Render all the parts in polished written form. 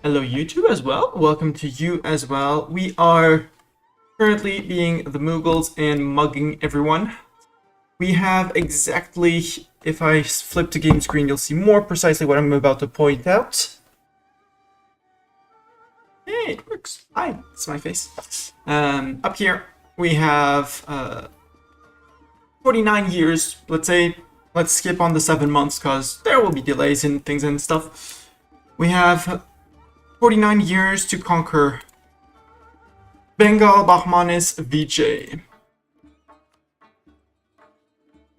Hello YouTube as well. Welcome to you as well. We are currently being the Mughals and mugging everyone. We have exactly, if I flip to game screen, you'll see more precisely what I'm about to point out. Hey, it works. Hi, it's my face. Up here we have 49 years. Let's skip on the 7 months because there will be delays in things and stuff. We have 49 years to conquer Bengal, Bahmanis, Vijay.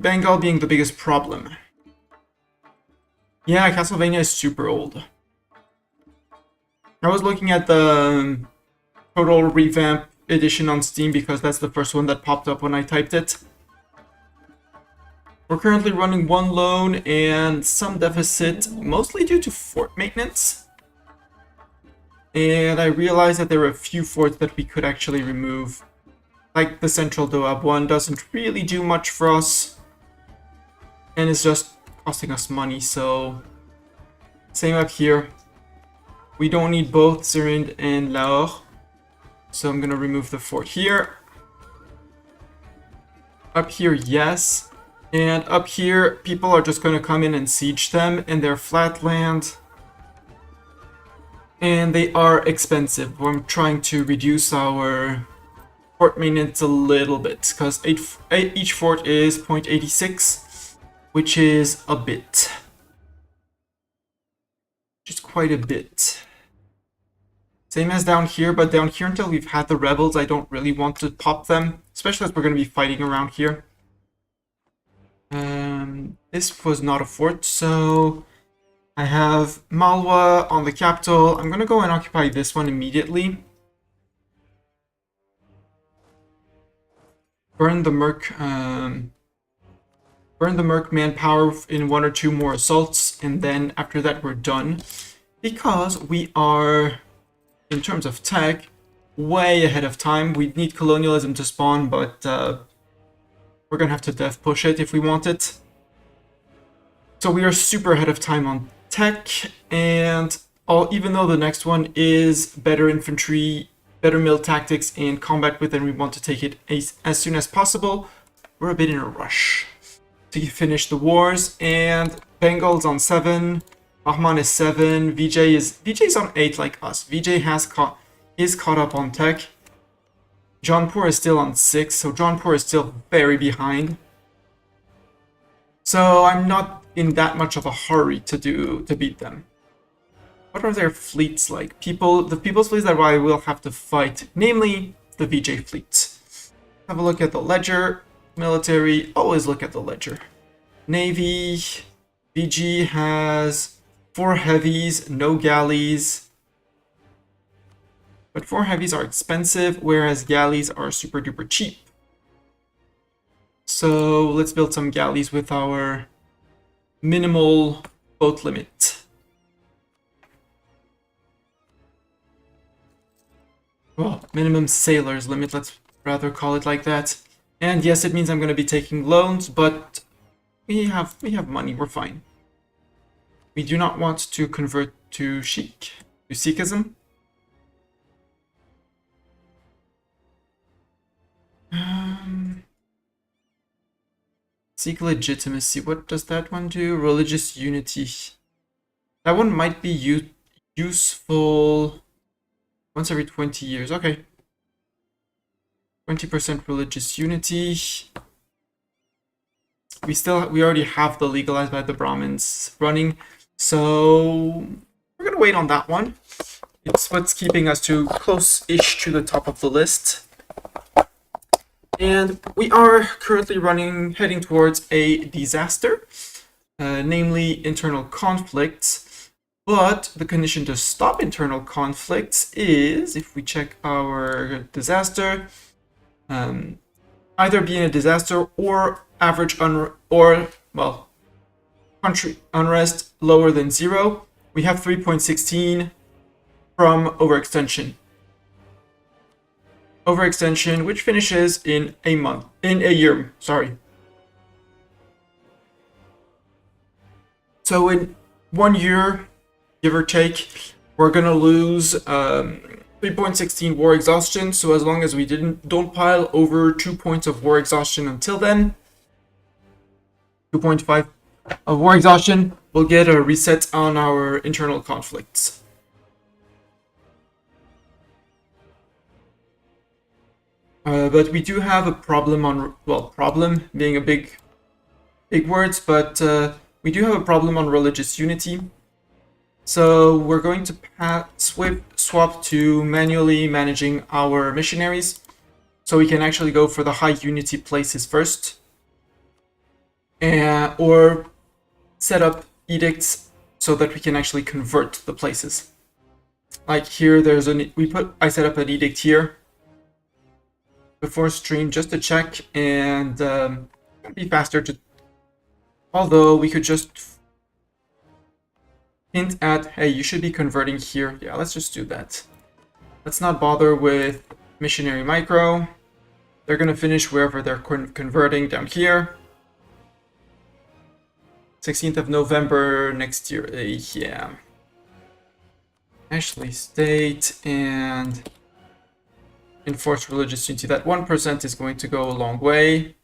Bengal being the biggest problem. Yeah, Castlevania is super old. I was looking at the total revamp edition on Steam because that's the first one that popped up when I typed it. We're currently running one loan and some deficit, mostly due to fort maintenance. And I realized that there are a few forts that we could actually remove. Like the central Doab one doesn't really do much for us. And it's just costing us money, so... Same up here. We don't need both Zirind and Lahore. So I'm gonna remove the fort here. Up here, yes. And up here, people are just gonna come in and siege them in their flat land. And they are expensive. We're trying to reduce our fort maintenance a little bit, because each fort is 0.86, which is a bit. Just quite a bit. Same as down here, but down here until we've had the rebels, I don't really want to pop them, especially as we're going to be fighting around here. This was not a fort, so I have Malwa on the capital. I'm going to go and occupy this one immediately. Burn the Merc manpower in 1 or 2 more assaults, and then after that we're done. Because we are, in terms of tech, way ahead of time. We need colonialism to spawn, but we're going to have to death push it if we want it. So we are super ahead of time on tech, and even though the next one is better infantry, better mill tactics, and combat with, and we want to take it as soon as possible, we're a bit in a rush to finish the wars. And Bengal's on 7, Bahman is 7, Vijay's on 8 like us. Vijay is caught up on tech. Jaunpur is still on 6, so Jaunpur is still very behind. So I'm not in that much of a hurry to beat them. What are their fleets like? The people's fleets that I will have to fight, namely the Vijay fleet. Have a look at the ledger. Military, always look at the ledger. Navy, VG has 4 heavies, no galleys. But 4 heavies are expensive, whereas galleys are super duper cheap. So let's build some galleys with our minimal boat limit. Well, minimum sailors limit, let's rather call it like that. And yes, it means I'm going to be taking loans, but we have money, we're fine. We do not want to convert to Sikhism. Seek legitimacy. What does that one do? Religious unity. That one might be useful once every 20 years. Okay. 20% religious unity. We already have the legalized by the Brahmins running, so we're gonna wait on that one. It's what's keeping us close-ish to the top of the list. And we are currently heading towards a disaster, namely internal conflicts. But the condition to stop internal conflicts is, if we check our disaster, either being a disaster or average country unrest lower than 0. We have 3.16 from overextension. Overextension, which finishes in a year, sorry. So in 1 year, give or take, we're gonna lose 3.16 war exhaustion. So as long as we don't pile over 2 points of war exhaustion until then, 2.5 of war exhaustion, we'll get a reset on our internal conflicts. But we do have a problem on, well, problem being a big words, but we do have a problem on religious unity. So we're going to swap to manually managing our missionaries, so we can actually go for the high unity places first, or set up edicts so that we can actually convert the places. Like here, I set up an edict here before stream just to check, and it'd be faster to. Although we could just hint at, hey, you should be converting here. Yeah, let's just do that. Let's not bother with missionary micro. They're gonna finish wherever they're converting down here. 16th of November next year. Yeah. Ashley State and enforce religious unity. That 1% is going to go a long way.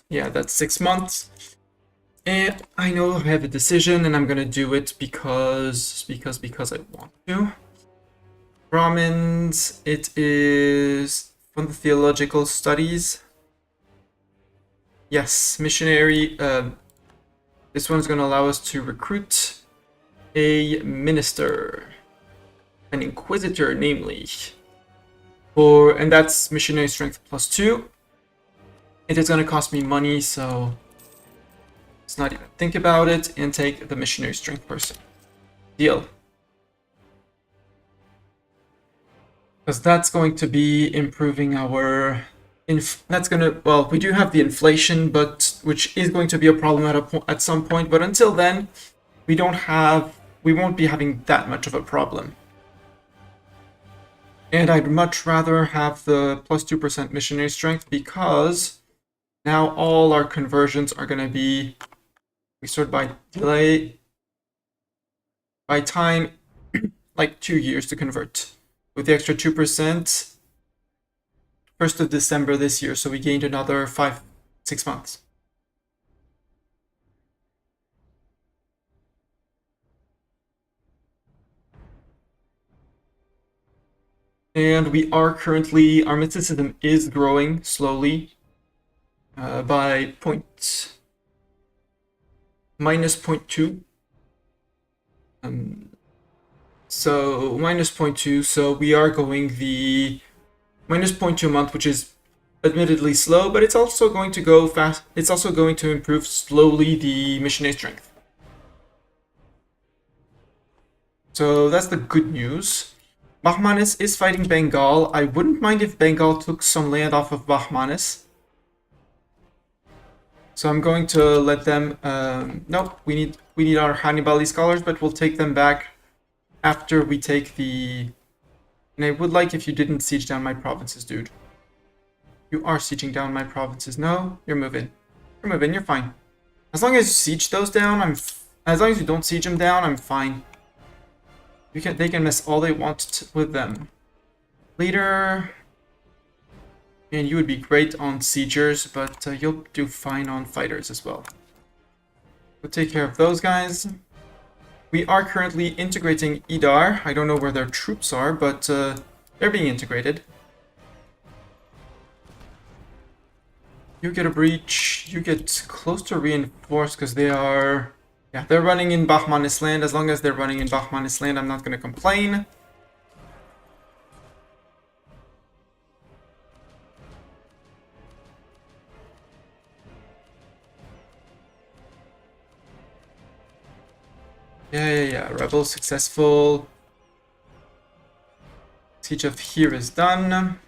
Yeah, that's 6 months. And I know I have a decision, and I'm gonna do it because I want to. Brahmins, it is from the theological studies. Yes, missionary. This one's gonna allow us to recruit a minister, an inquisitor, namely, and that's missionary strength +2. It is gonna cost me money, so let's not even think about it and take the missionary strength person. Deal. Because that's going to be improving our. Well, we do have the inflation, but which is going to be a problem at some point. But until then, we won't be having that much of a problem. And I'd much rather have the +2% missionary strength, because now all our conversions are going to be, we sort by delay, by time, like 2 years to convert. With the extra 2%, 1st of December this year, so we gained another 5-6 months. And we are currently, our mysticism is growing slowly by -0.2. So -0.2, so we are going the -0.2 a month, which is admittedly slow, but it's also going to go fast. It's also going to improve slowly the missionary strength. So that's the good news. Bahmanis is fighting Bengal. I wouldn't mind if Bengal took some land off of Bahmanis. So I'm going to let them. Nope, we need our Hannibali scholars, but we'll take them back after we take the. And I would like if you didn't siege down my provinces, dude. You are sieging down my provinces. No, you're moving. You're moving. You're fine. As long as you siege those down, as long as you don't siege them down, I'm fine. They can mess all they want with them. Leader. And you would be great on siegers, but you'll do fine on fighters as well. We'll take care of those guys. We are currently integrating Idar. I don't know where their troops are, but they're being integrated. You get a breach. You get close to reinforced because they are. Yeah, they're running in Bahmanis land. As long as they're running in Bahmanis land, I'm not going to complain. Yeah. Rebel successful. Siege of here is done.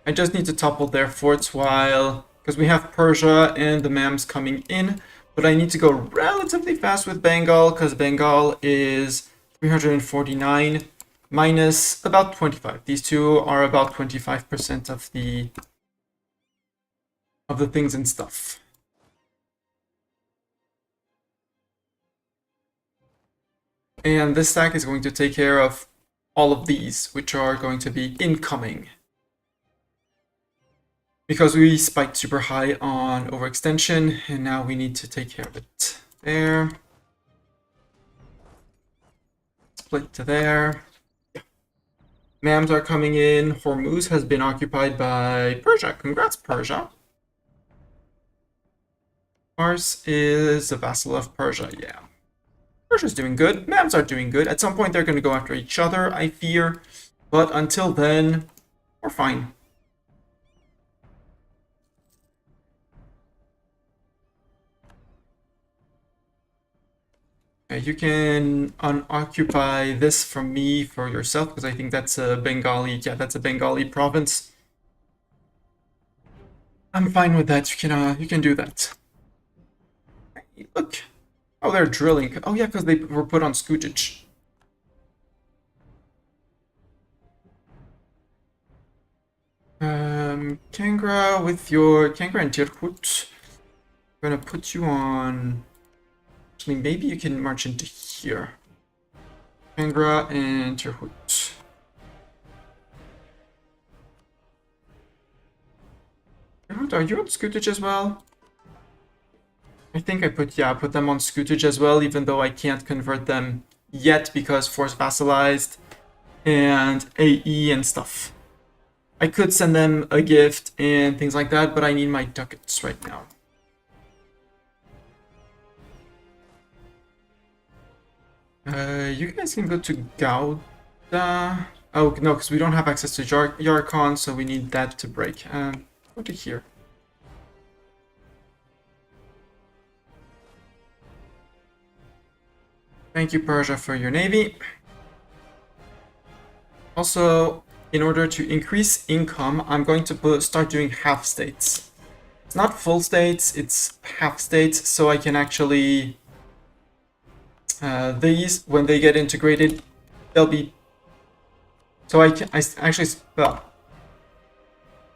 I just need to topple their forts because we have Persia and the Mams coming in. But I need to go relatively fast with Bengal, because Bengal is 349 minus about 25. These two are about 25% of the things and stuff. And this stack is going to take care of all of these, which are going to be incoming. Because we spiked super high on overextension, and now we need to take care of it. There. Split to there. Yeah. Mams are coming in. Hormuz has been occupied by Persia. Congrats, Persia. Mars is a vassal of Persia, yeah. Persia's doing good. Mams are doing good. At some point, they're going to go after each other, I fear. But until then, we're fine. You can unoccupy this from me for yourself, because I think that's a Bengali. Yeah, that's a Bengali province. I'm fine with that. You can do that. Hey, look. Oh, they're drilling. Oh yeah, because they were put on Skujic. Kangra with your Kangra and Tirkut. I'm gonna put you on. Actually, maybe you can march into here. Kangra and Tirkut. Tirkut, are you on Skujic as well? I think I put them on Skujic as well, even though I can't convert them yet because force vassalized and AE and stuff. I could send them a gift and things like that, but I need my ducats right now. You guys can go to Gouda. Oh, no, because we don't have access to Yarkon, so we need that to break. Go to here. Thank you, Persia, for your navy. Also, in order to increase income, I'm going to start doing half states. It's not full states, it's half states, so I can actually... these, when they get integrated, they'll be... So I actually... Well,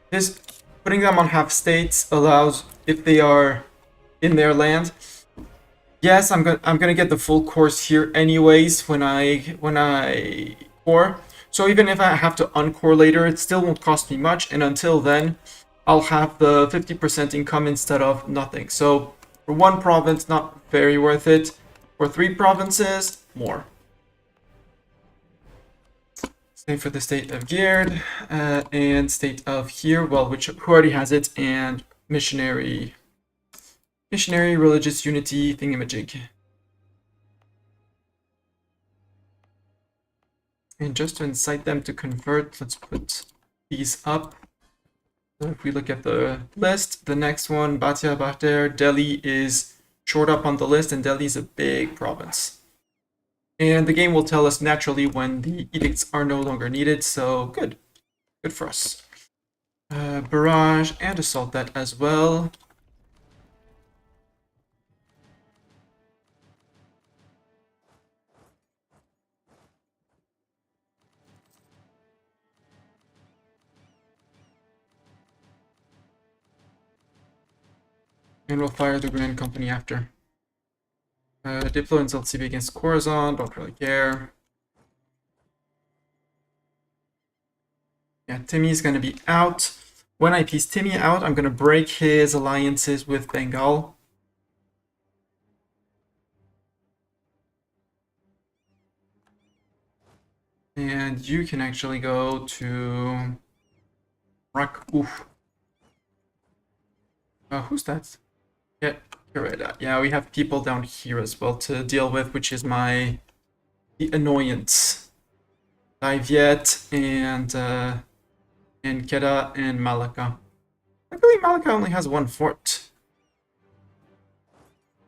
this, putting them on half states allows, if they are in their land... Yes, I'm gonna get the full course here anyways when I core. So even if I have to uncore later, it still won't cost me much, and until then, I'll have the 50% income instead of nothing. So for one province, not very worth it. For 3 provinces, more. Same for the state of Gerd and state of here, well, who already has it, and missionary religious unity thingamajig. And just to incite them to convert, let's put these up. So if we look at the list, the next one, Bhatia Bhatter, Delhi is short up on the list, and Delhi is a big province. And the game will tell us naturally when the edicts are no longer needed, so good. Good for us. Barrage and assault that as well. And we'll fire the Grand Company after. Diplo and LCB against Corazon, don't really care. Yeah, Timmy's gonna be out. When I piece Timmy out, I'm gonna break his alliances with Bengal. And you can actually go to Oof. Who's that? Yeah, Kureda. Yeah, we have people down here as well to deal with, which is the annoyance. Diviet and Kedah and Malacca. I believe Malacca only has 1 fort.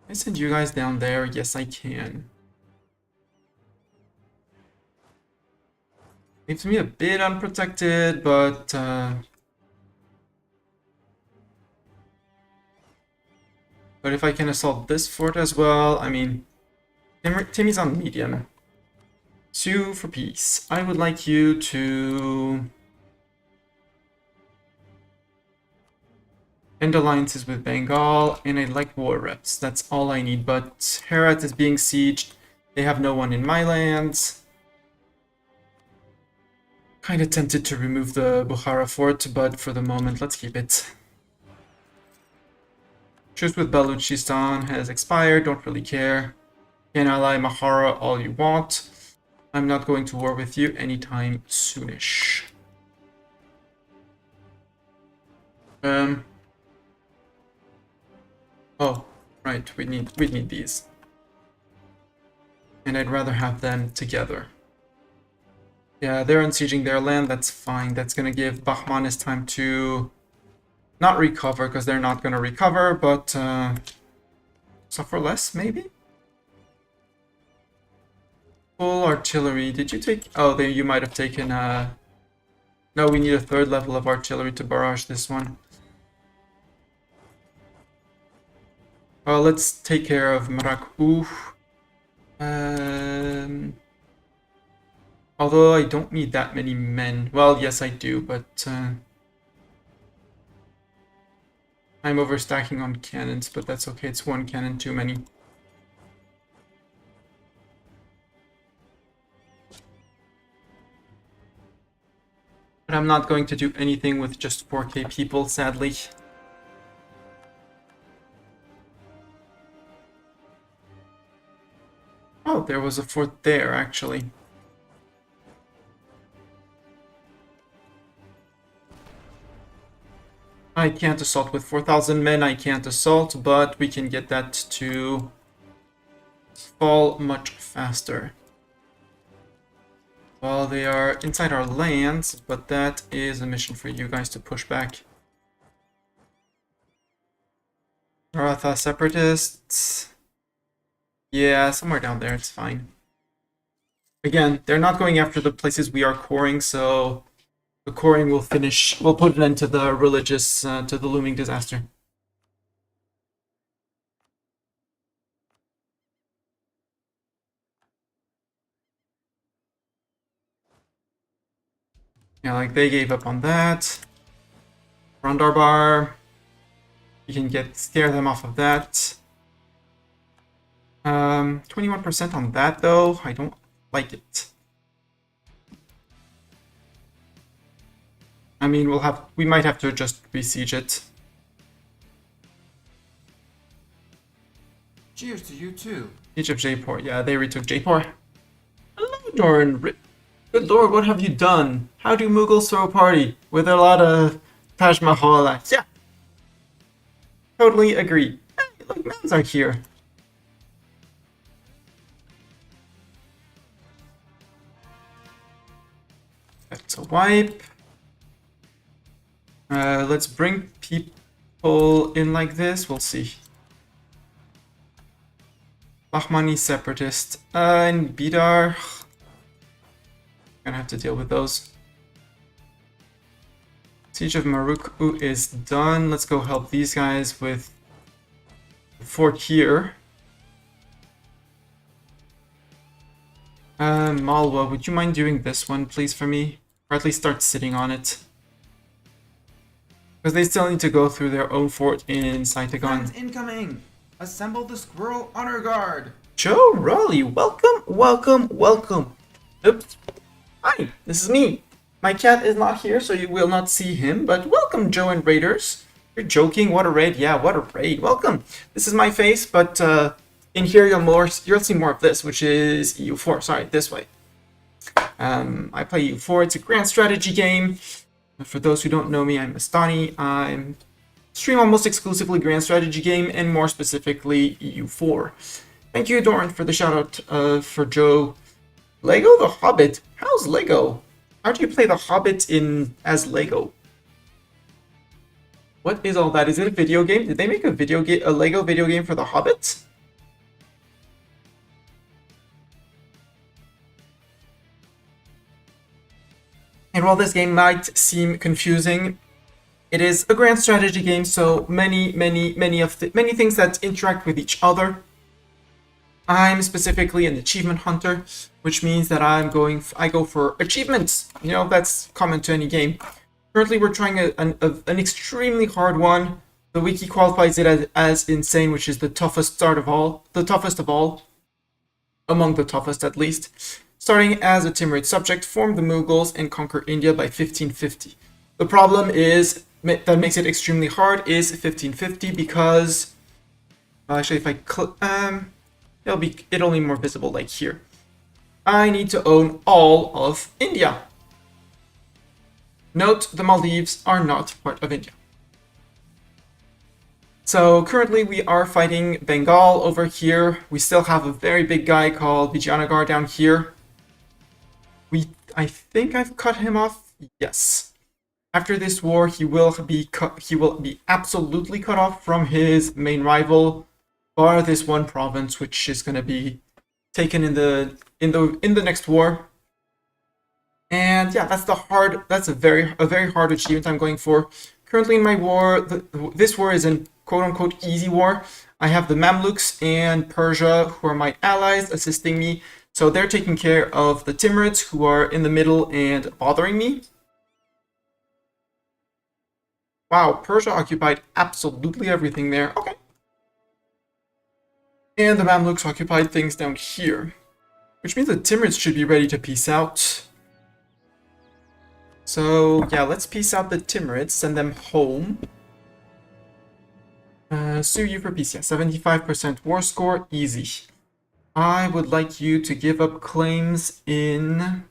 Can I send you guys down there? Yes, I can. Leaves me a bit unprotected, but if I can assault this fort as well, I mean, Timmy's on medium. Sue for peace. I would like you to end alliances with Bengal, and I'd like war reps. That's all I need, but Herat is being sieged. They have no one in my lands. Kind of tempted to remove the Bukhara fort, but for the moment, let's keep it. Truce with Baluchistan has expired, don't really care. You can ally Mahara all you want. I'm not going to war with you anytime soonish. Oh, right, we need these. And I'd rather have them together. Yeah, they're unsieging their land, that's fine. That's gonna give Bahmanis time to not recover, because they're not gonna recover, but suffer less, maybe? Full artillery. Did you take... Oh, you might have taken... No, we need a 3rd level of artillery to barrage this one. Well, let's take care of Maraku. Although I don't need that many men. Well, yes I do, but... I'm overstacking on cannons, but that's okay. It's 1 cannon too many. But I'm not going to do anything with just 4k people, sadly. Oh, there was a fort there, actually. I can't assault with 4,000 men, I can't assault, but we can get that to fall much faster. Well, they are inside our lands, but that is a mission for you guys to push back. Maratha separatists. Yeah, somewhere down there, it's fine. Again, they're not going after the places we are coring, so the coring will finish. We'll put an end to the religious, to the looming disaster. Yeah, like they gave up on that. Rondarbar. You can scare them off of that. 21% on that though. I don't like it. I mean, we might have to just besiege it. Cheers to you too. Siege of Jaipur. Yeah, they retook Jaipur. Hello, Doran. Good lord, what have you done? How do Mughals throw a party? With a lot of Taj Mahal acts. Yeah. Totally agree. Hey, look, Mans are here. That's a wipe. Let's bring people in like this. We'll see. Bahmani separatist. And Bidar. Gonna have to deal with those. Siege of Maruku is done. Let's go help these guys with the fort here. Malwa, would you mind doing this one, please, for me? Or at least start sitting on it. Because they still need to go through their own fort in Saitagon. Friends incoming! Assemble the Squirrel Honor Guard! Joe Raleigh, welcome, welcome, welcome. Oops. Hi, this is me. My cat is not here, so you will not see him, but welcome, Joe and Raiders. You're joking, what a raid. Yeah, what a raid. Welcome. This is my face, but in here you'll see more of this, which is EU4. Sorry, this way. I play EU4. It's a grand strategy game. For those who don't know me, I'm Mastani. I stream almost exclusively grand strategy game, and more specifically EU4. Thank you, Doran, for the shout out for Joe. Lego the Hobbit? How's Lego? How do you play the Hobbit as Lego? What is all that? Is it a video game? Did they make a Lego video game for the Hobbit? And while this game might seem confusing, it is a grand strategy game, so many things that interact with each other. I'm specifically an achievement hunter, which means that I go for achievements. You know, that's common to any game. Currently, we're trying an extremely hard one. The wiki qualifies it as insane, which is the toughest of all. among the toughest at least. Starting as a Timurid subject, formed the Mughals and conquer India by 1550. The problem is that makes it extremely hard is 1550 because actually if I it'll be more visible like here. I need to own all of India. Note, the Maldives are not part of India. So currently we are fighting Bengal over here. We still have a very big guy called Vijayanagar down here. I think I've cut him off. Yes. After this war, he will be absolutely cut off from his main rival, bar this one province, which is going to be taken in the next war. And yeah, that's a very hard achievement I'm going for. Currently in my war, this war is an quote-unquote easy war. I have the Mamluks and Persia, who are my allies, assisting me. So they're taking care of the Timurids, who are in the middle and bothering me. Wow, Persia occupied absolutely everything there. Okay. And the Mamluks occupied things down here, which means the Timurids should be ready to peace out. So yeah, let's peace out the Timurids, send them home. Sue you for peace, yeah, 75% war score, easy. I would like you to give up claims in...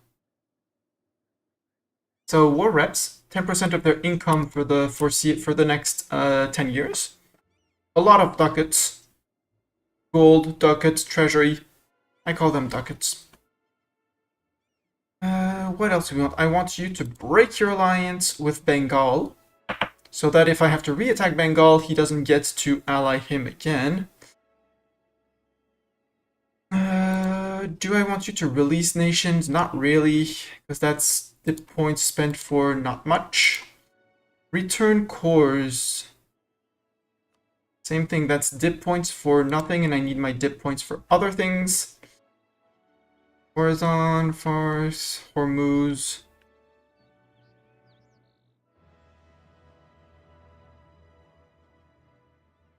So war reps, 10% of their income for the next 10 years. A lot of ducats. Gold, ducats, treasury. I call them ducats. What else do we want? I want you to break your alliance with Bengal, so that if I have to re-attack Bengal, he doesn't get to ally him again. Do I want you to release nations? Not really, because that's the points spent for not much. Return cores. Same thing, that's dip points for nothing, and I need my dip points for other things. Horizon, Fars, Hormuz.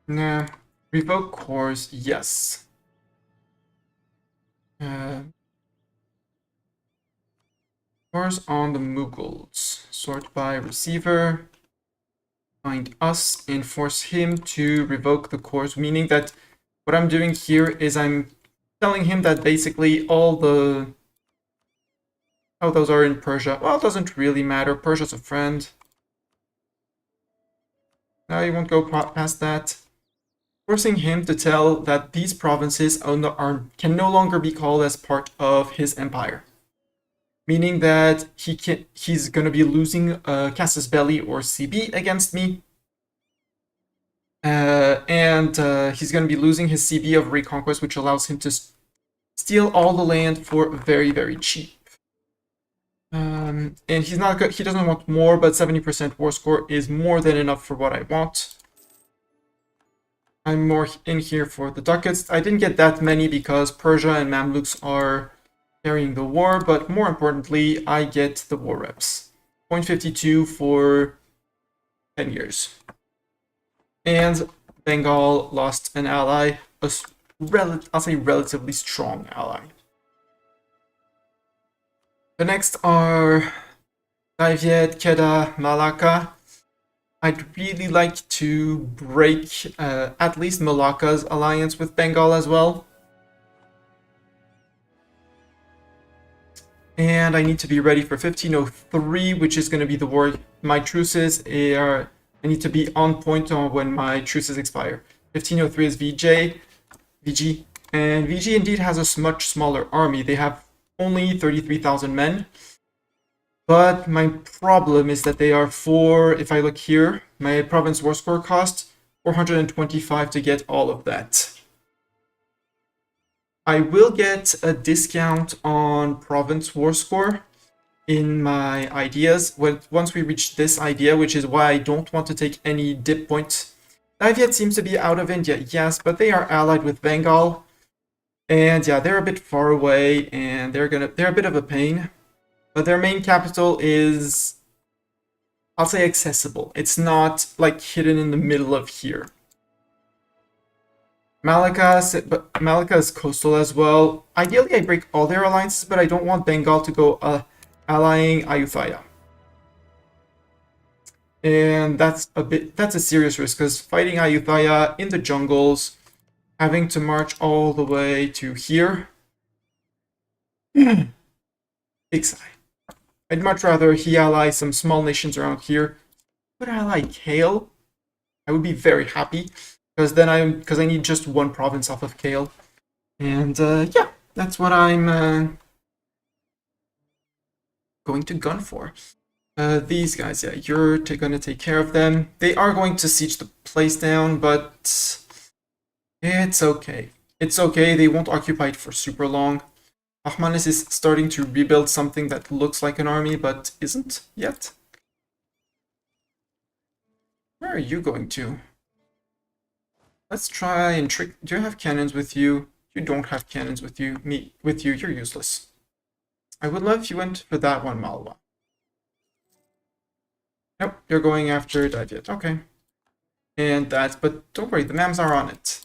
Nah. Revoke cores, yes. Cores on the Mughals. Sort by receiver. Find us and force him to revoke the cores, meaning that what I'm doing here is I'm telling him that basically all the... Oh, those are in Persia. Well, it doesn't really matter. Persia's a friend. No, you won't go past that. Forcing him to tell that these provinces can no longer be called as part of his empire. Meaning that he's going to be losing Casus Belli or CB against me. And he's going to be losing his CB of Reconquest, which allows him to steal all the land for very, very cheap. And he doesn't want more, but 70% war score is more than enough for what I want. I'm more in here for the ducats. I didn't get that many because Persia and Mamluks are carrying the war, but more importantly, I get the war reps. 0.52 for 10 years. And Bengal lost an ally, I'll say relatively strong ally. The next are Daiviet, Kedah, Malacca. I'd really like to break at least Malacca's alliance with Bengal as well. And I need to be ready for 1503, which is going to be the war. My truces are... I need to be on point on when my truces expire. 1503 is VG, and VG indeed has a much smaller army. They have only 33,000 men. But my problem is that they are if I look here, my province war score cost 425 to get all of that. I will get a discount on province war score in my ideas once we reach this idea, which is why I don't want to take any dip points. Daiviet seems to be out of India, yes, but they are allied with Bengal. And yeah, they're a bit far away, and they're a bit of a pain. But their main capital is, I'll say, accessible. It's not like hidden in the middle of here. But Malacca is coastal as well. Ideally, I break all their alliances, but I don't want Bengal to go allying Ayutthaya. And that's a serious risk, because fighting Ayutthaya in the jungles, having to march all the way to here. Big sigh. I'd much rather he ally some small nations around here. Could ally Kale? I would be very happy, because I need just one province off of Kale. And yeah, that's what I'm going to gun for. These guys, yeah, you're gonna take care of them. They are going to siege the place down, but it's okay. It's okay, they won't occupy it for super long. Ahmanis is starting to rebuild something that looks like an army, but isn't yet. Where are you going to? Let's try and trick... Do you have cannons with you? You don't have cannons with you. You're useless. I would love if you went for that one, Malwa. Nope, you're going after Daviet. Okay. And that's... But don't worry, the Mams are on it.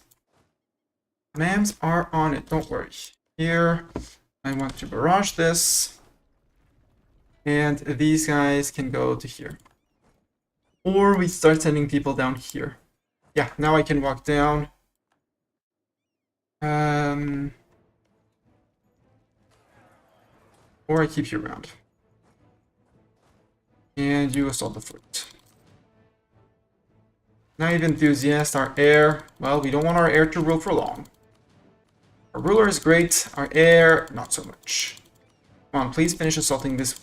Mams are on it, don't worry. Here, I want to barrage this. And these guys can go to here. Or we start sending people down here. Yeah, now I can walk down. Or I keep you around. And you assault the fort. Naive enthusiast, our heir. Well, we don't want our heir to rule for long. Our ruler is great, our heir, not so much. Come on, please finish assaulting this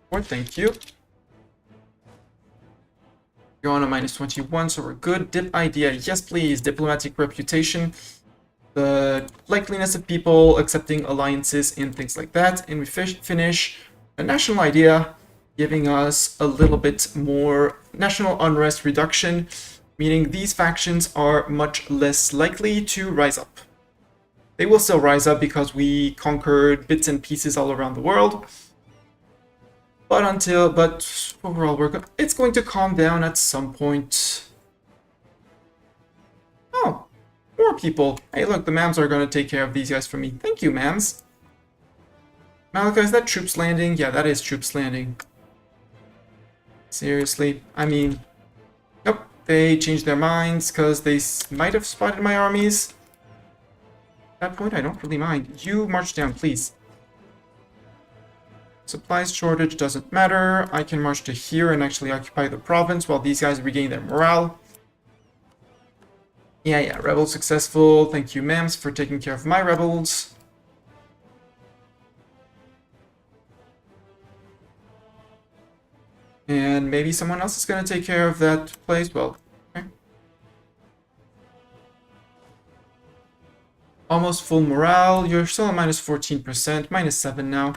fort, thank you. You're on a -21, so we're good. Dip idea, yes please. Diplomatic reputation. The likeliness of people accepting alliances and things like that. And we finish a national idea, giving us a little bit more national unrest reduction, meaning these factions are much less likely to rise up. They will still rise up because we conquered bits and pieces all around the world. But overall, it's going to calm down at some point. Oh, more people. Hey, look, the Mams are going to take care of these guys for me. Thank you, Mams. Malika, is that troops landing? Yeah, that is troops landing. Seriously, I mean, nope, they changed their minds because they might have spotted my armies. At that point, I don't really mind. You march down, please. Supplies shortage doesn't matter. I can march to here and actually occupy the province while these guys regain their morale. Yeah, rebel successful. Thank you, Mams, for taking care of my rebels. And maybe someone else is going to take care of that place. Well, okay. Almost full morale. You're still at -14%, -7 now.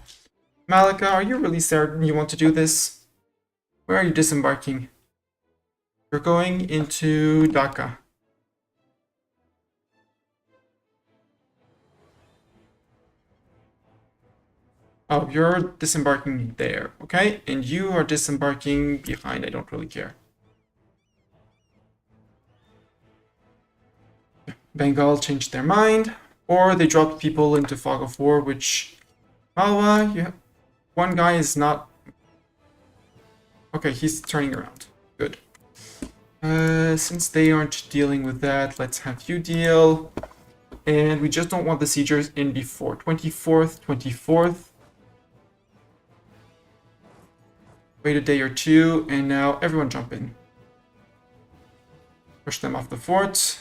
Malika, are you really certain you want to do this? Where are you disembarking? You're going into Dhaka. Oh, you're disembarking there, okay? And you are disembarking behind, I don't really care. Bengal changed their mind, or they dropped people into Fog of War, which... Malwa, one guy is not... Okay, he's turning around. Good. Since they aren't dealing with that, let's have you deal. And we just don't want the siegers in before 24th. Wait a day or two, and now everyone jump in. Push them off the fort.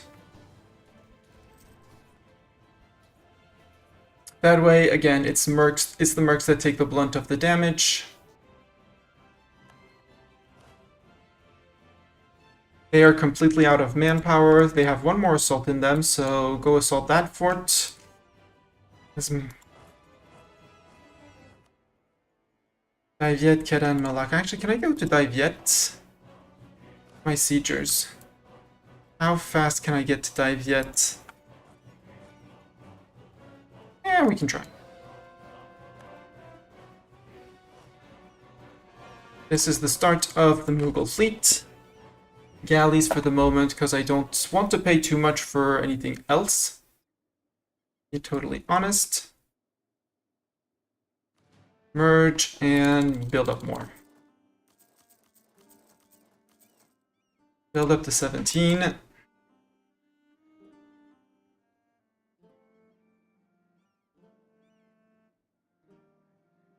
That way, again, it's the mercs that take the blunt of the damage. They are completely out of manpower. They have one more assault in them, so go assault that fort. Daviet, Kedan, Malak. Actually, can I go to Daviet? My siegers. How fast can I get to Daviet? Yeah, we can try. This is the start of the Mughal fleet. galleys for the moment because I don't want to pay too much for anything else. Be totally honest. Merge and build up more. Build up to 17.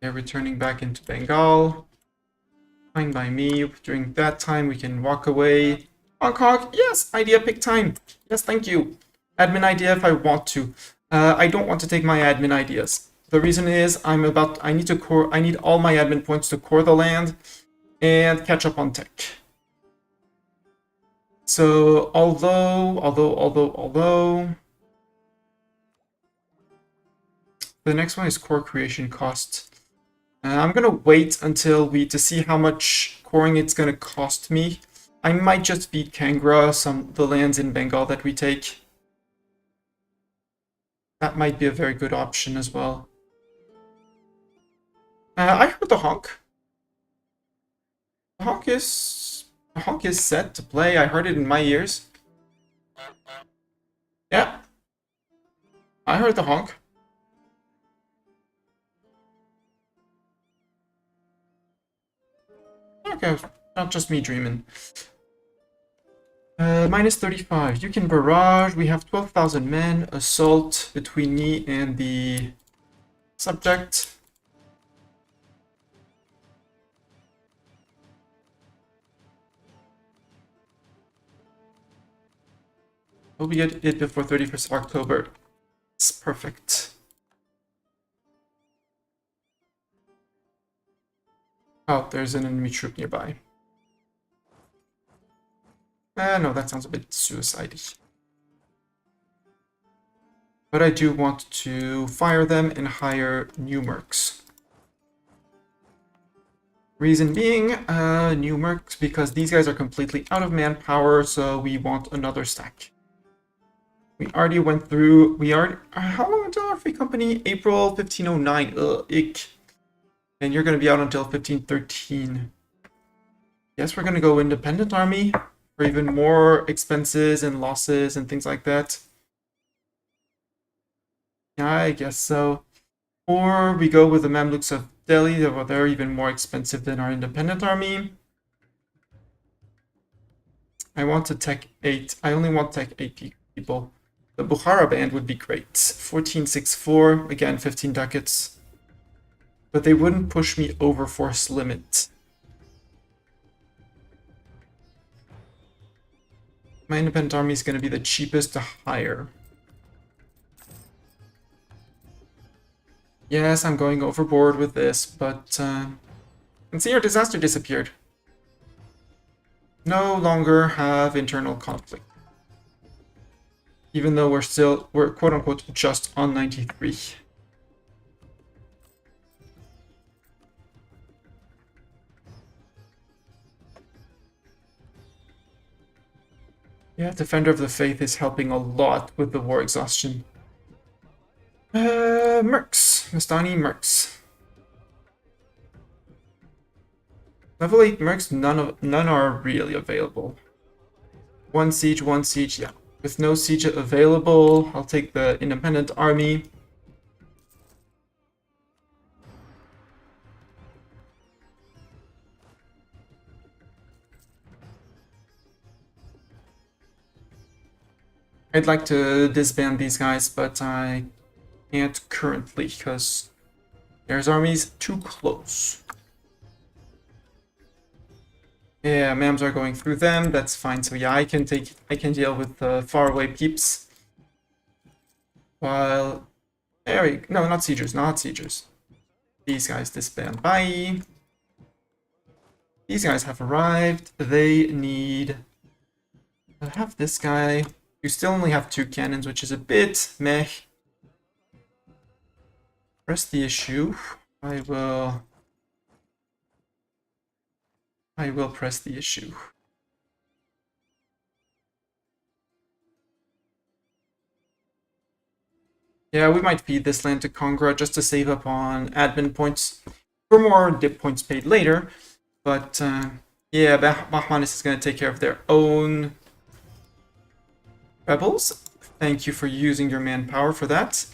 They're returning back into Bengal. Fine by me. During that time, we can walk away. Honk honk. Yes, idea pick time. Yes, thank you. Admin idea if I want to. I don't want to take my admin ideas. The reason is I need all my admin points to core the land and catch up on tech. So although the next one is core creation cost. I'm gonna wait until to see how much coring it's gonna cost me. I might just beat Kangra, the lands in Bengal that we take. That might be a very good option as well. I heard the honk. The honk is set to play. I heard it in my ears. Yeah. I heard the honk. Okay, not just me dreaming. Minus 35. You can barrage. We have 12,000 men. Assault between me and the subject. We'll be at it before 31st of October. It's perfect. Oh, there's an enemy troop nearby. No, that sounds a bit suicidal. But I do want to fire them and hire new mercs. Reason being, new mercs, because these guys are completely out of manpower, so we want another stack. We already went through, how long until our free company? April 1509, ick. And you're going to be out until 1513. Yes, we're going to go independent army for even more expenses and losses and things like that. Yeah, I guess so. Or we go with the Mamluks of Delhi, they're even more expensive than our independent army. I want to tech 8. I only want tech 8 people. The Bukhara band would be great. 1464, again 15 ducats. But they wouldn't push me over force limit. My independent army is going to be the cheapest to hire. Yes, I'm going overboard with this, but and see, our disaster disappeared. No longer have internal conflict. Even though we're quote unquote just on 93. Yeah, Defender of the Faith is helping a lot with the war exhaustion. Mercs. Mastani Mercs. Level 8 Mercs, none are really available. One siege, yeah. With no siege available, I'll take the independent army. I'd like to disband these guys, but I can't currently because there's armies too close. Yeah, Mams are going through them, that's fine. So yeah, I can deal with the faraway peeps. While no, not siegers. These guys disband. Bye. These guys have arrived. They need have this guy. You still only have 2 cannons, which is a bit meh. Press the issue. I will press the issue. Yeah, we might feed this land to Congra just to save up on admin points for more dip points paid later. But Yeah, Bahmanis is going to take care of their own rebels. Thank you for using your manpower for that.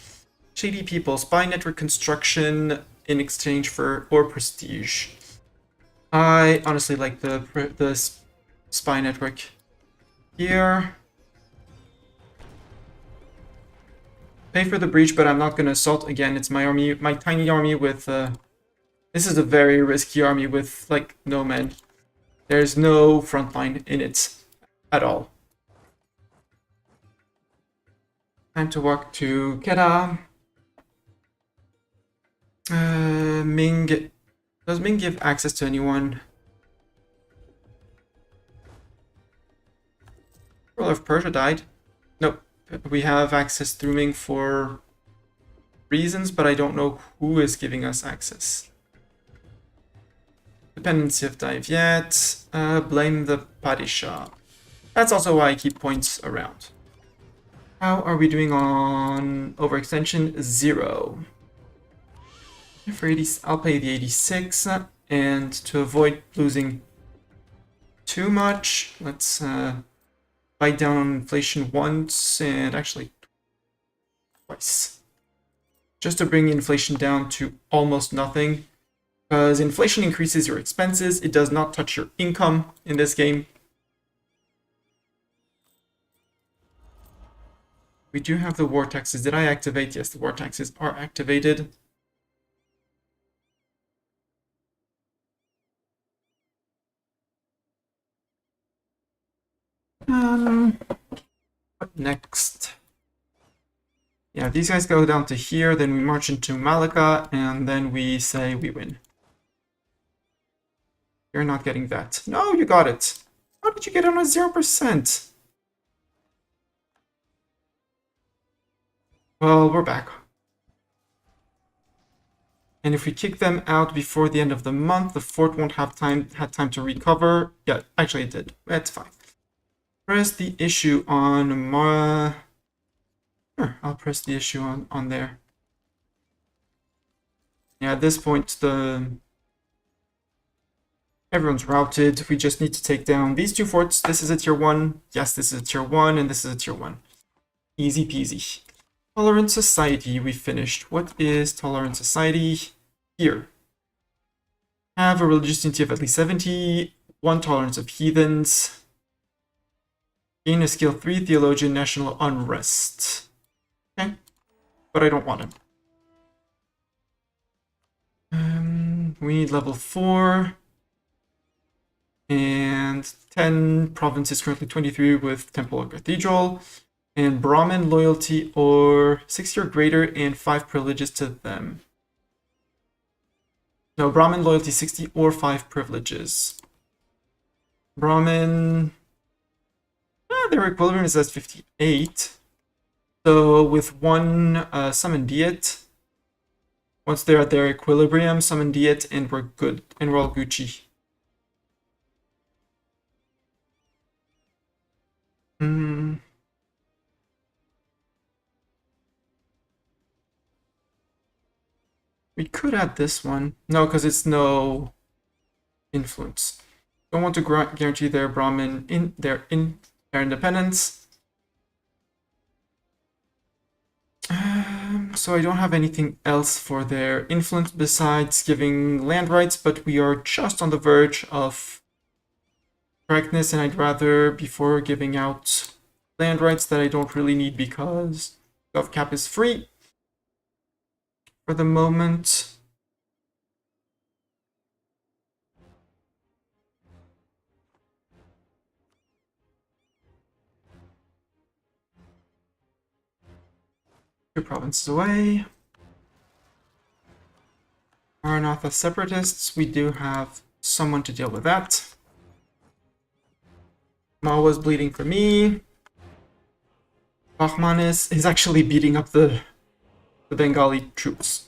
Shady people, spy network construction in exchange for or prestige. I honestly like the spy network here. Pay for the breach, but I'm not gonna assault again. It's my army, my tiny army with. This is a very risky army with like no men. There's no front line in it at all. Time to walk to Kedah. Ming. Does Ming give access to anyone? Ruler of Persia died. Nope. We have access through Ming for reasons, but I don't know who is giving us access. Dependency of Daiviet. Blame the Padishah. That's also why I keep points around. How are we doing on overextension? 0. For 80, I'll pay the 86, and to avoid losing too much, let's bite down on inflation once and actually twice, just to bring inflation down to almost nothing. Because inflation increases your expenses, it does not touch your income in this game. We do have the war taxes. Did I activate? Yes, the war taxes are activated. What next? Yeah, these guys go down to here, then we march into Malacca, and then we say we win. You're not getting that. No, you got it. How did you get on a 0%? Well, we're back. And if we kick them out before the end of the month, the fort won't have time to recover. Yeah, actually it did. That's fine. Press the issue on Sure, I'll press the issue on there. Yeah, at this point, everyone's routed. We just need to take down these two forts. This is a tier 1. Yes, this is a tier 1, and this is a tier 1. Easy peasy. Tolerant society, we finished. What is tolerant society? Here. Have a religious unity of at least 70. 1 tolerance of heathens. Gain a skill 3 theologian national unrest. Okay, but I don't want him. We need level 4. And 10 provinces, currently 23 with temple or cathedral. And Brahmin loyalty or 60 or greater and 5 privileges to them. No, Brahmin loyalty 60 or 5 privileges. Brahmin, their equilibrium is at 58. So with 1 summon Diet, once they're at their equilibrium, summon Diet, and we're good, and we're all Gucci. We could add this one. No, because it's no influence. Don't want to guarantee their Brahmin in their independence. So I don't have anything else for their influence besides giving land rights, but we are just on the verge of correctness, and I'd rather, before giving out land rights that I don't really need because GovCap is free for the moment. Two provinces away. Maranatha separatists, we do have someone to deal with that. Mawa's bleeding for me. Bahmanis is actually beating up the Bengali troops.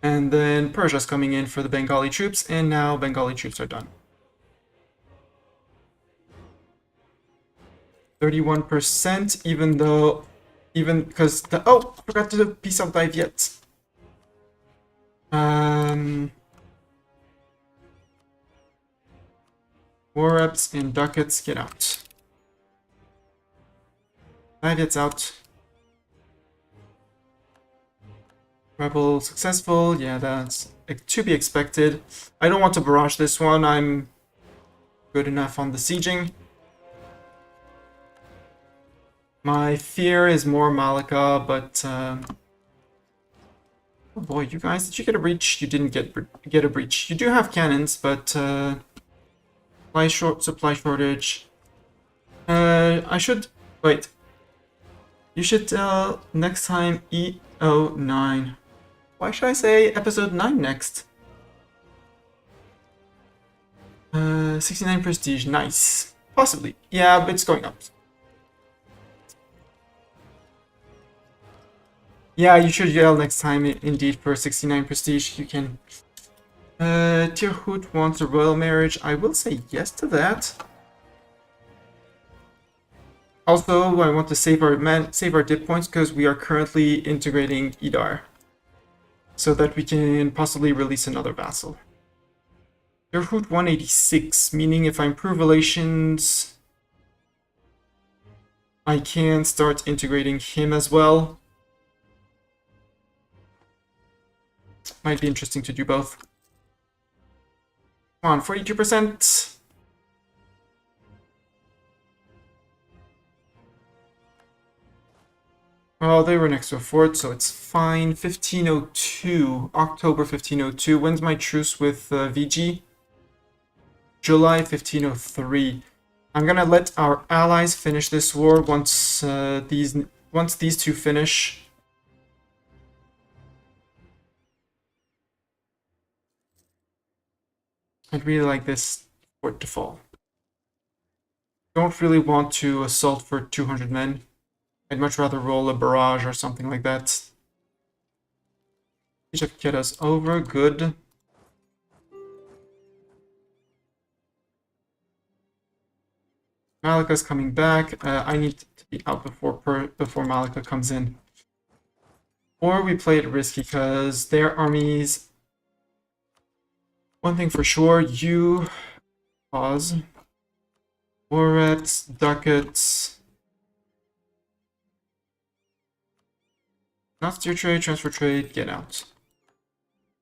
And then Persia's coming in for the Bengali troops, and now Bengali troops are done. 31%, even because the, oh, I forgot to do peace out dive yet. War reps and ducats, get out. That gets out. Rebel successful. Yeah, that's to be expected. I don't want to barrage this one. I'm good enough on the sieging. My fear is more Malika, but oh boy, you guys, did you get a breach? You didn't get a breach. You do have cannons, but supply shortage. I should wait. You should next time E09. Why should I say episode 9 next? 69 prestige, nice. Possibly. Yeah, but it's going up. Yeah, you should yell next time indeed for 69 prestige. You can. Timurid wants a royal marriage. I will say yes to that. Also, I want to save our dip points because we are currently integrating Idar, so that we can possibly release another vassal. Timurid 186, meaning if I improve relations, I can start integrating him as well. Might be interesting to do both. Come on, 42%. Well, they were next to a fort, so it's fine. 1502, October 1502. When's my truce with VG? July 1503. I'm gonna let our allies finish this war once these two finish. I'd really like this fort to fall. Don't really want to assault for 200 men. I'd much rather roll a barrage or something like that. Siege of Keda's over, good. Malika's coming back. I need to be out before Malika comes in. Or we play it risky because their armies. One thing for sure, you pause. War reps, ducats. Not steer trade, transfer trade, get out.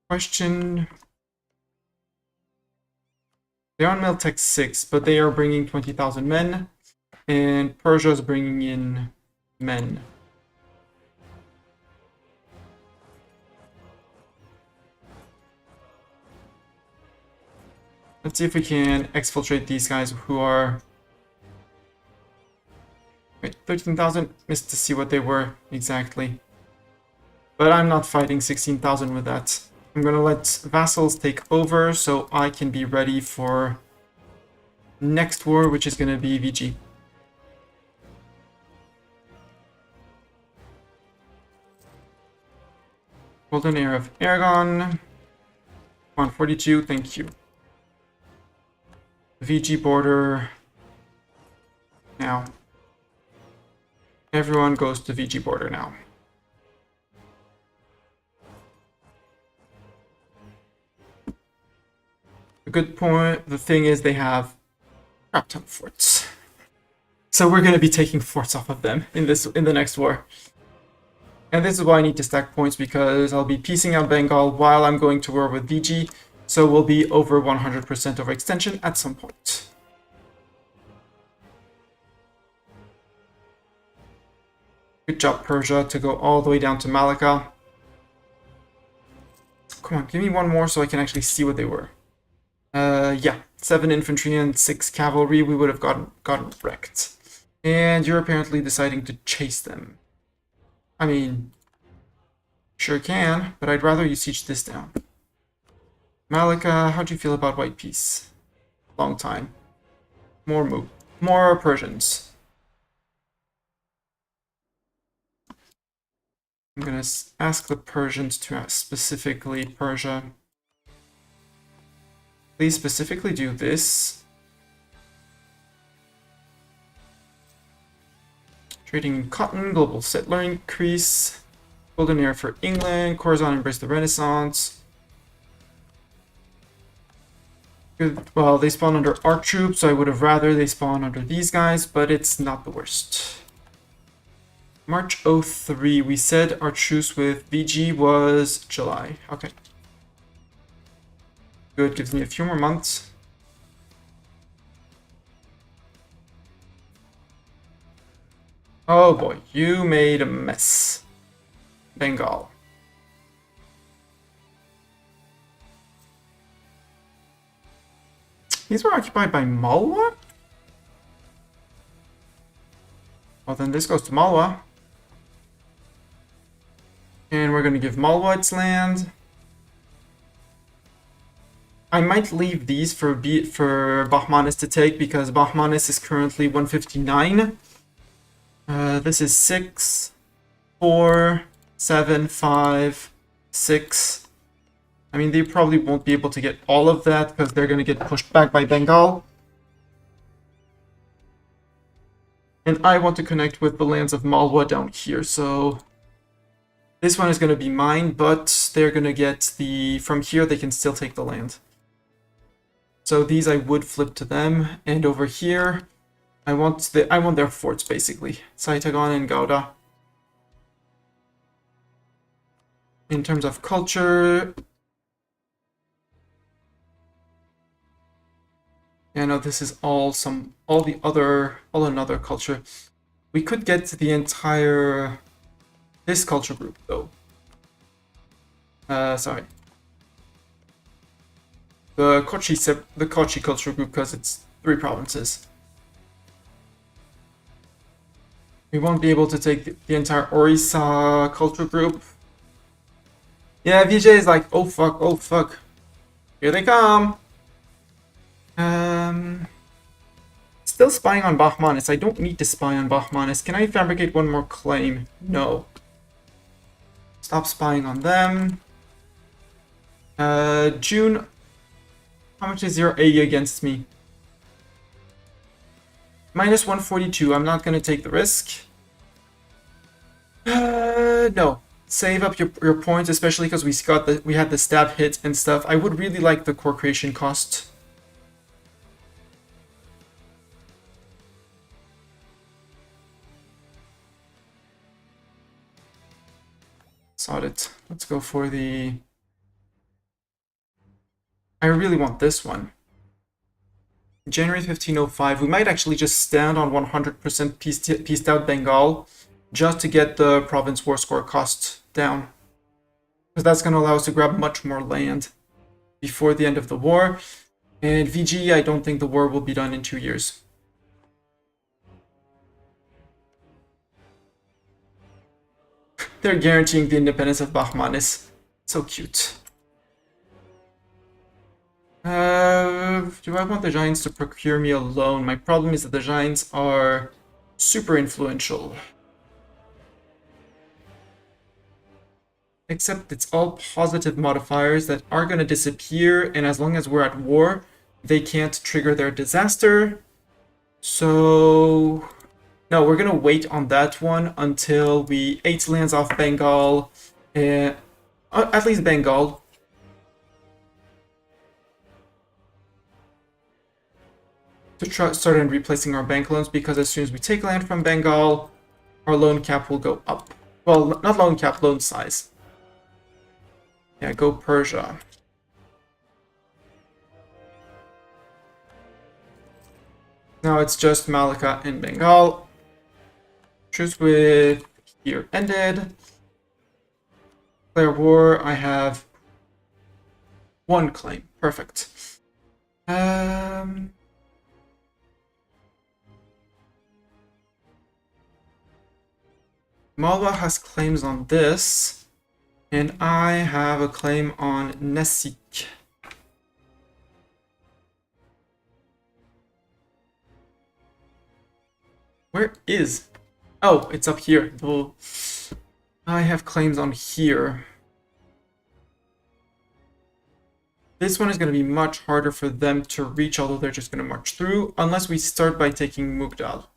Question. They're on Miltech 6, but they are bringing 20,000 men, and Persia is bringing in men. Let's see if we can exfiltrate these guys who are... Wait, 13,000? Missed to see what they were exactly. But I'm not fighting 16,000 with that. I'm gonna let vassals take over so I can be ready for next war, which is gonna be VG. Golden Heir of Aragon. 142, thank you. VG border. Now. Everyone goes to VG border now. A good point. The thing is they have a crap ton of forts. So we're going to be taking forts off of them in the next war. And this is why I need to stack points, because I'll be piecing out Bengal while I'm going to war with VG. So we'll be over 100% overextension at some point. Good job, Persia, to go all the way down to Malika. Come on, give me one more so I can actually see what they were. Yeah, 7 infantry and 6 cavalry, we would have gotten wrecked. And you're apparently deciding to chase them. I mean, sure can, but I'd rather you siege this down. Malika, how do you feel about white peace? Long time. More Persians. I'm gonna ask the Persians to ask specifically Persia. Please specifically do this. Trading in cotton, global settler increase. Golden Era for England, Khorasan embrace the Renaissance. Good. Well, they spawn under our troops, so I would have rather they spawn under these guys, but it's not the worst. March 03, we said our truce with VG was July. Okay. Good, gives me a few more months. Oh boy, you made a mess. Bengal. These were occupied by Malwa? Well, then this goes to Malwa. And we're going to give Malwa its land. I might leave these for Bahmanis to take because Bahmanis is currently 159. This is 6, 4, 7, 5, 6. I mean, they probably won't be able to get all of that because they're going to get pushed back by Bengal. And I want to connect with the lands of Malwa down here, so this one is going to be mine, but they're going to get the... From here, they can still take the land. So these I would flip to them, and over here, I want their forts, basically. Saitagon and Gouda. In terms of culture... Yeah, no, this is all another culture. We could get to the entire... This culture group, though. Sorry. The Kochi culture group, because it's 3 provinces. We won't be able to take the entire Orissa culture group. Yeah, Vijay is like, oh fuck, oh fuck. Here they come. Still spying on Bahmanis. I don't need to spy on Bahmanis. Can I fabricate one more claim? No. Stop spying on them. June. How much is your A against me? Minus 142. I'm not going to take the risk. No. Save up your points, especially because we had the stab hit and stuff. I would really like the core creation cost. Sod it. Let's go for the... I really want this one. January 1505. We might actually just stand on 100% pieced out Bengal just to get the province war score cost down. Because that's going to allow us to grab much more land before the end of the war. And VG, I don't think the war will be done in 2 years. They're guaranteeing the independence of Bahmanis. So cute. Do I want the Giants to procure me a loan? My problem is that the Giants are super influential. Except it's all positive modifiers that are going to disappear, and as long as we're at war, they can't trigger their disaster. So... No, we're going to wait on that one until we 8 lands off Bengal. At least Bengal. To start in replacing our bank loans, because as soon as we take land from Bengal, our loan cap will go up. Well, not loan cap, loan size. Yeah, go Persia. Now it's just Malacca and Bengal. Truce with here ended. Declare war. I have 1 claim. Perfect. Malwa has claims on this, and I have a claim on Nesik. Where is... Oh, it's up here. Oh, I have claims on here. This one is going to be much harder for them to reach, although they're just going to march through, unless we start by taking Mughal,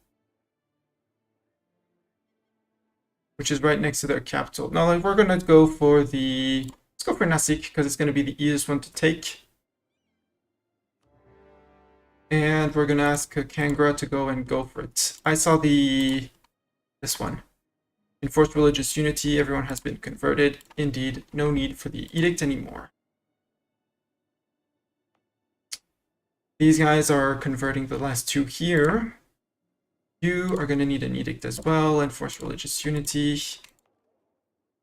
which is right next to their capital. Now, like, we're going to go for the... Let's go for Nasik, because it's going to be the easiest one to take. And we're gonna ask Kangra to go for it. I saw this one. Enforced religious unity, everyone has been converted. Indeed, no need for the edict anymore. These guys are converting the last two here. You are going to need an edict as well, enforce religious unity.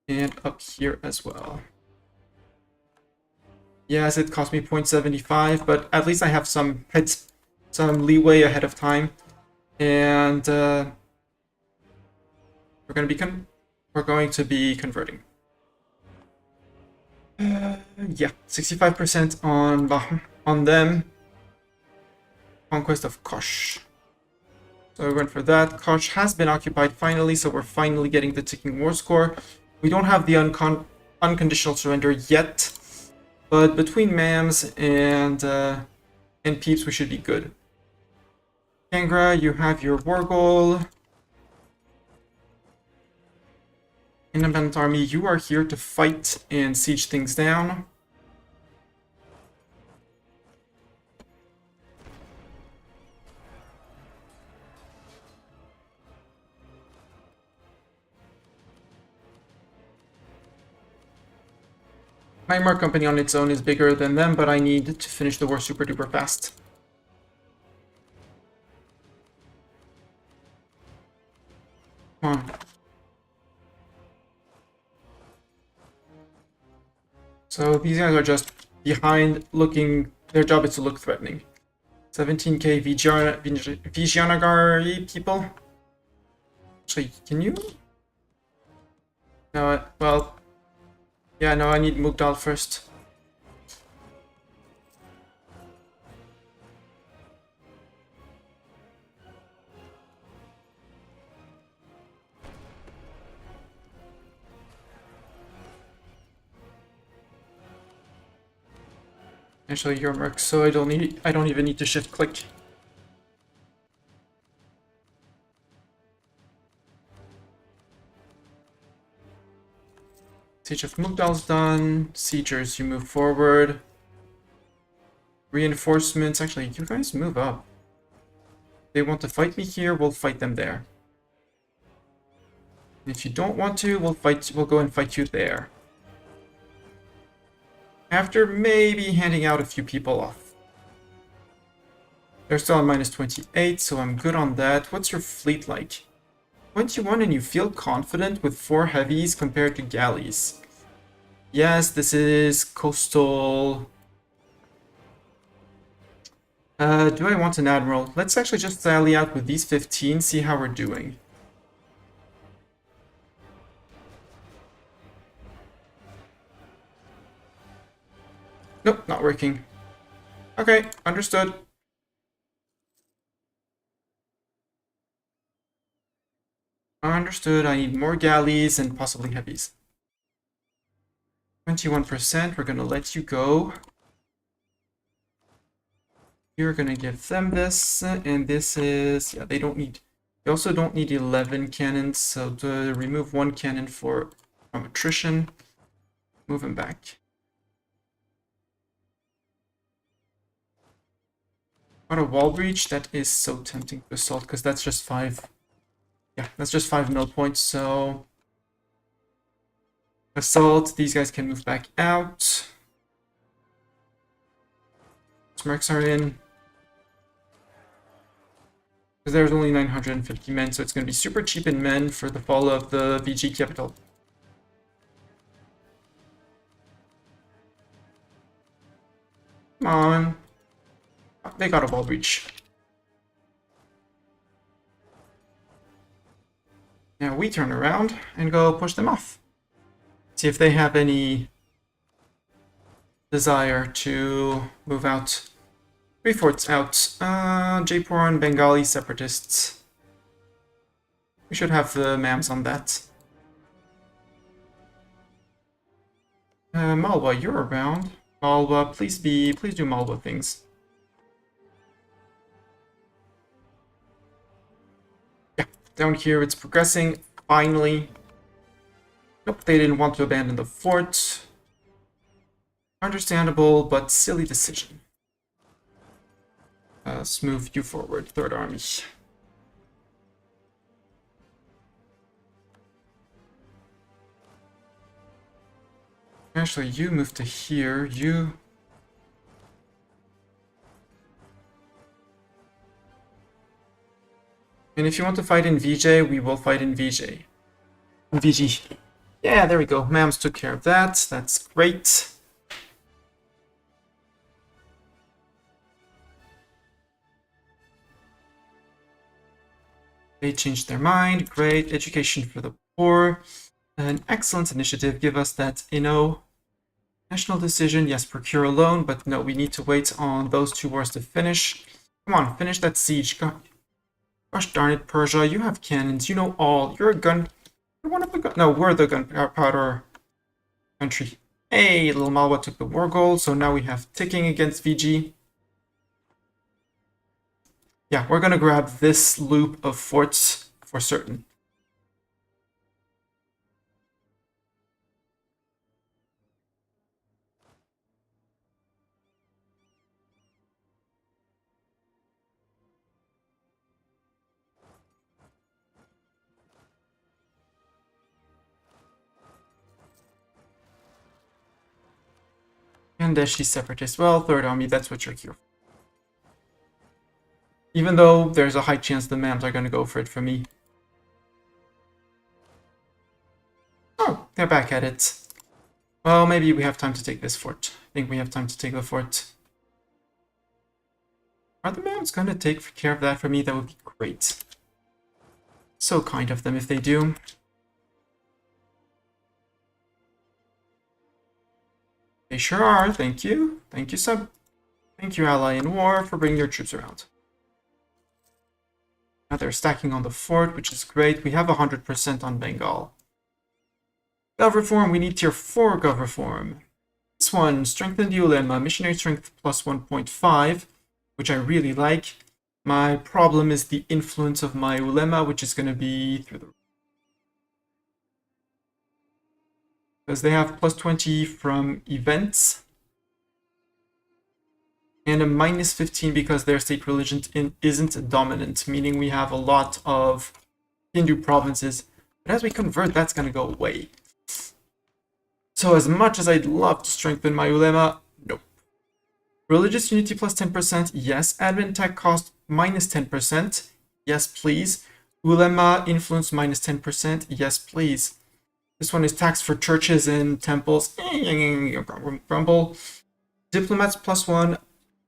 And up here as well. Yes, it cost me 0.75, but at least I have some leeway ahead of time. And we're going to be converting. Yeah, 65% on them. Conquest of Kosh. So we went for that. Kosh has been occupied finally, so we're finally getting the ticking war score. We don't have the unconditional surrender yet, but between Mams and Peeps, we should be good. Kangra, you have your war goal. Independent Army, you are here to fight and siege things down. My Mark Company on its own is bigger than them, but I need to finish the war super duper fast. Come on. So these guys are just behind looking, their job is to look threatening. 17k Vijayanagari people. Actually, can you? No, well, yeah, no, I need Mughal first. Actually, you're merc, so I don't even need to shift click. Siege of Mughals done. Siegers, you move forward. Reinforcements, actually, you guys move up. They want to fight me here, we'll fight them there. If you don't want to, we'll go and fight you there. After maybe handing out a few people off. They're still on minus 28, so I'm good on that. What's your fleet like? 21, and you feel confident with 4 heavies compared to galleys. Yes, this is coastal. Do I want an admiral? Let's actually just sally out with these 15, see how we're doing. Nope, not working. Okay, understood. Understood, I need more galleys and possibly heavies. 21%, we're gonna let you go. You're gonna give them this, and this is, yeah, they also don't need 11 cannons, so to remove 1 cannon from attrition, move them back. Got a wall breach, that is so tempting to assault, because that's just 5. Yeah, that's just 5 mil points, so... Assault, these guys can move back out. Smirks are in. Because there's only 950 men, so it's going to be super cheap in men for the fall of the VG capital. Come on. They got a wall breach. Now we turn around and go push them off. See if they have any desire to move out. 3 forts out. Jaipur and Bengali separatists. We should have the mams on that. Malwa, you're around. Malwa, please do Malwa things. Yeah, down here it's progressing, finally. Nope, they didn't want to abandon the fort. Understandable, but silly decision. Let's move you forward, Third Army. Actually, you move to here. You... And if you want to fight in VJ, we will fight in VJ. In VG. Yeah, there we go. Mams took care of that. That's great. They changed their mind. Great. Education for the poor. An excellent initiative. Give us that, national decision. Yes, procure a loan, but no, we need to wait on those 2 wars to finish. Come on, finish that siege. Gosh darn it, Persia. You have cannons. You know all. You're a gun. You're one of the gun. No, we're the gunpowder country. Hey, little Malwa took the war gold, so now we have ticking against VG. Yeah, we're gonna grab this loop of forts for certain. And she's separatist. Well, Third Army, that's what you're here for. Even though there's a high chance the Mams are gonna go for it for me. Oh, they're back at it. Well, maybe we have time to take this fort. I think we have time to take the fort. Are the Mams gonna take care of that for me? That would be great. So kind of them if they do. They sure are. Thank you. Thank you, sub. Thank you, ally in war, for bringing your troops around. Now they're stacking on the fort, which is great. We have 100% on Bengal. Gov reform. We need tier 4 gov reform. This one, strengthen the ulema. Missionary strength plus 1.5, which I really like. My problem is the influence of my ulema, which is going to be through the... Because they have plus 20 from events. And a minus 15 because their state religion isn't dominant, meaning we have a lot of Hindu provinces. But as we convert, that's going to go away. So as much as I'd love to strengthen my ulema, nope. Religious unity plus 10%, yes. Admin tech cost minus 10%, yes please. Ulema influence minus 10%, yes please. This one is tax for churches and temples. Grumble. Diplomats plus 1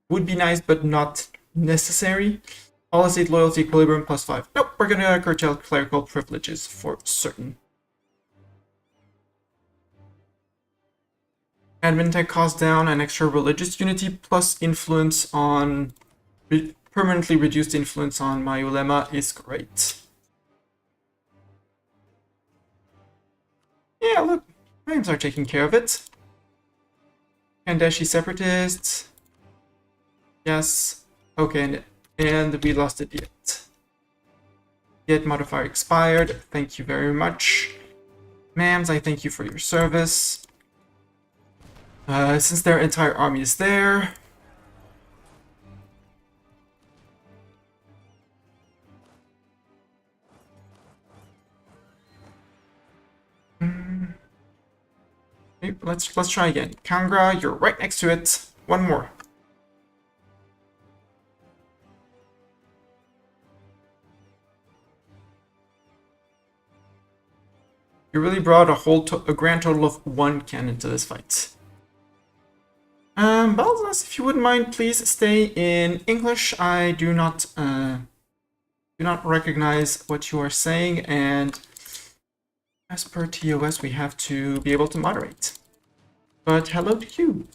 would be nice, but not necessary. All estate loyalty equilibrium plus 5. Nope, we're gonna curtail clerical privileges for certain. Admin tech cost down, and extra religious unity plus influence on... permanently reduced influence on my ulema is great. Yeah, look, Mams are taking care of it. Kandeshi separatists. Yes. Okay, and we lost it yet. Yet modifier expired. Thank you very much. Mams, I thank you for your service. Since their entire army is there. Okay, let's try again. Kangra, you're right next to it. One more. You really brought a grand total of 1 cannon to this fight. Balzas, if you wouldn't mind, please stay in English. I do not recognize what you are saying, and as per TOS, we have to be able to moderate. But hello to you.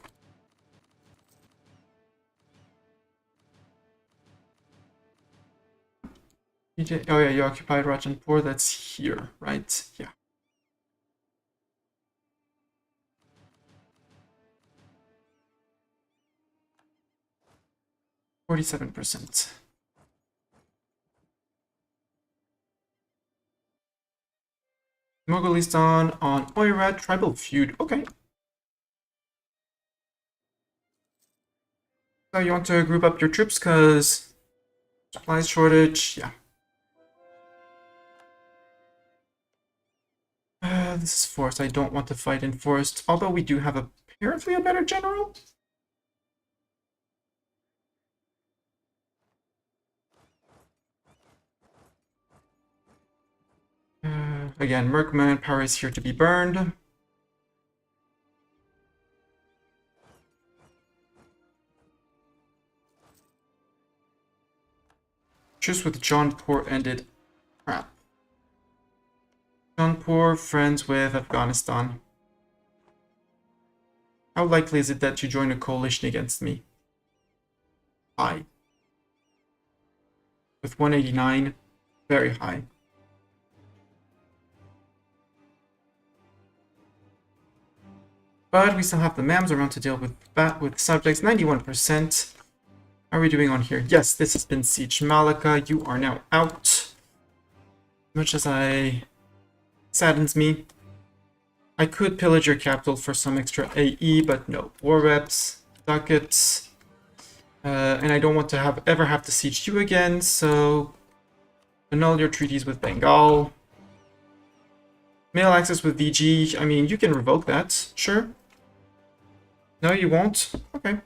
Oh yeah, you occupied Rajanpur. That's here, right? Yeah. 47%. Mughalistan on Oirat, tribal feud. Okay. So you want to group up your troops because supplies shortage, yeah. This is forest. I don't want to fight in forest, although we do have apparently a better general. Again, Merc manpower is here to be burned. Truce with Jaunpur ended. Crap. Jaunpur, friends with Afghanistan. How likely is it that you join a coalition against me? High. With 189, very high. But we still have the MAMs around to deal with subjects. 91%. How are we doing on here? Yes, this has been Siege Malika. You are now out. Much as saddens me. I could pillage your capital for some extra AE, but no. War reps, ducats. And I don't want to ever have to siege you again, so annul your treaties with Bengal. Mail access with VG. I mean, you can revoke that, sure. No, you won't? Okay.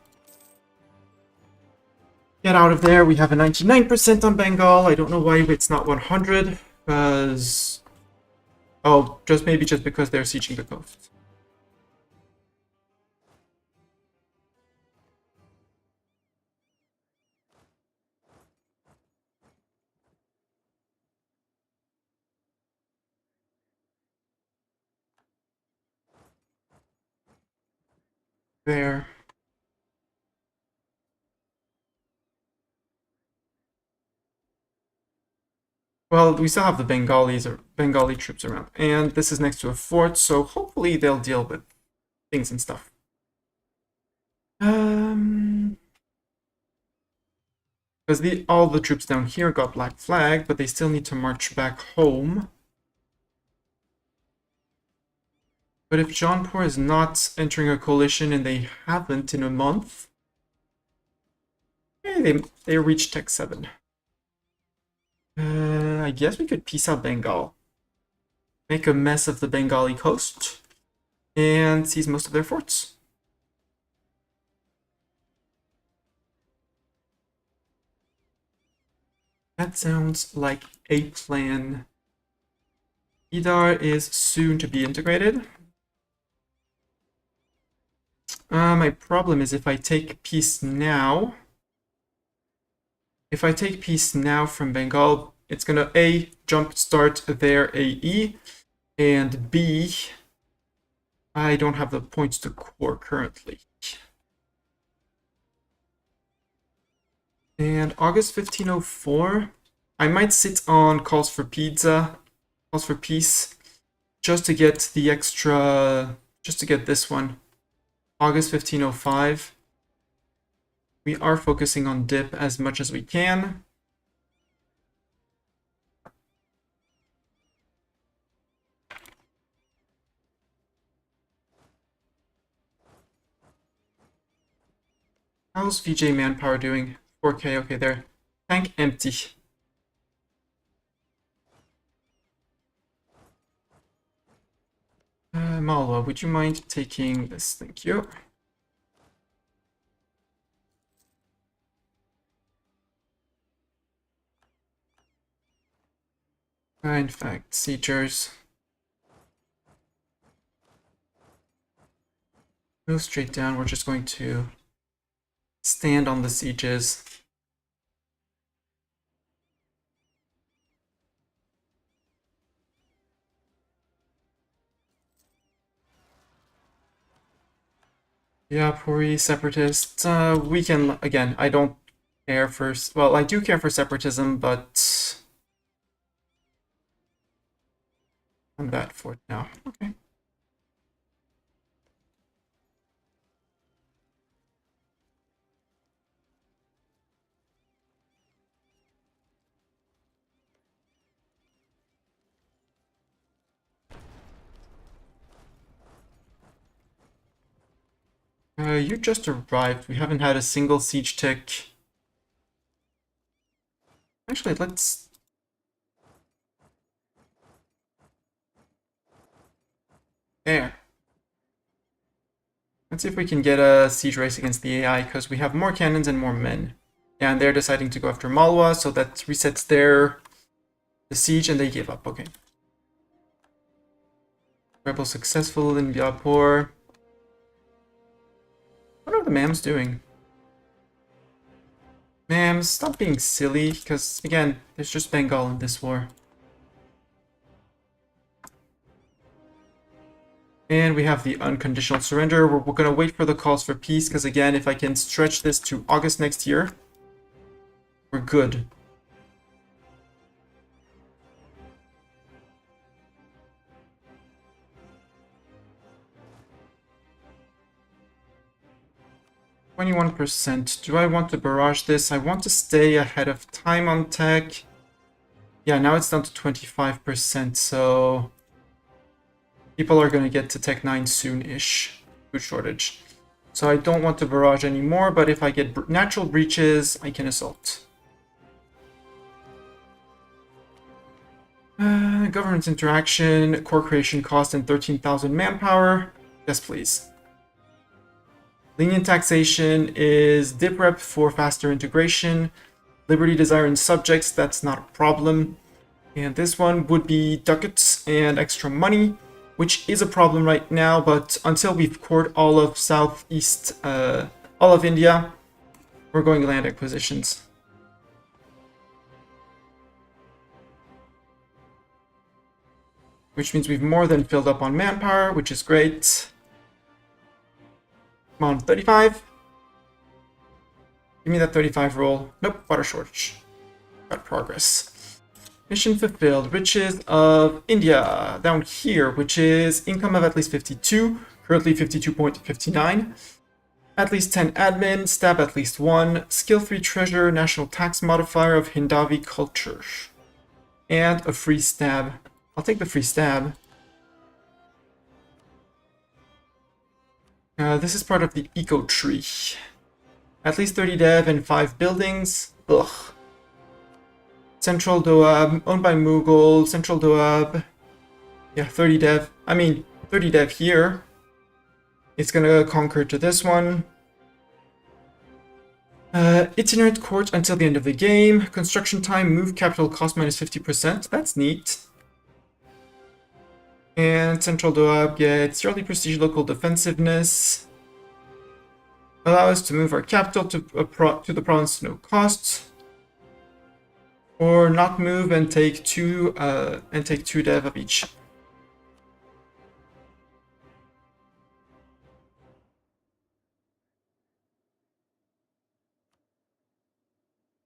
Get out of there. We have a 99% on Bengal. I don't know why it's not 100, because... Oh, maybe just because they're sieging the coast. There. Well, we still have the Bengali troops around, and this is next to a fort, so hopefully they'll deal with things and stuff. Because all the troops down here got black flag, but they still need to march back home. But if Jaunpur is not entering a coalition and they haven't in a month, they reached Tech 7. I guess we could peace out Bengal. Make a mess of the Bengali coast and seize most of their forts. That sounds like a plan. Idar is soon to be integrated. My problem is if I take peace now... If I take peace now from Bengal, it's gonna A, jumpstart their AE, and B, I don't have the points to core currently. And August 1504, I might sit on calls for pizza, calls for peace, just to get the extra, just to get this one. August 1505. We are focusing on dip as much as we can. How's VJ manpower doing? 4K, okay, there. Tank empty. Malwa, would you mind taking this? Thank you. In fact, siegers. Move straight down. We're just going to stand on the sieges. Yeah, Puri, separatists. We can, again, I don't care for, well, I do care for separatism, but on that fort now. Okay. You just arrived. We haven't had a single siege tick. Actually, let's... There. Let's see if we can get a siege race against the AI, because we have more cannons and more men. Yeah, and they're deciding to go after Malwa, so that resets the siege, and they give up. Okay. Rebel successful in Baborg. What are the mams doing? Mams, stop being silly, because, again, there's just Bengal in this war. And we have the unconditional surrender. We're going to wait for the calls for peace, because, again, if I can stretch this to August next year, we're good. %. Do I want to barrage this? I want to stay ahead of time on tech. Yeah, now it's down to 25%, so people are going to get to Tech 9 soon-ish. Food shortage. So I don't want to barrage anymore, but if I get natural breaches, I can assault. Government interaction, core creation cost, and 13,000 manpower. Yes, please. Lenient taxation is dip rep for faster integration. Liberty desire in subjects, that's not a problem. And this one would be ducats and extra money, which is a problem right now, but until we've cored all of southeast, all of India, we're going land acquisitions. Which means we've more than filled up on manpower, which is great. Come on, 35. Give me that 35 roll. Nope, water shortage. Got progress. Mission fulfilled. Riches of India down here, which is income of at least 52, currently 52.59. At least 10 admin, stab at least 1, skill 3 treasure, national tax modifier of Hindavi culture. And a free stab. I'll take the free stab. This is part of the eco tree. At least 30 dev and 5 buildings. Ugh. Central Doab, owned by Mughals. Central Doab. Yeah, 30 dev. I mean, 30 dev here. It's gonna conquer to this one. Itinerant court until the end of the game. Construction time, move capital cost minus 50%. That's neat. And Central Doab gets yearly prestige local defensiveness. Allow us to move our capital to the province no cost. Or not move and take two dev of each.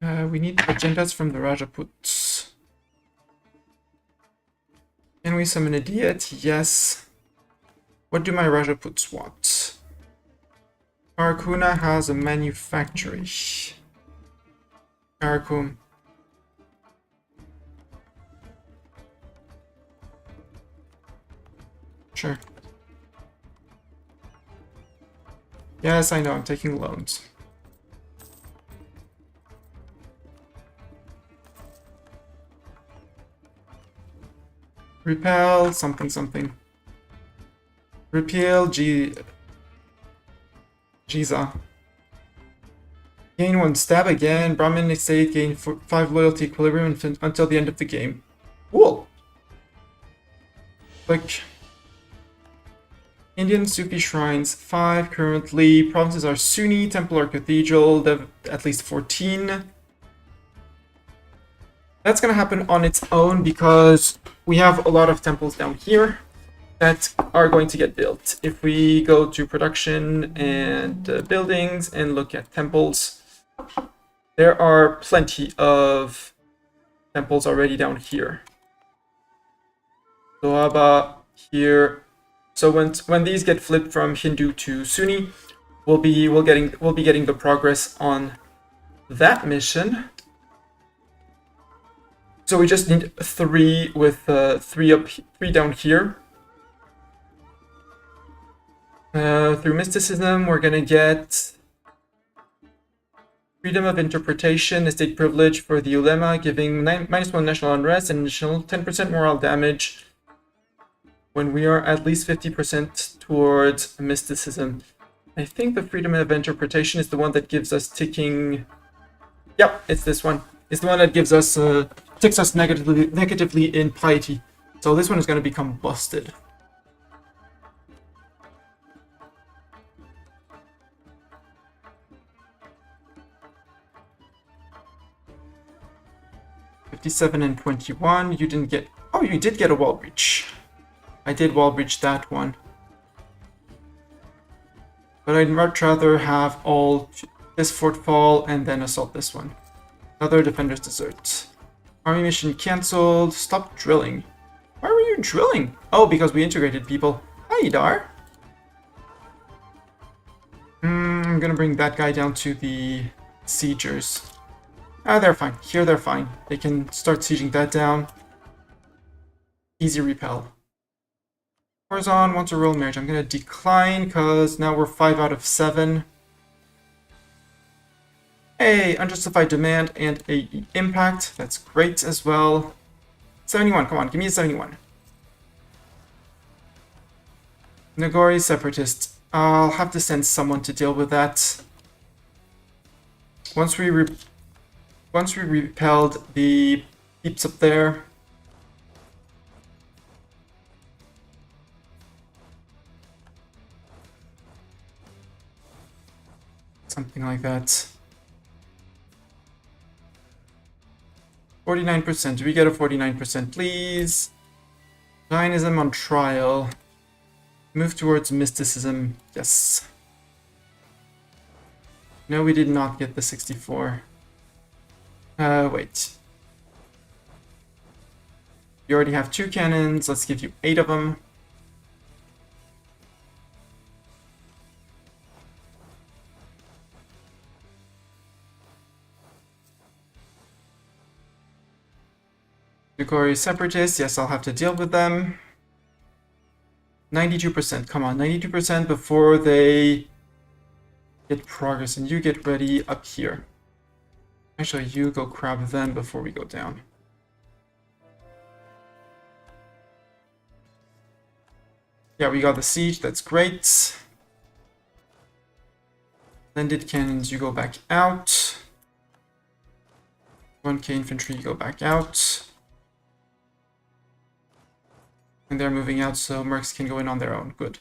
We need agendas from the Rajaputs. Can we summon a deity? Yes. What do my Rajaputs want? Karakuna has a manufactory. Karakum. Sure. Yes, I know, I'm taking loans. Repel, something, something. Repeal, Jiza. Gain 1 stab again. Brahmin estate, gain 5 loyalty equilibrium until the end of the game. Cool. Click. Indian Sufi shrines, 5 currently. Provinces are Sunni, Templar Cathedral, at least 14. That's gonna happen on its own because we have a lot of temples down here that are going to get built. If we go to production and buildings and look at temples, there are plenty of temples already down here. Doaba here. So when these get flipped from Hindu to Sunni, we'll be getting the progress on that mission. So we just need 3 with 3 down here. Through mysticism, we're gonna get freedom of interpretation, estate privilege for the ulema, giving -1 national unrest and additional 10% moral damage when we are at least 50% towards mysticism. I think the freedom of interpretation is the one that gives us ticking. Yep, it's this one. It's the one that gives us ticks us negatively in piety. So this one is going to become busted. $57 and 21. You didn't get. Oh, you did get a wall breach. I did wall breach that one. But I'd much rather have all this fort fall and then assault this one. Other defenders desert. Army mission cancelled. Stop drilling. Why were you drilling? Oh, because we integrated people. Hi, Dar. I'm gonna bring that guy down to the siegers. Ah, they're fine. Here they're fine. They can start sieging that down. Easy repel. Horizon wants a royal marriage. I'm gonna decline because now we're 5 out of 7. Hey, unjustified demand and a impact. That's great as well. 71, come on, give me a 71. Nagori separatist. I'll have to send someone to deal with that. Once we repelled the peeps up there. Something like that. 49%. Do we get a 49%, please? Zionism on trial. Move towards mysticism. Yes. No, we did not get the 64. Wait. You already have 2 cannons. Let's give you 8 of them. Nagori separatists. Yes, I'll have to deal with them. 92%. Come on, 92% before they get progress. And you get ready up here. Actually, you go grab them before we go down. Yeah, we got the siege. That's great. Splendid cannons, you go back out. 1k infantry, you go back out. And they're moving out, so mercs can go in on their own. Good.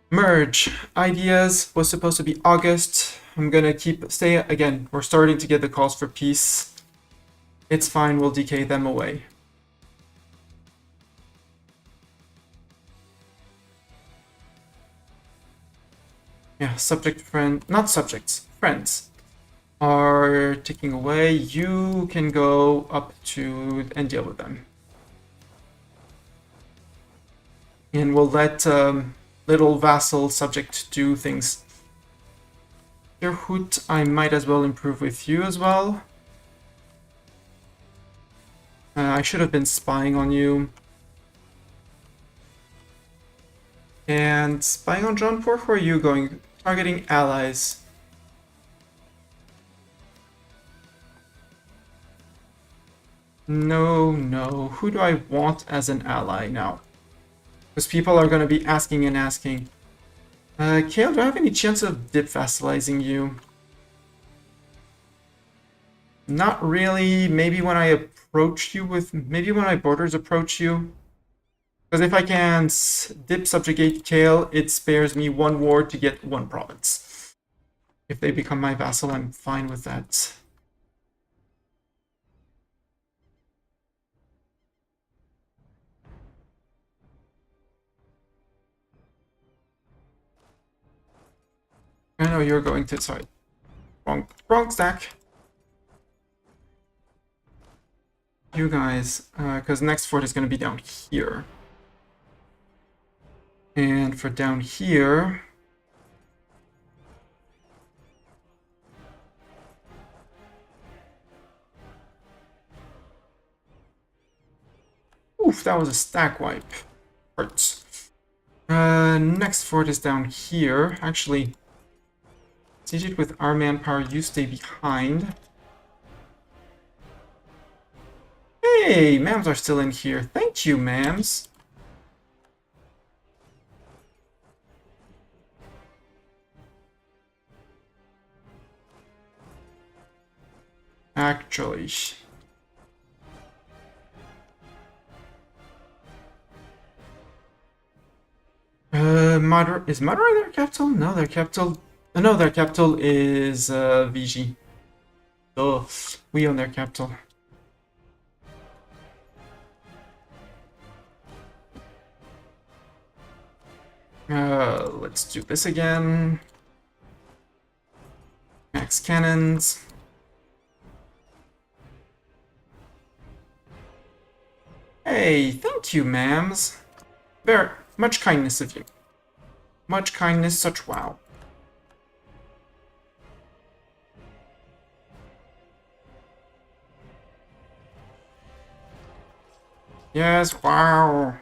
Merge. Ideas was supposed to be August. I'm gonna stay again. We're starting to get the calls for peace. It's fine, we'll decay them away. Yeah, not subjects, friends are ticking away. You can go up to and deal with them. And we'll let little vassal subject do things. Your Hoot, I might as well improve with you as well. I should have been spying on you. And spying on John Pork, where are you going? Targeting allies. No. Who do I want as an ally now? Because people are going to be asking and asking. Kale, do I have any chance of dip vassalizing you? Not really. Maybe when I approach you with... Maybe when my borders approach you. Because if I can dip subjugate Kale, it spares me 1 war to get 1 province. If they become my vassal, I'm fine with that. I know you're going to... Sorry. Wrong stack. You guys, because next fort is going to be down here. And for down here... Oof, that was a stack wipe. Hurts. Next fort is down here. Actually, siege it with our manpower. You stay behind. Hey, mams are still in here. Thank you, mams. Actually. Is Madara their capital? No, their capital. No, their capital is Vigi. Oh, we own their capital. Let's do this again. Max cannons. Hey, thank you, ma'ams. Very much kindness of you. Much kindness, such wow. Yes, wow.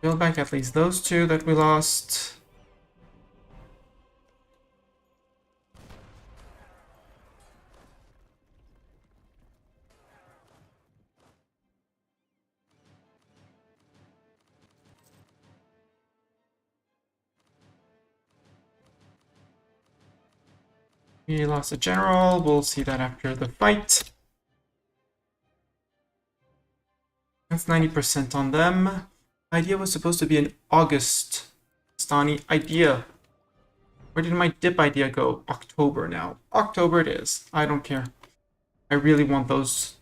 Build back at least those two that we lost. We lost a general. We'll see that after the fight. That's 90% on them. Idea was supposed to be in August. Stani idea. Where did my dip idea go? October now. October it is. I don't care. I really want those.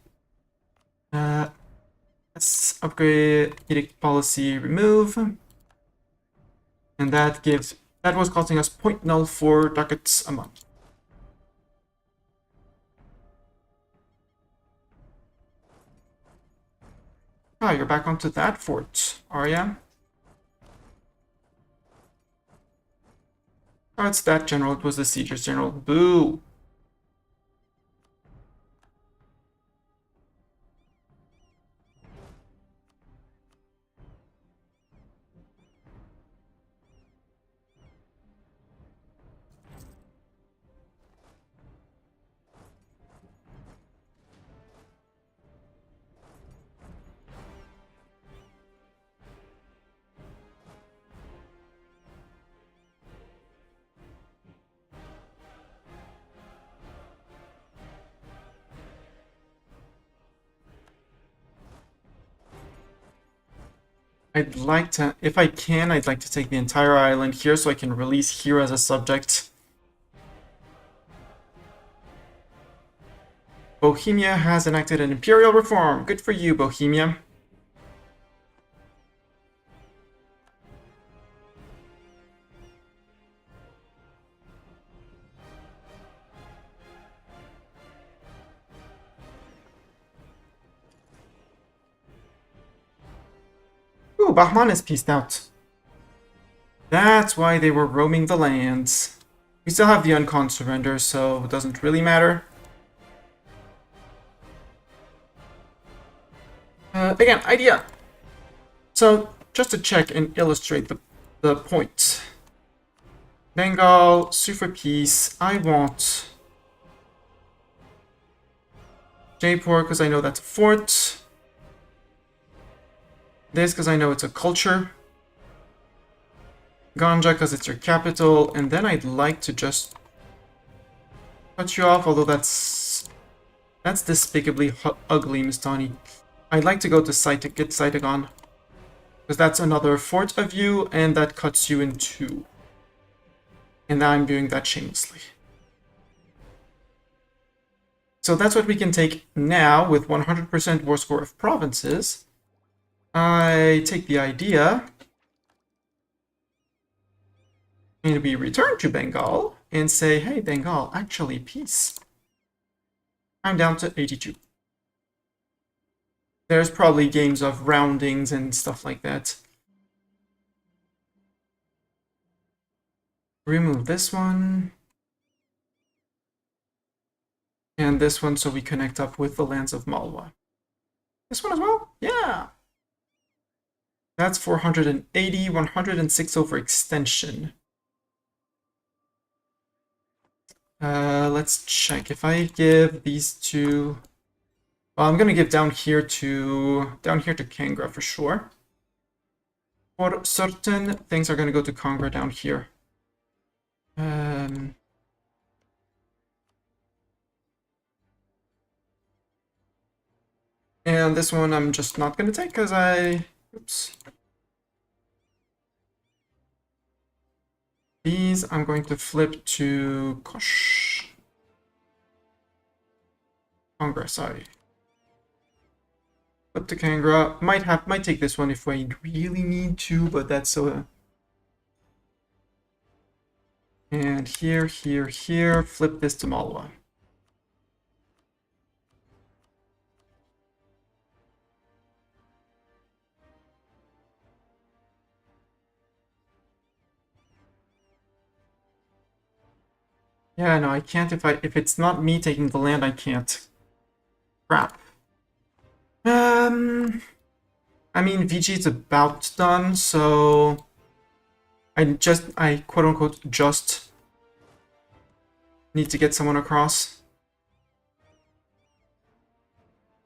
Let's upgrade edict policy remove. And that was costing us 0.04 ducats a month. Ah, you're back onto that fort, are ya? Oh, it's that general. It was the sieger's general. Boo! I'd like to, if I can, I'd like to take the entire island here so I can release here as a subject. Bohemia has enacted an imperial reform. Good for you, Bohemia. Ooh, Bahman is pieced out. That's why they were roaming the lands. We still have the uncon surrender, so it doesn't really matter. Again, idea. So, just to check and illustrate the point. Bengal, sue for peace. I want Jaipur because I know that's a fort. This because I know it's a culture. Ganja because it's your capital. And then I'd like to just cut you off, although that's despicably ugly, Mistani. I'd like to go to get Saitagon. Because that's another fort of you, and that cuts you in two. And I'm doing that shamelessly. So that's what we can take now with 100% war score of provinces. I take the idea. And we return to Bengal and say, hey, Bengal, actually, peace. I'm down to 82. There's probably games of roundings and stuff like that. Remove this one. And this one so we connect up with the lands of Malwa. This one as well? Yeah! That's 480, 106 over extension. Let's check. If I give these two... Well, I'm gonna give down here to Kangra for sure. For certain, things are gonna go to Kangra down here. And this one I'm just not gonna take because oops. These I'm going to flip to Kangra, sorry. Flip to Kangra. Might take this one if we really need to, but that's and here, flip this to Malwa. Yeah, no, I can't if it's not me taking the land, I can't. Crap. I mean, VG is about done, so I quote unquote just need to get someone across.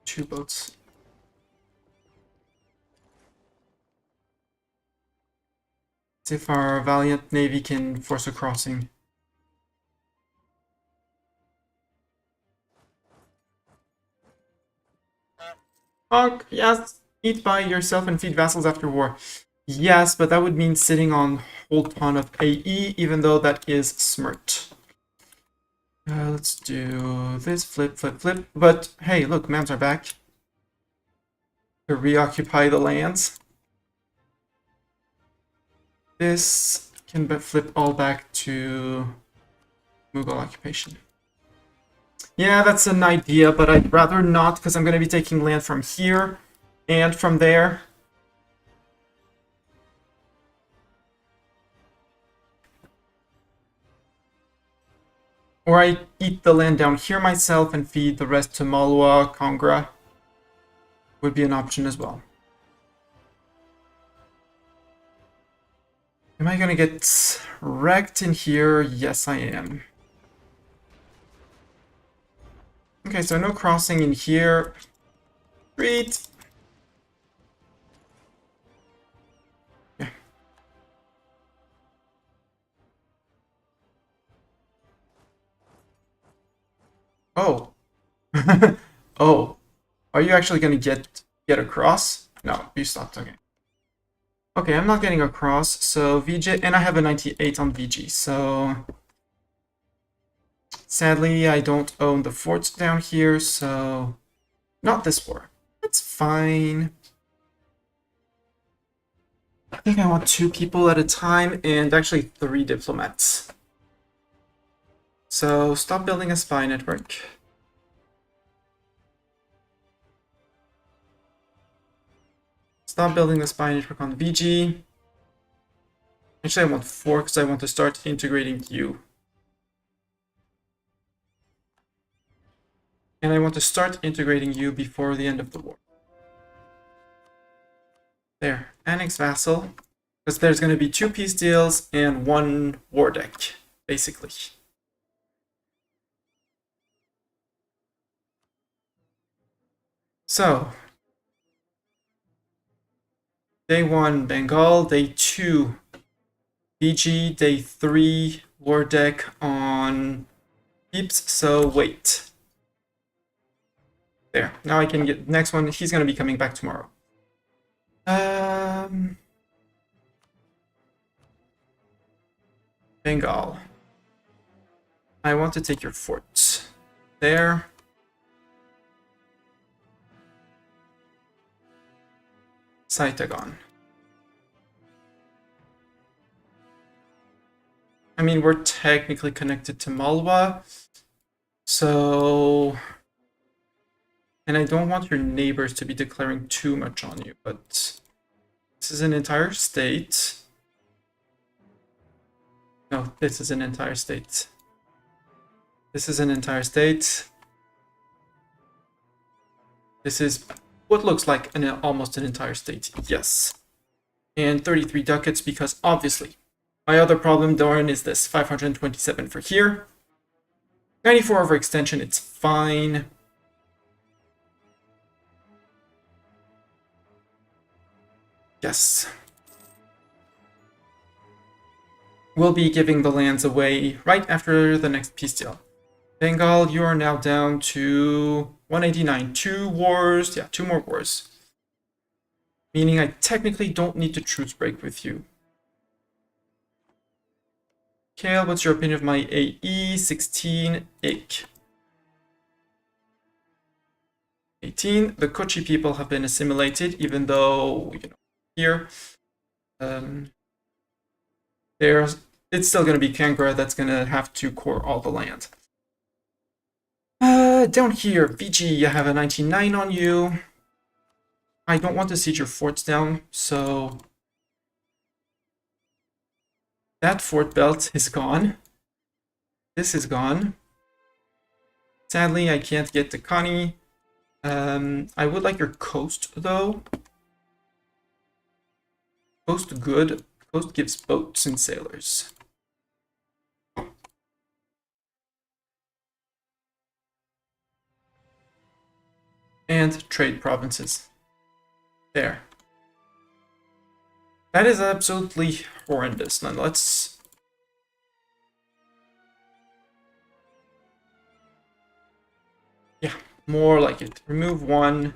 2 boats. See if our valiant navy can force a crossing. Fuck, yes. Eat by yourself and feed vassals after war. Yes, but that would mean sitting on whole ton of AE, even though that is smart. Let's do this, flip. But hey, look, mans are back to reoccupy the lands. This can flip all back to Mughal occupation. Yeah, that's an idea, but I'd rather not because I'm going to be taking land from here and from there. Or I eat the land down here myself and feed the rest to Malwa, Kangra. Would be an option as well. Am I gonna get wrecked in here? Yes, I am. Okay, so no crossing in here. Great. Yeah. Oh. Oh. Are you actually gonna get across? No, you stopped. Okay. Okay, I'm not getting across, so VJ, and I have a 98 on VG, so sadly I don't own the forts down here, so not this war. That's fine. I think I want 2 people at a time, and actually 3 diplomats. So stop building a spy network. Stop building the spy network on VG. Actually, I want 4 because I want to start integrating you. And I want to start integrating you before the end of the war. There, annex vassal. Because there's going to be 2 peace deals and 1 war deck, basically. So, day 1, Bengal. Day 2, BG. Day 3, war deck on peeps. So, wait. There. Now I can get next one. He's going to be coming back tomorrow. Bengal. I want to take your fort. There. Saitagon. I mean, we're technically connected to Malwa. So... And I don't want your neighbors to be declaring too much on you, but this is an entire state. No, this is an entire state. This is an entire state. This is what looks like almost an entire state. Yes. And 33 ducats because obviously my other problem, Doran, is this 527 for here. 94 overextension, it's fine. Yes. We'll be giving the lands away right after the next peace deal. Bengal, you are now down to 189. 2 wars. Yeah, 2 more wars. Meaning I technically don't need to truce break with you. Kale, what's your opinion of my AE? 16, ick. 18, the Kochi people have been assimilated, even though, you know, here, it's still going to be Kangra that's going to have to core all the land. Down here, Fiji, I have a 99 on you. I don't want to siege your forts down, so that fort belt is gone. This is gone. Sadly, I can't get to Kani. I would like your coast, though. Coast good. Coast gives boats and sailors. And trade provinces. There. That is absolutely horrendous. Now let's... Yeah, more like it. Remove 1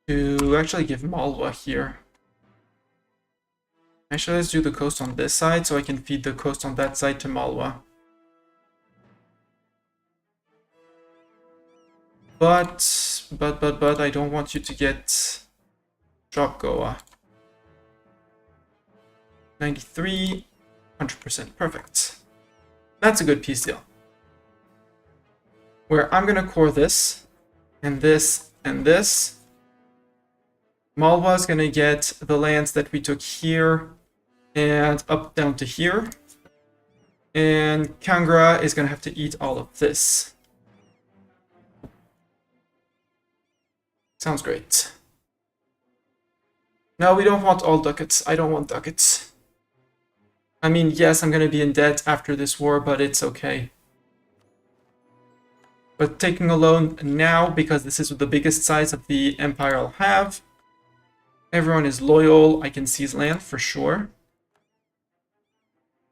to actually give Malwa here. Actually, let's do the coast on this side so I can feed the coast on that side to Malwa. But I don't want you to get drop Goa. 93, 100%, perfect. That's a good peace deal. Where I'm gonna core this, and this, and this. Malwa's gonna get the lands that we took here, and up down to here. And Kangra is gonna have to eat all of this. Sounds great. No, we don't want all ducats. I don't want ducats. I mean, yes, I'm gonna be in debt after this war, but it's okay. But taking a loan now, because this is the biggest size of the empire I'll have. Everyone is loyal. I can seize land for sure.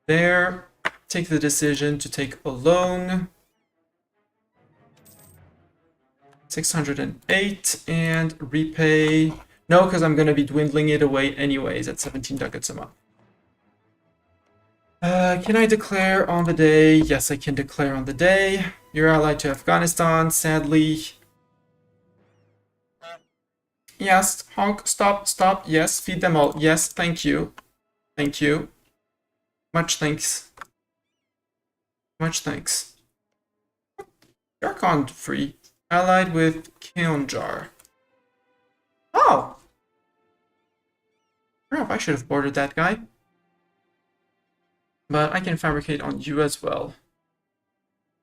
There, take the decision to take a loan. 608 and repay. No, because I'm going to be dwindling it away anyways at 17 ducats a month. Can I declare on the day? Yes, I can declare on the day. You're allied to Afghanistan, sadly. Yes, honk, stop, stop. Yes, feed them all. Yes, thank you. Thank you. Much thanks. Much thanks. Yarkon free. Allied with Keonjar. Oh! Crap, I should have boarded that guy. But I can fabricate on you as well.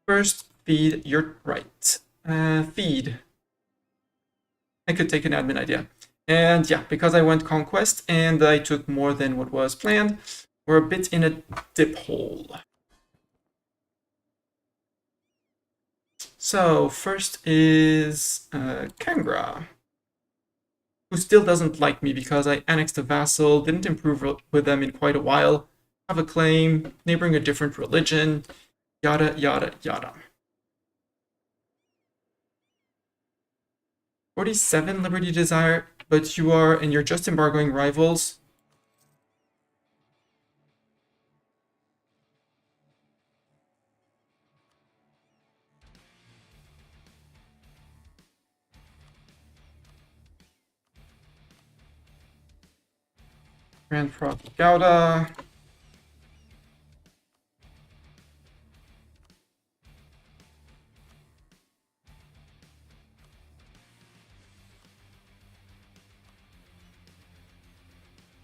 First, feed. You're right. Feed. I could take an admin idea. And yeah, because I went conquest and I took more than what was planned, we're a bit in a dip hole. So first is Kangra, who still doesn't like me because I annexed a vassal, didn't improve with them in quite a while, have a claim, neighboring a different religion, yada yada yada. 47 Liberty Desire, but you're just embargoing rivals. Grand Prophet Gouda.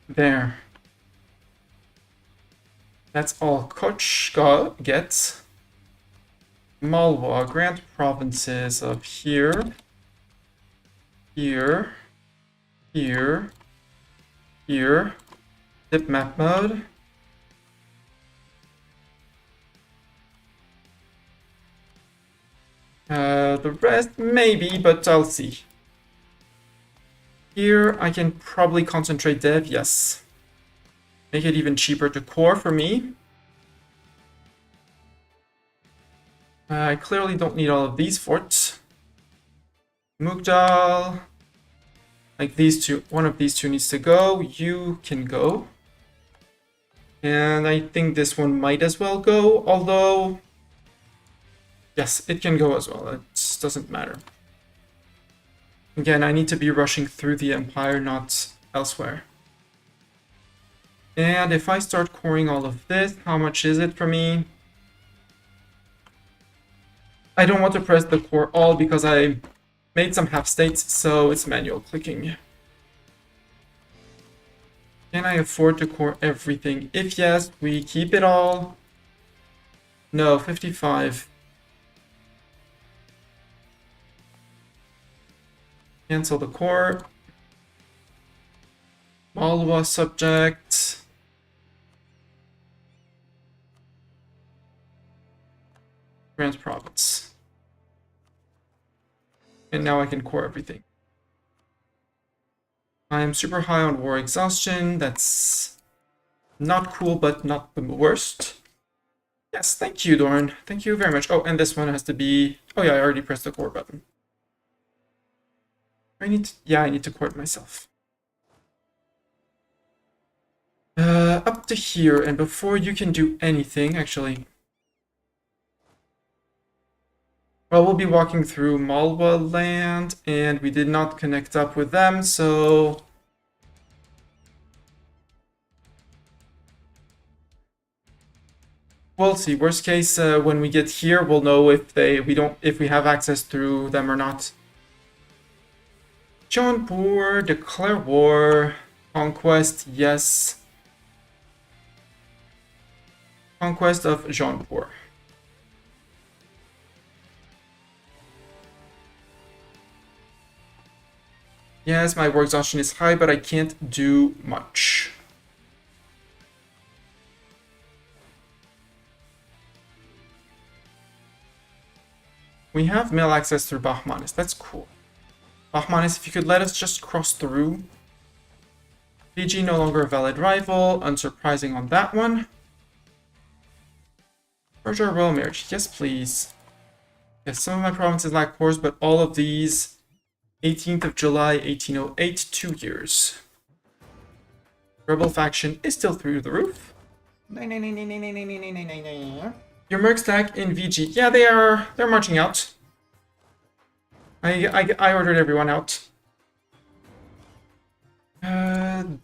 There. That's all Koch gets. Malwa, grant provinces of here, here, here, here. Dip map mode. The rest, maybe, but I'll see. Here, I can probably concentrate dev, yes. Make it even cheaper to core for me. I clearly don't need all of these forts. Mughal. Like these two, one of these two needs to go. You can go. And I think this one might as well go, although... Yes, it can go as well. It doesn't matter. Again, I need to be rushing through the Empire, not elsewhere. And if I start coring all of this, how much is it for me? I don't want to press the core all because I made some half states, so it's manual clicking. Can I afford to core everything? If yes, we keep it all. No, 55. Cancel the core. Malwa subject. Grant province. And now I can core everything. I am super high on war exhaustion. That's not cool, but not the worst. Yes, thank you, Dorn. Thank you very much. Oh, and this one has to be... Oh yeah, I already pressed the core button. I need to core it myself. Up to here, and before you can do anything, actually... Well, we'll be walking through Malwa land, and we did not connect up with them, so... We'll see. Worst case, when we get here, we'll know if we have access through them or not. Jaunpur, declare war. Conquest, yes. Conquest of Jaunpur. Yes, my war exhaustion is high, but I can't do much. We have mail access through Bahmanis. That's cool. Bahmanis, if you could let us just cross through. Fiji no longer a valid rival. Unsurprising on that one. Persia royal marriage. Yes, please. Yes, some of my provinces lack cores, but all of these... 18th of July, 1808, 2 years. Rebel faction is still through the roof. Your merc stack in VG. Yeah, they're marching out. I ordered everyone out.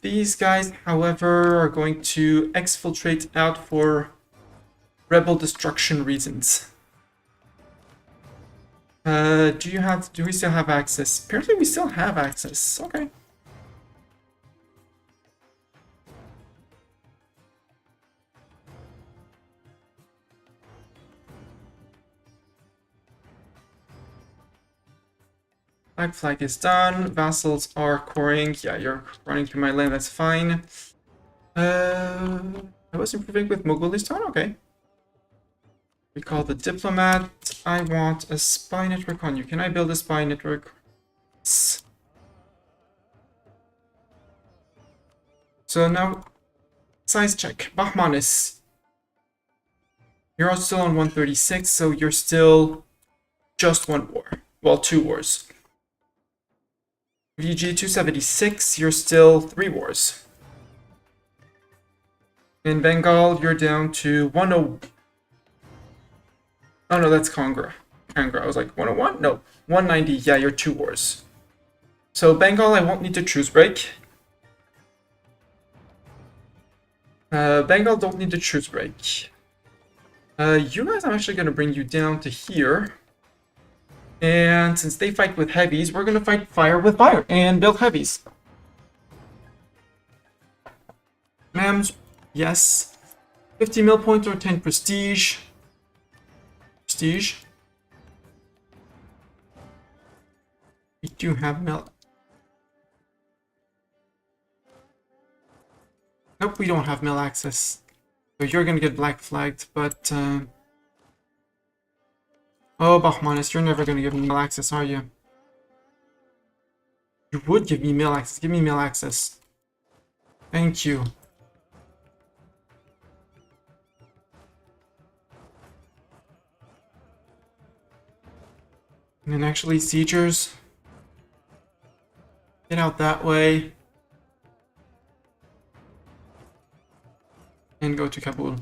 These guys, however, are going to exfiltrate out for rebel destruction reasons. Do we still have access? Apparently we still have access. Okay. Black flag is done. Vassals are coring. Yeah, you're running through my land. That's fine. I was improving with Mughalistan. Okay. We call the diplomat. I want a spy network on you. Can I build a spy network? Yes. So now, size check. Bahmanis. You're still on 136, so you're still just one war. Well, 2 wars. VG 276, you're still 3 wars. In Bengal, you're down to 10... Oh no, that's Kangra. I was like, 101? No, 190. Yeah, you're 2 wars. So Bengal, I won't need to truce break. Bengal don't need to truce break. You guys, I'm actually going to bring you down to here. And since they fight with heavies, we're going to fight fire with fire and build heavies. Mams, yes. 50 mil points or 10 prestige. Prestige. do have mill. Nope, we don't have mill access. So you're gonna get black flagged, but oh, Bachmanis, you're never gonna give me mill access, are you? You would give me mill access. Give me mill access. Thank you. And then actually, siegers, get out that way. And go to Kabul.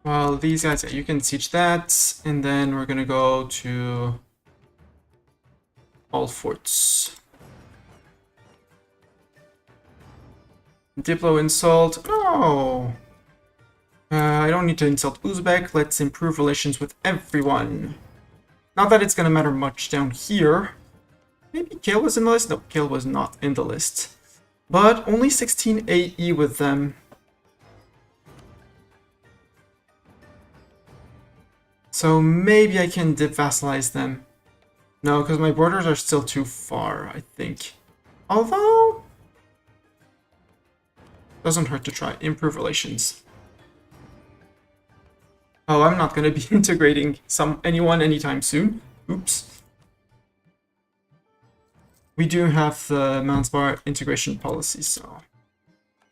Well, these guys, you can siege that, and then we're gonna go to all forts. Diplo insult. No! I don't need to insult Uzbek. Let's improve relations with everyone. Not that it's gonna matter much down here. Maybe Kale was in the list? No, Kale was not in the list. But only 16 AE with them. So maybe I can dip vassalize them. No, because my borders are still too far, I think. Although, doesn't hurt to try. Improve relations. Oh, I'm not going to be integrating anyone anytime soon. Oops. We do have the Mansbar integration policy, so...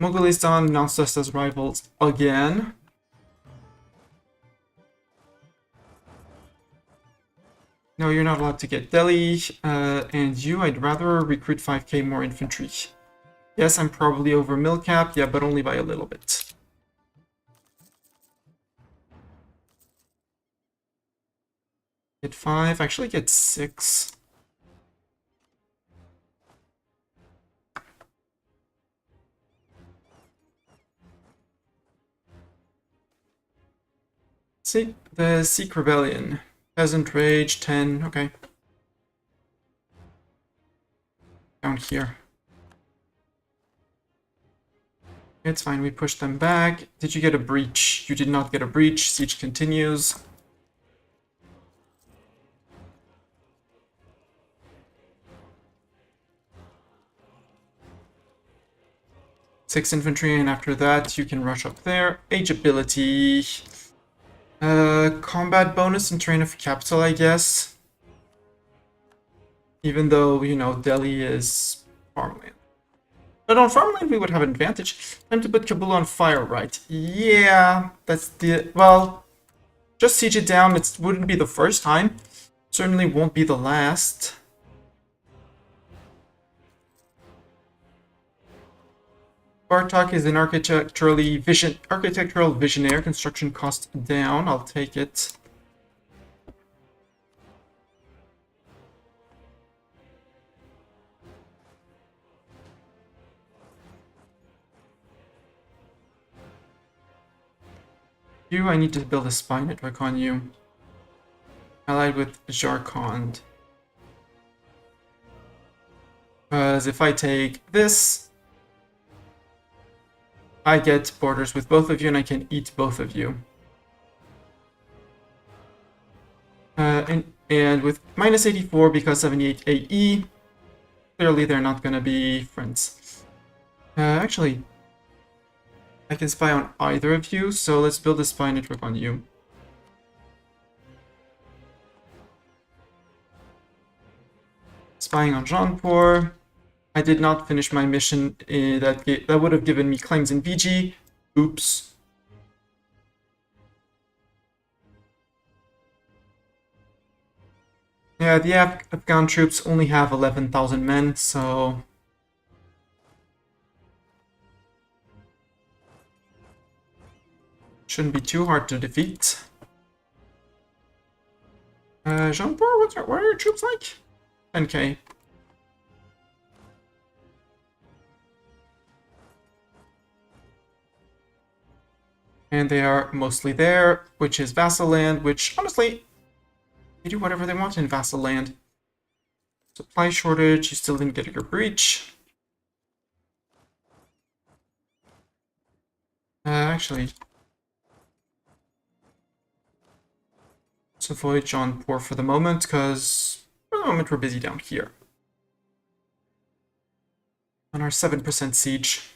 Mughalistan announced us as rivals again. No, you're not allowed to get Delhi, and you, I'd rather recruit 5k more infantry. Yes, I'm probably over mill cap, yeah, but only by a little bit. Get 5, actually get 6. See, the Sikh Rebellion. Peasant Rage, 10, okay. Down here. It's fine, we push them back. Did you get a breach? You did not get a breach. Siege continues. Six infantry, and after that you can rush up there. Age ability. Combat bonus and terrain of capital, I guess. Even though, you know, Delhi is farmland. But on farmland we would have an advantage. Time to put Kabul on fire, right? Yeah, that's the... Well, just siege it down. It wouldn't be the first time. Certainly won't be the last. Bartok is an architectural visionaire. Construction cost down. I'll take it. You, I need to build a spy network on you. Allied with Jarkand. Because if I take this, I get borders with both of you and I can eat both of you. And with minus 84 because 78 AE, clearly they're not gonna be friends. Actually, I can spy on either of you, so let's build a spy network on you. Spying on Jaunpur. I did not finish my mission that would have given me claims in VG. Oops. Yeah, the Afghan troops only have 11,000 men, so... Shouldn't be too hard to defeat. Jaunpur, what are your troops like? 10k. And they are mostly there, which is vassal land, which, honestly, they do whatever they want in vassal land. Supply shortage, you still didn't get your breach. Actually... Let's avoid Jaunpur for the moment, because for the moment we're busy down here. On our 7% siege.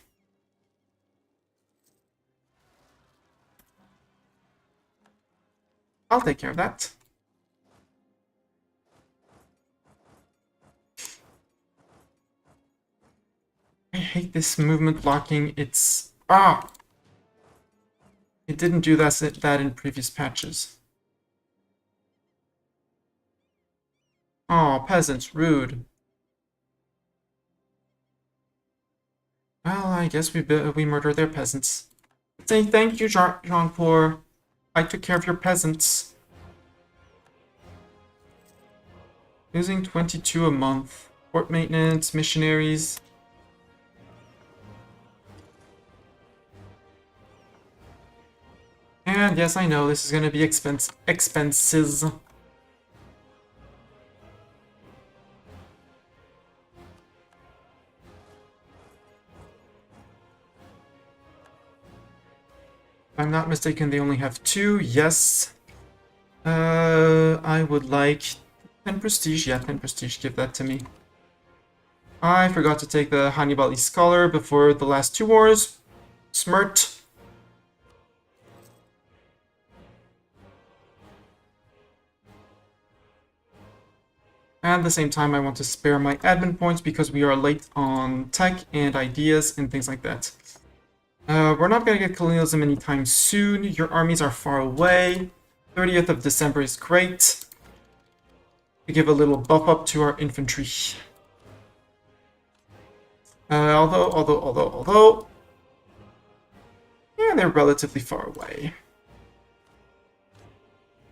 I'll take care of that. I hate this movement blocking. It's... Ah! It didn't do that in previous patches. Aw, peasants, rude. Well, I guess we murder their peasants. Say thank you, Jaunpur. I took care of your peasants. Losing 22 a month. Port maintenance, missionaries. And yes, I know, this is gonna be expenses. If I'm not mistaken, they only have 2, yes. I would like 10 prestige, yeah, 10 prestige, give that to me. I forgot to take the Hannibali Scholar before the last 2 wars. Smirt. At the same time, I want to spare my admin points because we are late on tech and ideas and things like that. We're not going to get colonialism anytime soon. Your armies are far away. 30th of December is great. To give a little buff up to our infantry. Although... Yeah, they're relatively far away.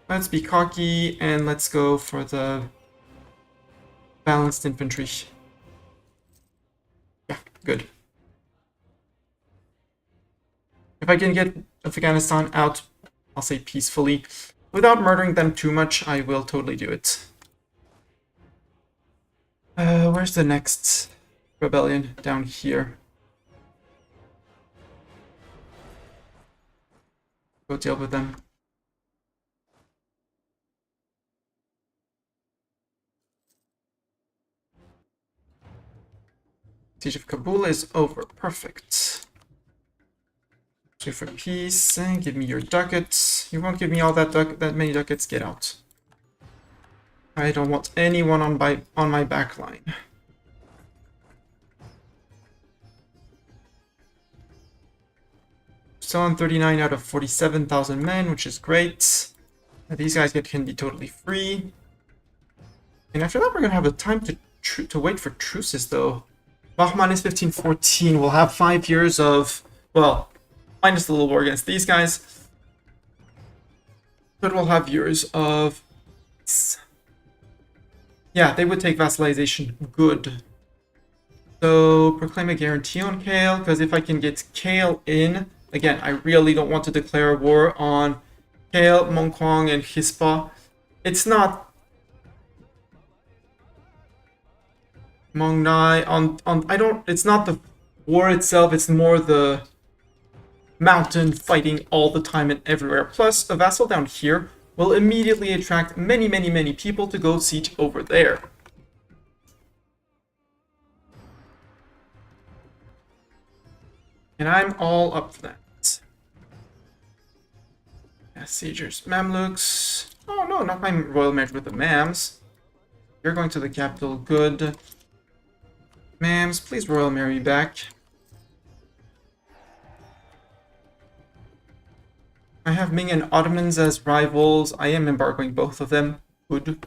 Let's be cocky and let's go for the balanced infantry. Yeah, good. If I can get Afghanistan out, I'll say peacefully, without murdering them too much, I will totally do it. Where's the next rebellion? Down here. Go deal with them. Siege of Kabul is over. Perfect. Sue for peace. And give me your ducats. You won't give me all that many ducats. Get out. I don't want anyone on my back line. Still on 39 out of 47,000 men, which is great. These guys can be totally free. And after that, we're gonna have a time to wait for truces, though. Bahman is 1514. We'll have 5 years of, well, minus the little war against these guys. But we'll have years of... Yeah, they would take vassalization. Good. So, proclaim a guarantee on Kale, because if I can get Kale in... Again, I really don't want to declare a war on Kale, Mongkwang, and Hispa. It's not... Mongnai it's not the war itself, it's more the mountain fighting all the time and everywhere. Plus, a vassal down here will immediately attract many people to go siege over there. And I'm all up for that. Yeah, siegers, Mamluks. Oh no, not my royal marriage with the Mams. You're going to the capital, good. Mams, please royal marry me back. I have Ming and Ottomans as rivals. I am embargoing both of them. Good.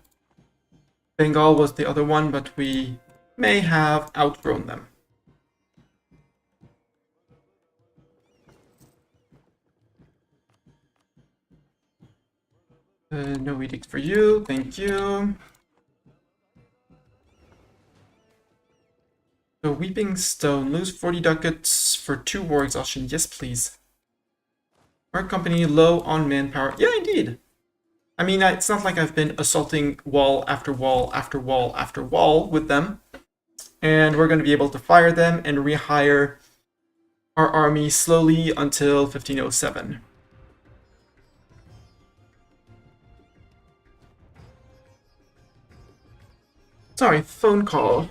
Bengal was the other one, but we may have outgrown them. No edict for you. Thank you. So, Weeping Stone, lose 40 ducats for 2 war exhaustion. Yes, please. Our company low on manpower. Yeah, indeed. I mean, it's not like I've been assaulting wall after wall after wall after wall with them. And we're going to be able to fire them and rehire our army slowly until 1507. Sorry, phone call.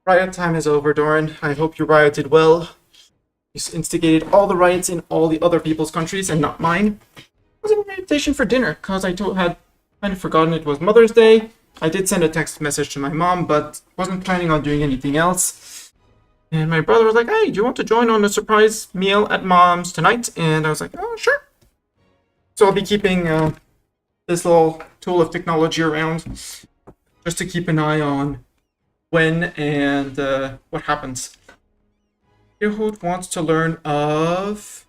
Riot time is over, Doran. I hope you rioted well. You instigated all the riots in all the other people's countries and not mine. It was an invitation for dinner, because I had kind of forgotten it was Mother's Day. I did send a text message to my mom, but wasn't planning on doing anything else. And my brother was like, hey, do you want to join on a surprise meal at Mom's tonight? And I was like, oh, sure. So I'll be keeping this little tool of technology around just to keep an eye on when and what happens. Yehud wants to learn of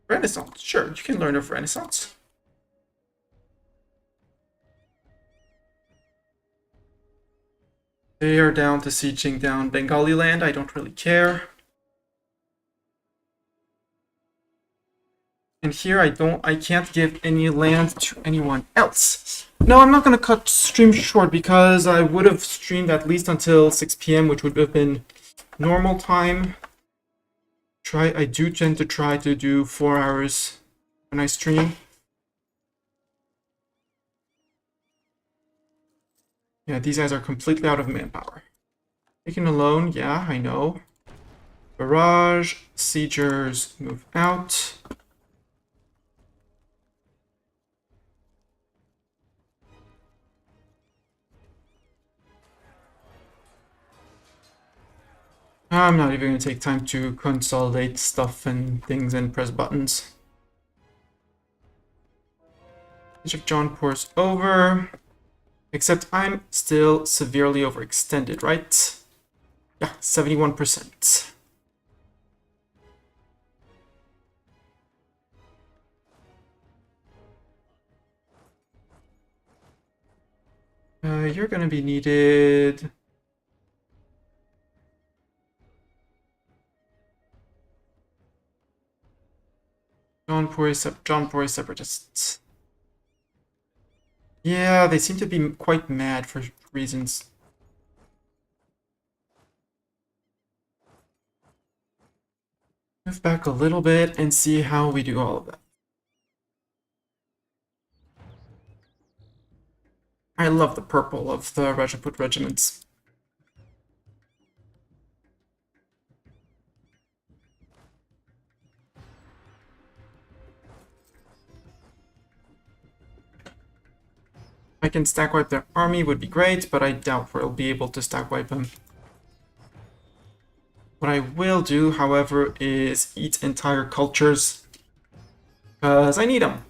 Renaissance. Sure, you can learn of Renaissance. They are down to sieging down Bengali land. I don't really care. And here I can't give any land to anyone else. No, I'm not going to cut stream short because I would have streamed at least until 6 p.m., which would have been normal time. I do tend to try to do 4 hours when I stream. Yeah, these guys are completely out of manpower. Taken alone, yeah, I know. Barrage, siegers move out. I'm not even going to take time to consolidate stuff and things and press buttons. Magic John pours over. Except I'm still severely overextended, right? Yeah, 71%. You're going to be needed. Jaunpuri separatists. Yeah, they seem to be quite mad for reasons. Move back a little bit and see how we do all of that. I love the purple of the Rajput regiments. I can stack wipe their army would be great, but I doubt we'll be able to stack wipe them. What I will do, however, is eat entire cultures, because I need them.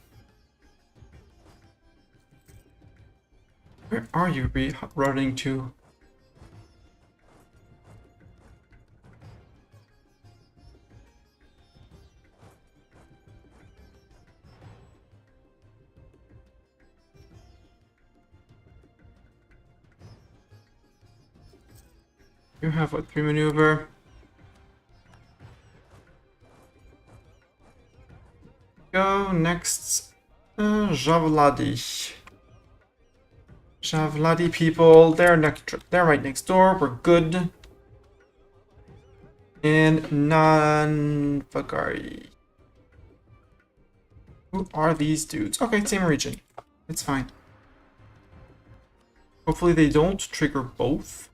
Where are you running to? You have a 3 maneuver. Go next, Javladi. Javladi people, they're right next door. We're good. And Nanvagari. Who are these dudes? Okay, same region. It's fine. Hopefully they don't trigger both.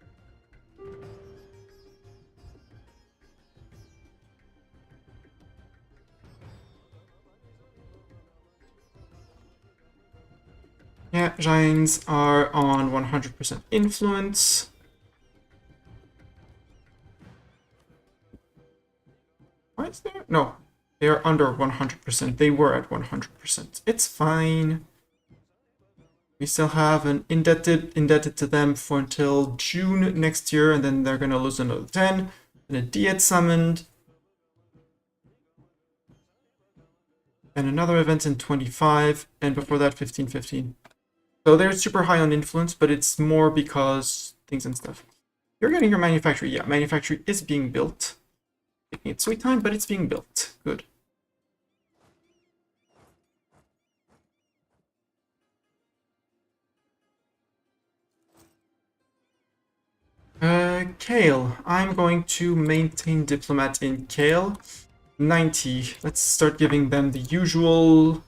Yeah, Jains are on 100% influence. Why is there? No, they are under 100%. They were at 100%. It's fine. We still have an indebted to them for until June next year, and then they're gonna lose another 10. And a Diet summoned. And another event in 25, and before that 15-15. So they're super high on influence, but it's more because things and stuff. You're getting your manufactory. Yeah, manufacturing is being built. Taking its sweet time, but it's being built. Good. Kale. I'm going to maintain diplomat in Kale. 90. Let's start giving them the usual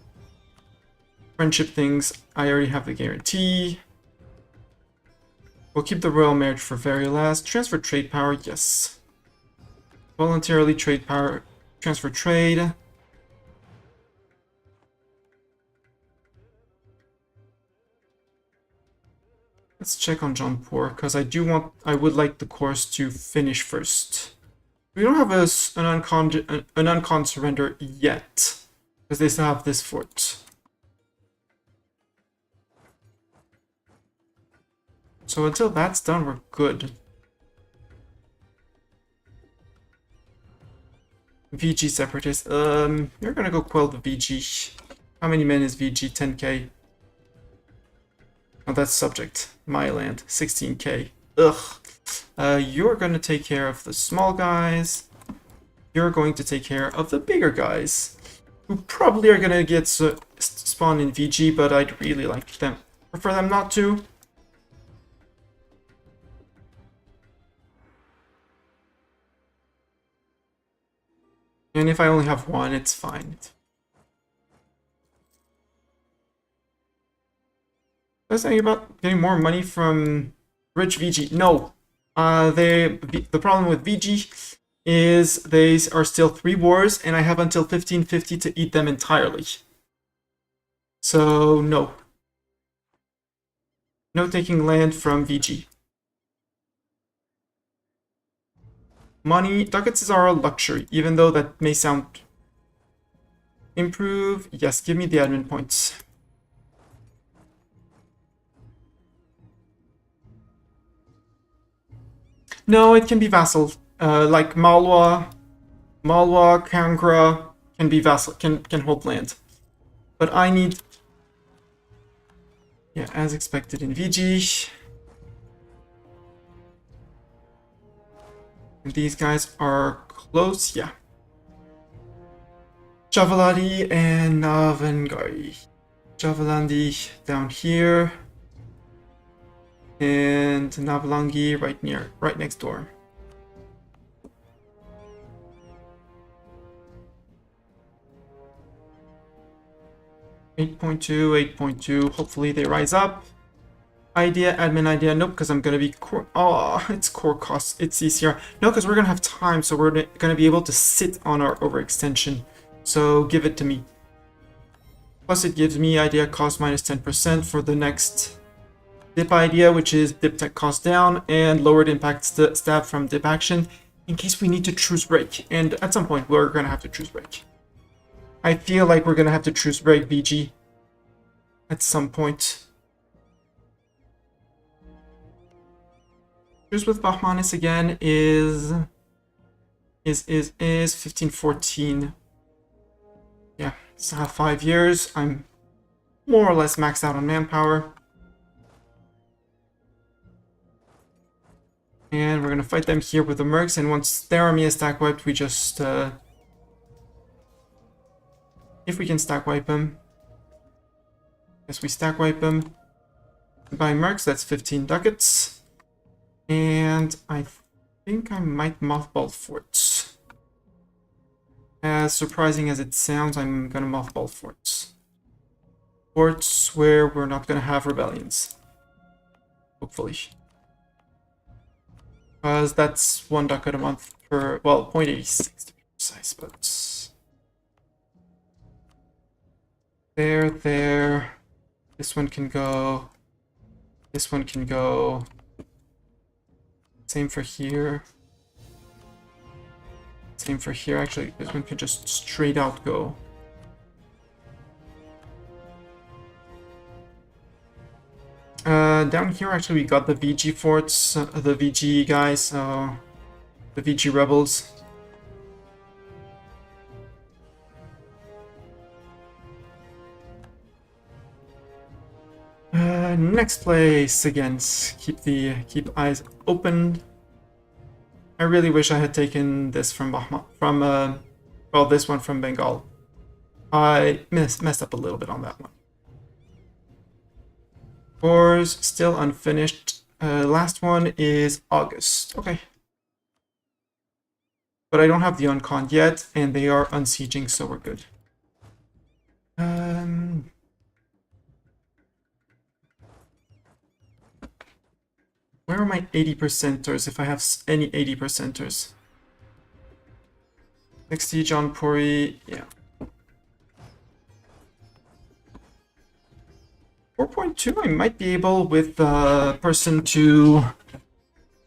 friendship things. I already have the guarantee. We'll keep the royal marriage for very last. Transfer trade power, yes. Voluntarily trade power, transfer trade. Let's check on Jaunpur, because I would like the course to finish first. We don't have an uncon surrender yet, because they still have this fort. So until that's done, we're good. VG separatist. You're gonna go quell the VG. How many men is VG? 10k. Oh, that's subject. My land. 16k. Ugh. You're gonna take care of the small guys. You're going to take care of the bigger guys, who probably are gonna get spawned in VG, but I'd really prefer them not to. And if I only have one, it's fine. I was saying about getting more money from rich VG. No. The problem with VG is they are still 3 wars, and I have until 1550 to eat them entirely. So, no. No taking land from VG. Money, ducats are a luxury, even though that may sound... Improve, yes, give me the admin points. No, it can be vassal. Like Malwa, Kangra can be vassal, can hold land. But I need... Yeah, as expected in VG. These guys are close, yeah. Javaladi and Navangari. Javalandi down here. And Navlangi right next door. $8.2. Hopefully they rise up. Idea, admin idea. Nope, because I'm gonna be core. Oh, it's core costs. It's easier. No, because we're gonna have time, so we're gonna be able to sit on our overextension. So give it to me. Plus, it gives me idea cost minus 10% for the next dip idea, which is dip tech cost down and lowered impact stab from dip action in case we need to truce break. And at some point, we're gonna have to truce break. I feel like we're gonna have to truce break VG at some point. Truce with Bahmanis again is 1514. Yeah, so I have 5 years. I'm more or less maxed out on manpower. And we're gonna fight them here with the mercs, and once their army is stack wiped, we just if we can stack wipe them. Yes, we stack wipe them. By mercs, that's 15 ducats. And I think I might mothball forts. As surprising as it sounds, I'm gonna mothball forts. Forts where we're not gonna have rebellions. Hopefully. Because that's 1 ducat a month per, well, 0.86 to be precise, but... There. This one can go. This one can go. Same for here. Same for here. Actually, this one could just straight out go. Down here, actually, we got the VG forts, the VG guys, the VG rebels. Next place again. Keep eyes open. I really wish I had taken this from well, this one from Bengal. I messed up a little bit on that one. Wars still unfinished. Last one is August. Okay. But I don't have the uncon yet, and they are unsieging, so we're good. Where are my 80%ers, if I have any 80%ers? Next siege on Puri, yeah. 4.2, I might be able with the person to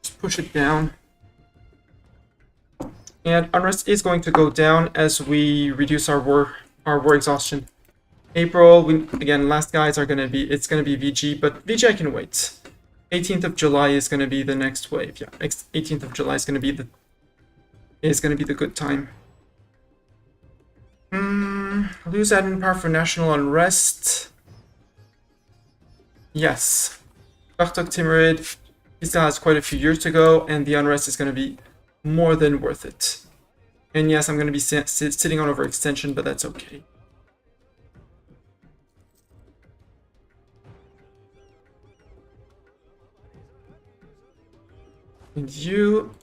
just push it down. And unrest is going to go down as we reduce our war exhaustion. April, again, last guys are gonna be, it's gonna be VG, but VG I can wait. 18th of July is going to be the next wave. Yeah, 18th of July is going to be the good time. Lose admin power for national unrest. Yes. Baborg Timurid, he still has quite a few years to go, and the unrest is going to be more than worth it. And yes, I'm going to be sitting on overextension, but that's okay. And you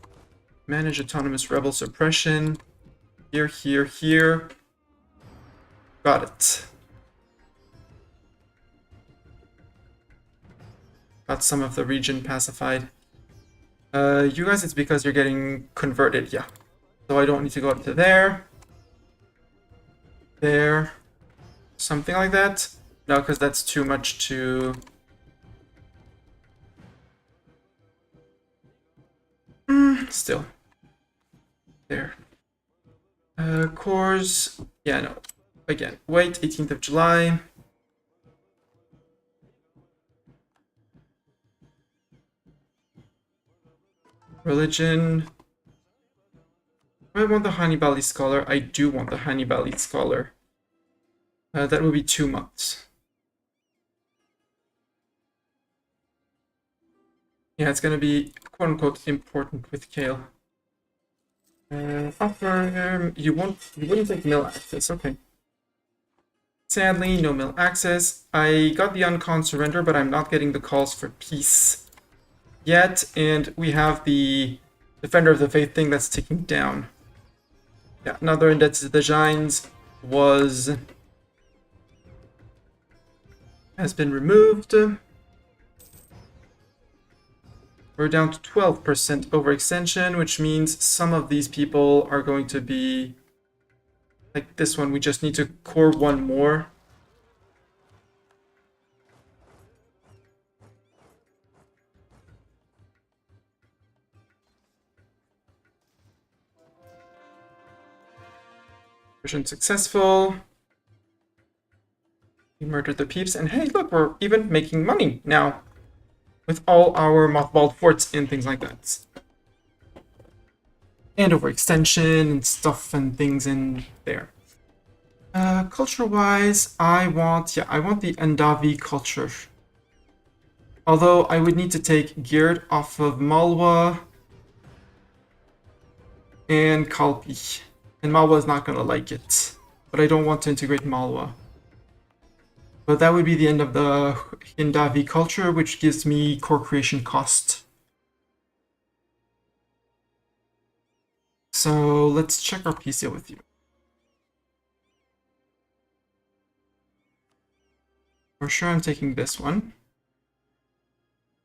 manage autonomous rebel suppression. Here. Got it. Got some of the region pacified. You guys, it's because you're getting converted, yeah. So I don't need to go up to there. There. Something like that. No, because that's too much to... Still. There. Cores. Yeah, no. Again, wait, 18th of July. Religion. I want the Hannibali Scholar. I do want the Hannibali Scholar. That will be 2 months. Yeah, it's gonna be quote-unquote important with Kale. Offer you wouldn't take mill access, okay. Sadly, no mill access. I got the uncon surrender, but I'm not getting the calls for peace. yet, and we have the Defender of the Faith thing that's ticking down. Yeah, another index to the Giants has been removed. We're down to 12% overextension, which means some of these people are going to be like this one. We just need to core one more. Mission successful. We murdered the peeps, and hey, look, we're even making money now with all our mothballed forts and things like that. And overextension and stuff and things in there. Culture-wise, I want the Andavi culture. Although I would need to take Geared off of Malwa and Kalpi. And Malwa is not going to like it. But I don't want to integrate Malwa. But that would be the end of the Hindavi culture, which gives me core creation cost. So let's check our peace deal with you. For sure I'm taking this one.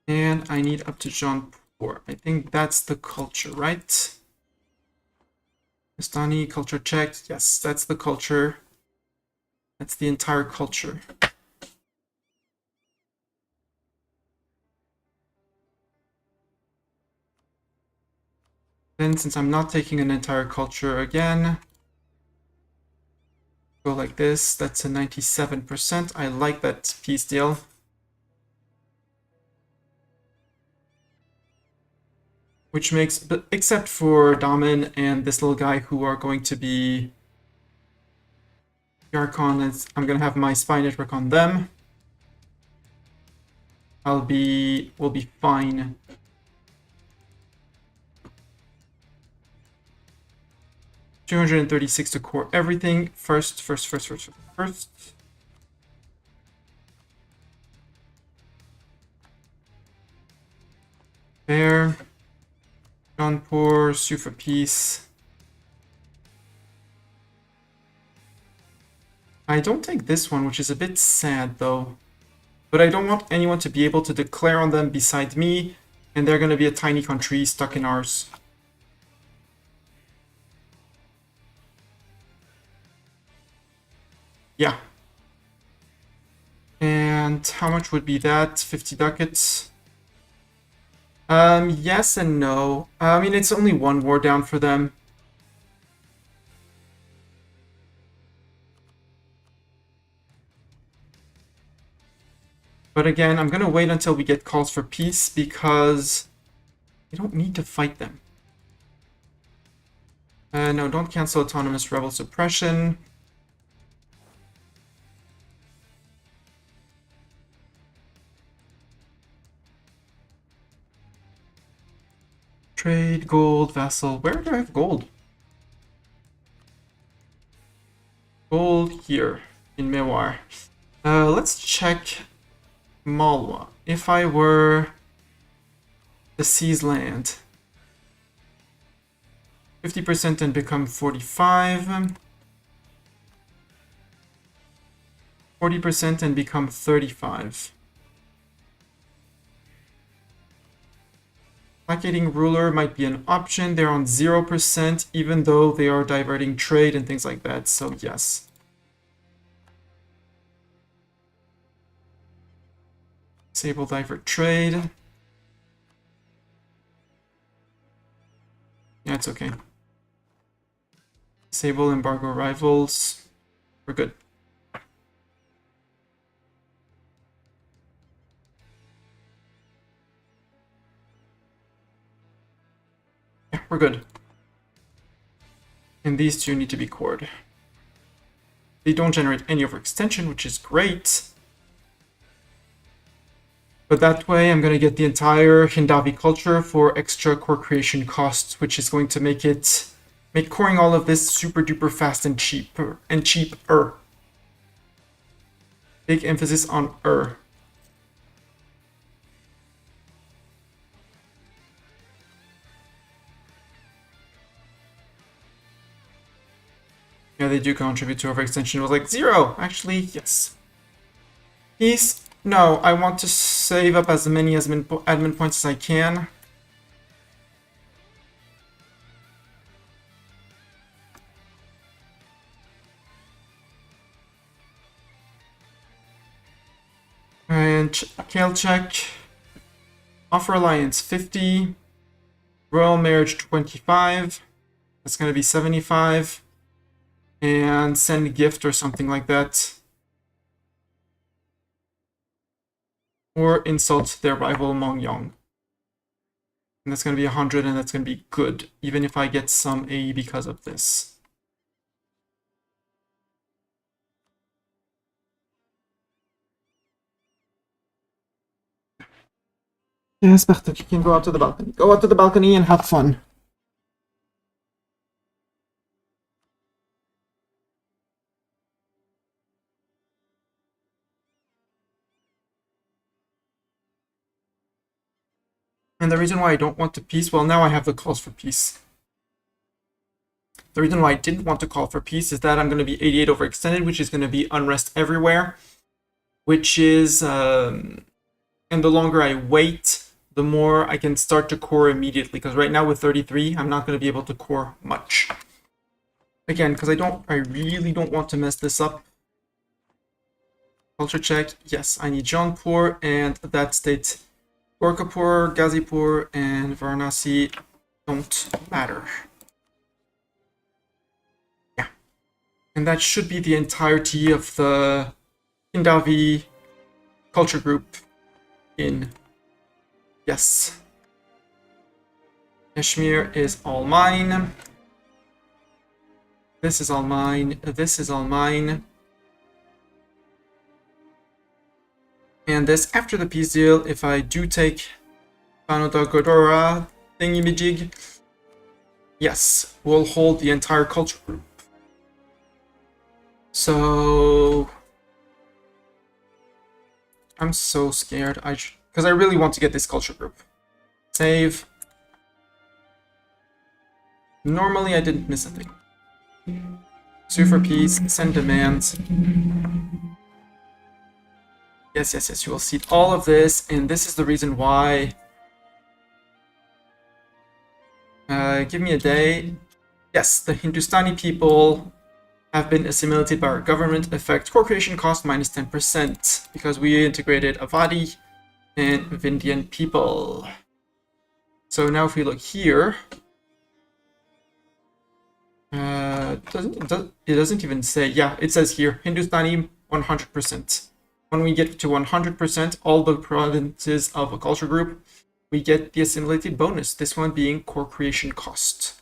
And I need up to Jaunpur. I think that's the culture, right? Istani, culture check. Yes, that's the culture. That's the entire culture. Then, since I'm not taking an entire culture again, go like this. That's a 97%. I like that peace deal. Which makes, except for Daman and this little guy who are going to be Yarkon, I'm going to have my spy network on them. We'll be fine. $236 to core everything. First. There. Jaunpur, sue for peace. I don't take this one, which is a bit sad though. But I don't want anyone to be able to declare on them beside me, and they're gonna be a tiny country stuck in ours. Yeah. And how much would be that? 50 ducats? Yes and no. I mean, it's only one war down for them. But again, I'm gonna wait until we get calls for peace because we don't need to fight them. No, don't cancel autonomous rebel suppression. Trade, gold, vassal. Where do I have gold? Gold here in Mewar. Let's check Malwa. If I were to seize land, 50% and become 45. 40% and become 35. Placating ruler might be an option. They're on 0%, even though they are diverting trade and things like that, so yes. Disable divert trade. Yeah, it's okay. Disable embargo rivals. We're good. Yeah, we're good. And these two need to be cored. They don't generate any overextension, which is great. But that way, I'm going to get the entire Hindavi culture for extra core creation costs, which is going to make coring all of this super duper fast and cheaper. Big emphasis on . Yeah, they do contribute to overextension. It was like 0. Actually, yes. Peace. No, I want to save up as many admin points as I can. And Kale check. Offer alliance 50. Royal marriage 25. That's going to be 75. And send a gift or something like that. Or insult their rival Mongyong. And that's going to be 100, and that's going to be good, even if I get some AE because of this. Yes, Bartek, you can go out to the balcony. Go out to the balcony and have fun. And the reason why I don't want to peace, well, now I have the calls for peace. The reason why I didn't want to call for peace is that I'm going to be 88 overextended, which is going to be unrest everywhere, which is, and the longer I wait, the more I can start to core immediately, because right now with 33, I'm not going to be able to core much. Again, because I really don't want to mess this up. Culture check, yes, I need Jaunpur, and that state Gorkapur, Gazipur, and Varanasi don't matter. Yeah. And that should be the entirety of the Hindavi culture group in. Yes. Kashmir is all mine. This is all mine. This is all mine. And this, after the peace deal, if I do take Panoda Godora thingy-majig, yes, we'll hold the entire culture group. So I'm so scared. Because I really want to get this culture group. Save. Normally I didn't miss a thing. Sue for peace, send demands. Yes, yes, yes, you will see all of this, and this is the reason why. Give me a day. Yes, the Hindustani people have been assimilated by our government. Effect core creation cost minus 10% because we integrated Avadi and Vindian people. So now if we look here, it doesn't even say, yeah, it says here, Hindustani 100%. When we get to 100%, all the provinces of a culture group, we get the assimilated bonus, this one being core creation cost.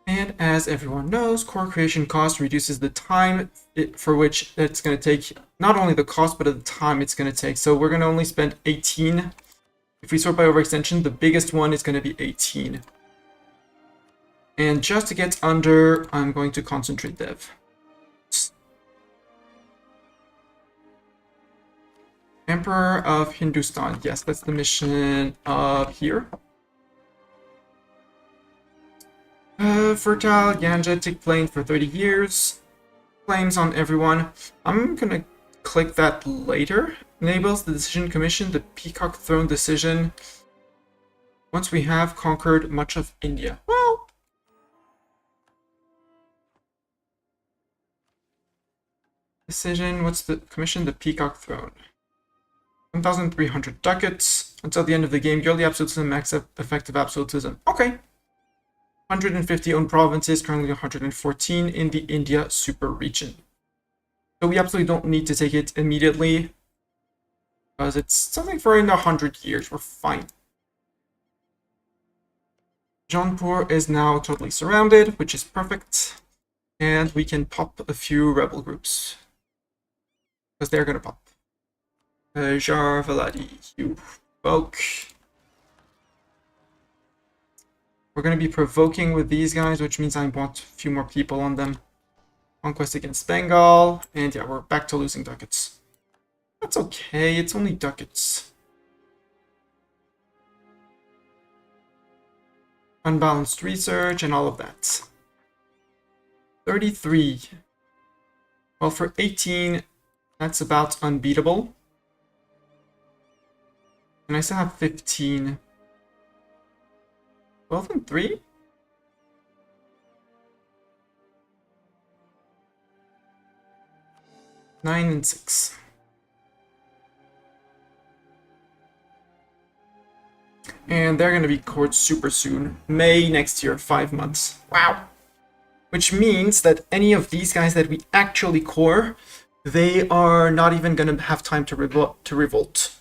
And as everyone knows, core creation cost reduces the time for which it's going to take, not only the cost, but the time it's going to take. So we're going to only spend 18. If we sort by overextension, the biggest one is going to be 18. And just to get under, I'm going to concentrate dev. Emperor of Hindustan. Yes, that's the mission up here. Fertile Gangetic Plain for 30 years. Claims on everyone. I'm gonna click that later. Enables the decision commission, the Peacock Throne decision. Once we have conquered much of India. Well, decision, what's the commission? The Peacock Throne. 1,300 ducats. Until the end of the game, yearly absolutism, max effective absolutism. Okay. 150 owned provinces, currently 114 in the India super region. So we absolutely don't need to take it immediately, because it's something for in 100 years. We're fine. Jaunpur is now totally surrounded, which is perfect. And we can pop a few rebel groups, because they're going to pop. Jar Valadi, you provoke. We're going to be provoking with these guys, which means I want a few more people on them. Conquest against Bengal, and yeah, we're back to losing ducats. That's okay, it's only ducats. Unbalanced research and all of that. 33. Well, for 18, that's about unbeatable. And I still have 15. 12 and 3? Nine and 6. And they're going to be cored super soon. May next year, 5 months. Wow. Which means that any of these guys that we actually core, they are not even going to have time to revolt.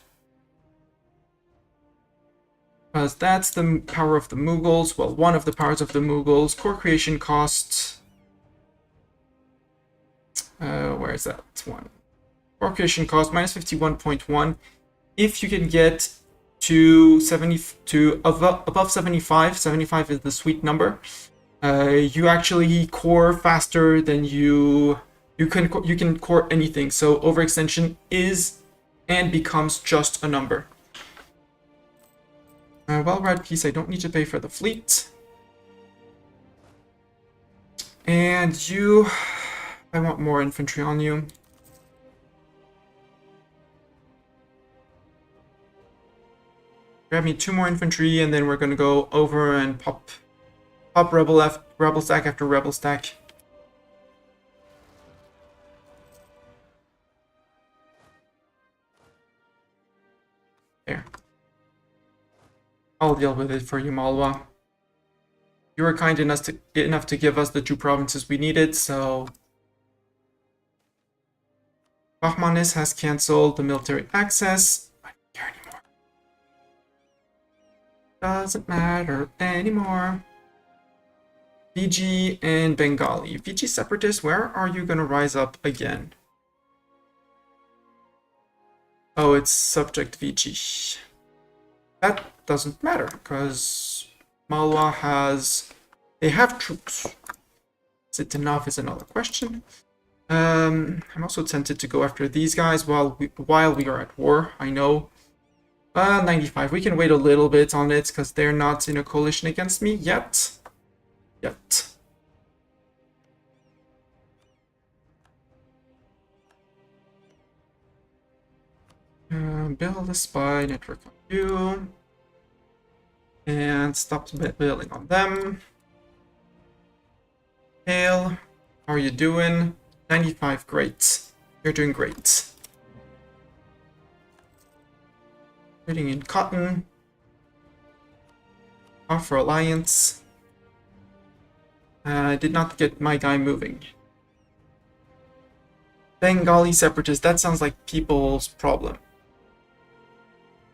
Because that's the power of the Mughals. Well, one of the powers of the Mughals. Core creation cost. Where is that one? Core creation cost minus 51.1. If you can get to 70 to above 75, 75 is the sweet number. You actually core faster than you can core anything. So overextension is and becomes just a number. Well-read piece, I don't need to pay for the fleet. And you, I want more infantry on you. Grab me 2 more infantry, and then we're gonna go over and pop rebel stack after rebel stack. There. I'll deal with it for you, Malwa. You were kind enough to give us the 2 provinces we needed, so... Bahmanis has cancelled the military access. I don't care anymore. Doesn't matter anymore. Fiji and Bengali. Fiji separatists, where are you gonna rise up again? Oh, it's subject Fiji. That doesn't matter, because Malwa has... They have troops. Is it enough is another question. I'm also tempted to go after these guys while we are at war, I know. 95, we can wait a little bit on it, because they're not in a coalition against me yet. Build a spy network on you. And stop building on them. Hail, how are you doing? 95, great. You're doing great. Trading in cotton. Offer alliance. I did not get my guy moving. Bengali separatists, that sounds like people's problem.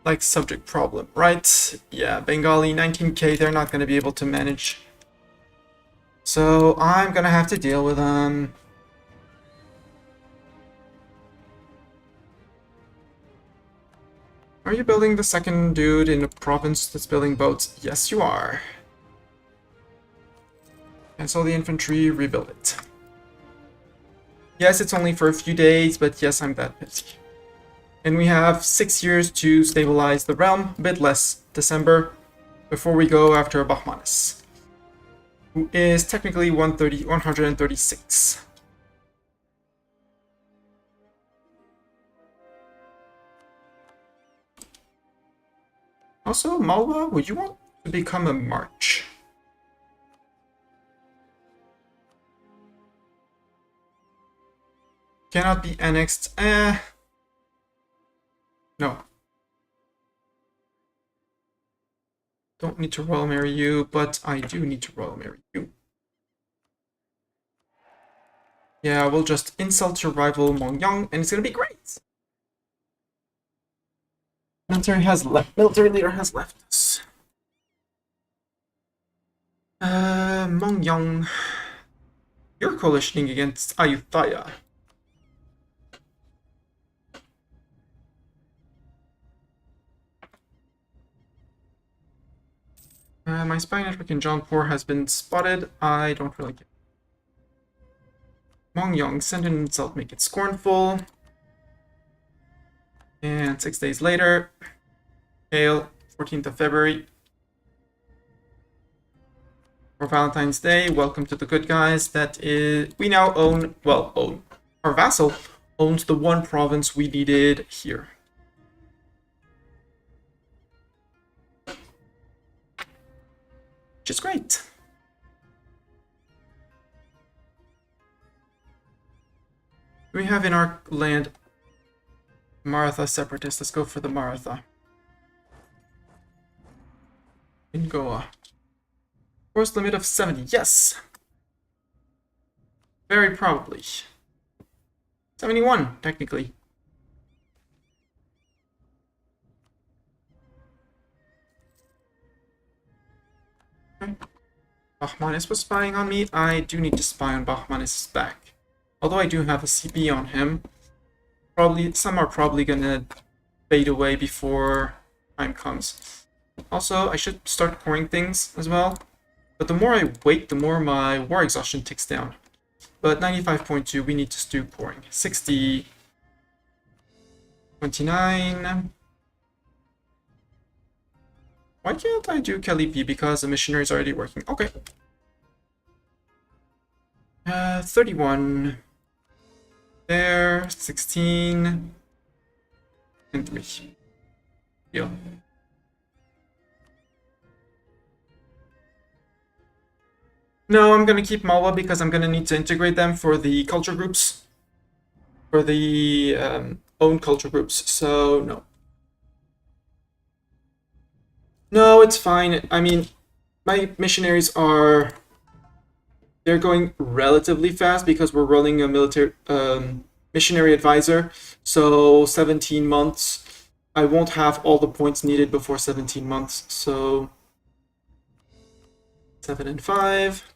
Like subject problem, right? Yeah, Bengali, 19k, they're not going to be able to manage. So I'm going to have to deal with them. Are you building the second dude in a province that's building boats? Yes, you are. Cancel the infantry, rebuild it. Yes, it's only for a few days, but yes, I'm that busy. And we have 6 years to stabilize the realm, a bit less, December, before we go after Bahmanis, who is technically 136. Also, Malwa, would you want to become a march? Cannot be annexed. No. Don't need to royal marry you, but I do need to royal marry you. Yeah, we'll just insult your rival Mongyang, and it's gonna be great. Military leader has left us. Mongyang, you're coalitioning against Ayutthaya. My spy network in Jaunpur has been spotted. I don't really care. Mongyang, send an insult, make it scornful. And 6 days later, hail, 14th of February. for Valentine's Day. Welcome to the good guys. That is, we now own, our vassal owns the one province we needed here. Which is great. We have in our land Maratha separatists. Let's go for the Maratha. In Goa. Force limit of 70. Yes! Very probably. 71, technically. Okay. Bahmanis was spying on me. I do need to spy on Bahmanis' back. Although I do have a CP on him. Some are probably gonna fade away before time comes. Also, I should start pouring things as well. But the more I wait, the more my war exhaustion ticks down. But 95.2, we need to do pouring. 60, 29. Why can't I do Kalipi? Because the missionary is already working. Okay. 31. There, 16. And 3. Deal. No, I'm gonna keep Malwa because I'm gonna need to integrate them for the culture groups. For the own culture groups, so no. No, it's fine. I mean, my missionaries are... They're going relatively fast because we're running a military missionary advisor. So 17 months. I won't have all the points needed before 17 months. So 7 and 5.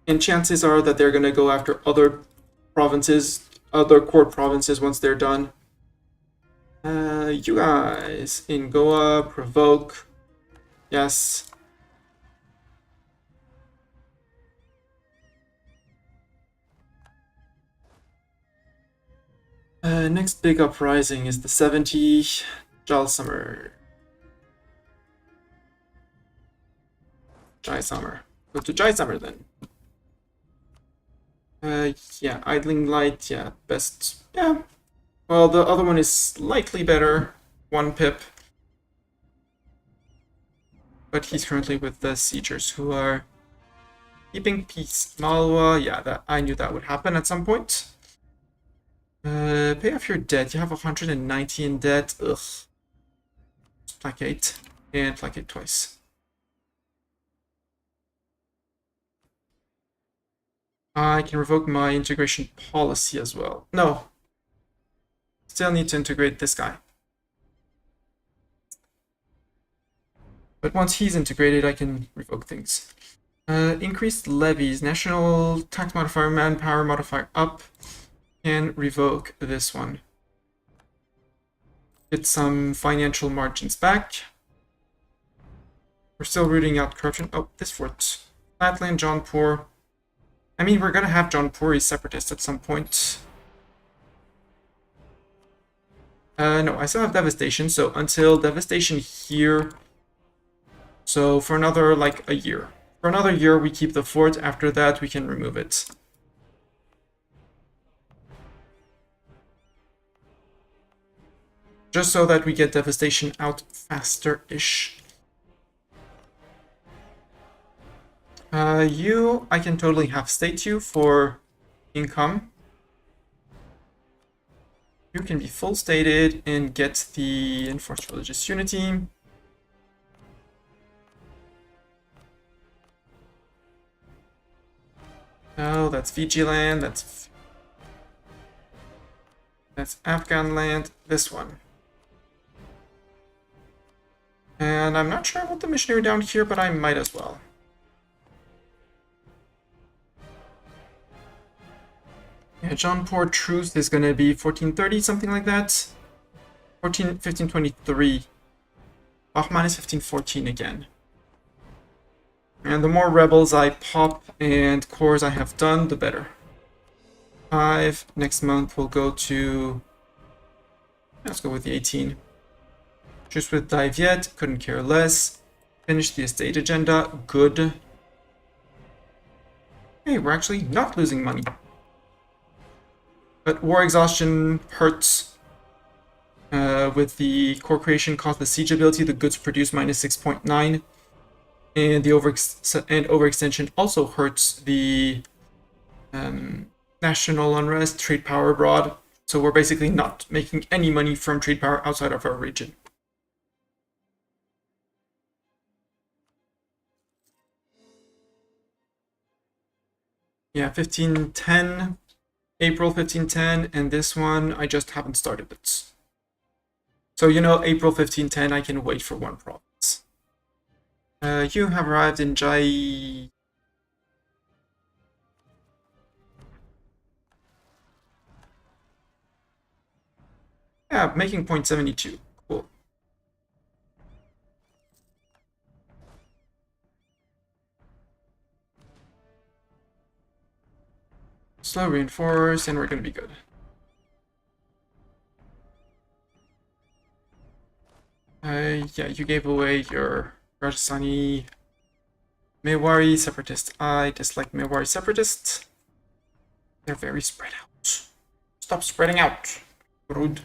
And chances are that they're going to go after other provinces, other court provinces once they're done. You guys in Goa, provoke. Yes. Next big uprising is the 70 Jalsamar. Jaisamar. Go to Jaisamar then. Yeah, idling light, yeah, best. Yeah. Well, the other one is slightly better. 1 pip. But he's currently with the siegers who are keeping peace. Malwa, yeah, that I knew that would happen at some point. Pay off your debt. You have 190 in debt. Ugh. Placate. And placate twice. I can revoke my integration policy as well. No. Still need to integrate this guy. But once he's integrated, I can revoke things. Increased levies. National tax modifier, manpower modifier up. Can revoke this one. Get some financial margins back. We're still rooting out corruption. Oh, this fort. Flatland, Jaunpur. I mean, we're gonna have Jaunpuri separatists at some point. No, I still have devastation, so until devastation here. So for another, like, a year. For another year, we keep the fort. After that, we can remove it. Just so that we get devastation out faster-ish. I can totally have state you for income. You can be full stated and get the enforced religious unity. Oh, that's Fiji land, that's Afghan land, this one. And I'm not sure about the missionary down here, but I might as well. Yeah, Jaunpur truce is going to be 1430, something like that. 1523. Bahman is 1514 again. And the more rebels I pop and cores I have done, the better. 5. Next month we'll go to... Let's go with the 18. Just with Dive yet, couldn't care less. Finish the estate agenda. Good. Hey, we're actually not losing money. But war exhaustion hurts. With the core creation cost, the siege ability, the goods produce minus 6.9. And the overextension also hurts the national unrest, trade power abroad. So we're basically not making any money from trade power outside of our region. Yeah, 1510, April 1510, and this one, I just haven't started it. So, you know, April 1510, I can wait for one province. You have arrived in Jai... Yeah, making 0.72. Cool. Slow reinforce, and we're gonna be good. Yeah, you gave away your Rajasthani Mewari separatist. I dislike Mewari separatists. They're very spread out. Stop spreading out. Rude.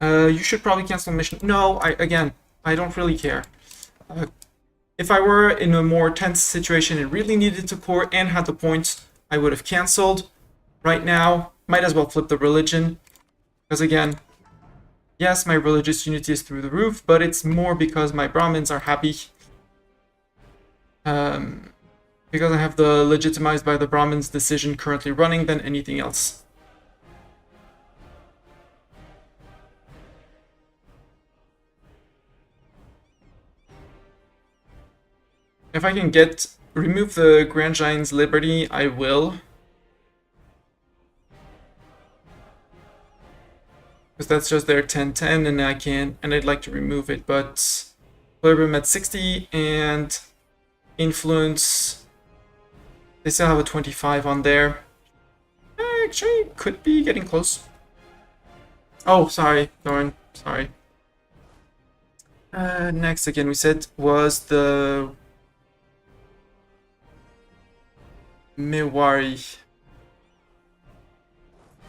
You should probably cancel mission. No, I don't really care. If I were in a more tense situation and really needed to core and had the points, I would have canceled. Right now, might as well flip the religion. Because again, yes, my religious unity is through the roof, but it's more because my Brahmins are happy. Because I have the legitimized by the Brahmins decision currently running than anything else. If I can remove the Grand Giant's Liberty, I will. Because that's just their 10-10 and I'd like to remove it, but Equilibrium at 60 and Influence, they still have a 25 on there. Actually, could be getting close. Oh, sorry, Thorin, sorry. Next, again, we said was the Mewari.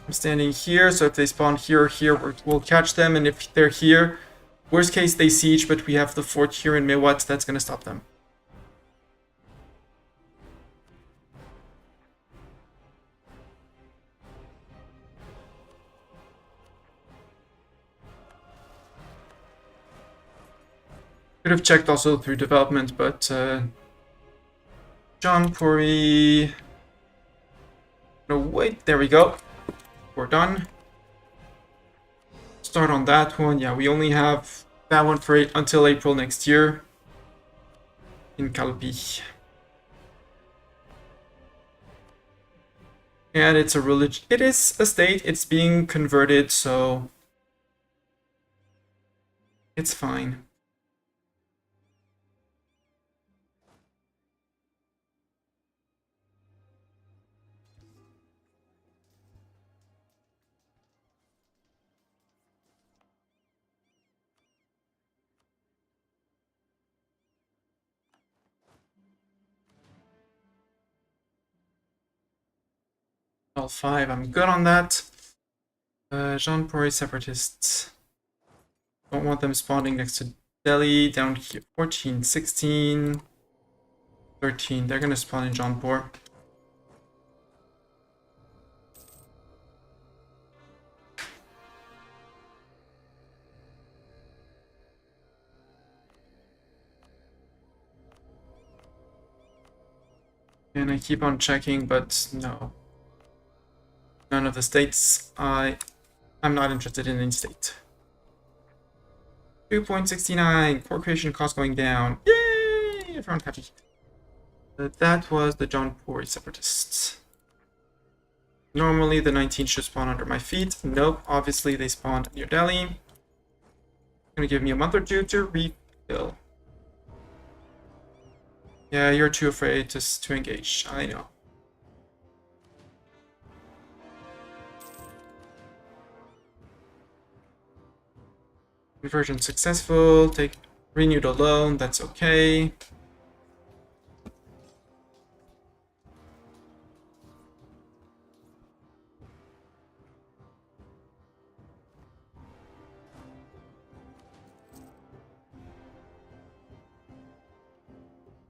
I'm standing here, so if they spawn here or here, we'll catch them, and if they're here, worst case they siege, but we have the fort here in Mewat, that's gonna stop them. Could have checked also through development, but John Puri. No, wait, there we go. We're done. Start on that one. Yeah, we only have that one for until April next year in Kalpi. And it's a religion. It is a state. It's being converted, so it's fine. All 5, I'm good on that. Jean Puri separatists. Don't want them spawning next to Delhi. Down here, 14, 16, 13. They're gonna spawn in Jaunpur. And I keep on checking, but no. None of the states. I'm not interested in any state. 2.69. Core creation cost going down. Yay! Everyone happy. That was the Jaunpur separatists. Normally the 19 should spawn under my feet. Nope, obviously they spawned near Delhi. Gonna give me a month or two to refill. Yeah, you're too afraid to engage. I know. Conversion successful. Take Renewed a loan, that's okay.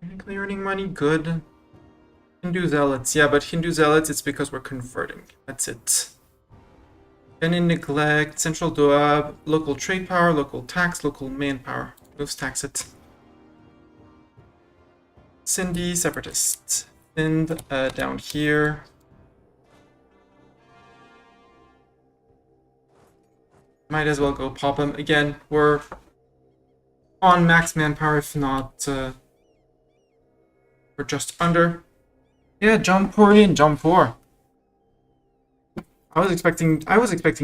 Technically earning money, good. Hindu Zealots, yeah, but Hindu Zealots, it's because we're converting. That's it. Then in neglect, central Doab, local trade power, local tax, local manpower. Let's tax it. Sindhi separatists. Sind down here. Might as well go pop them. Again, we're on max manpower, if not, we're just under. Yeah, Jampuri and Jampur. I was expecting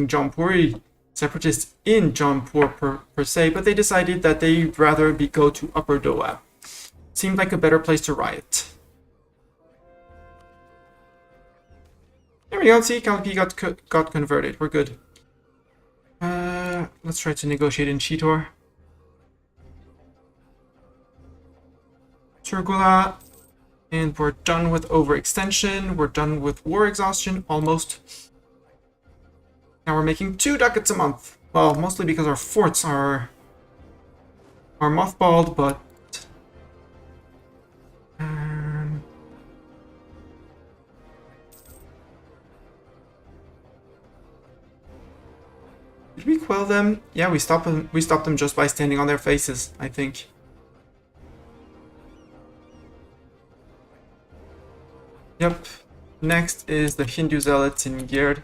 Jampuri separatists in Jampur per se, but they decided that they'd rather go to Upper Doab. Seemed like a better place to riot. There we go. See, Kalpi got converted. We're good. Let's try to negotiate in Cheetor. Turgula. And we're done with overextension. We're done with war exhaustion, almost. Now we're making 2 ducats a month. Well, mostly because our forts are mothballed, but... did we quell them? Yeah, we stopped them just by standing on their faces, I think. Yep. Next is the Hindu Zealots in Gerd.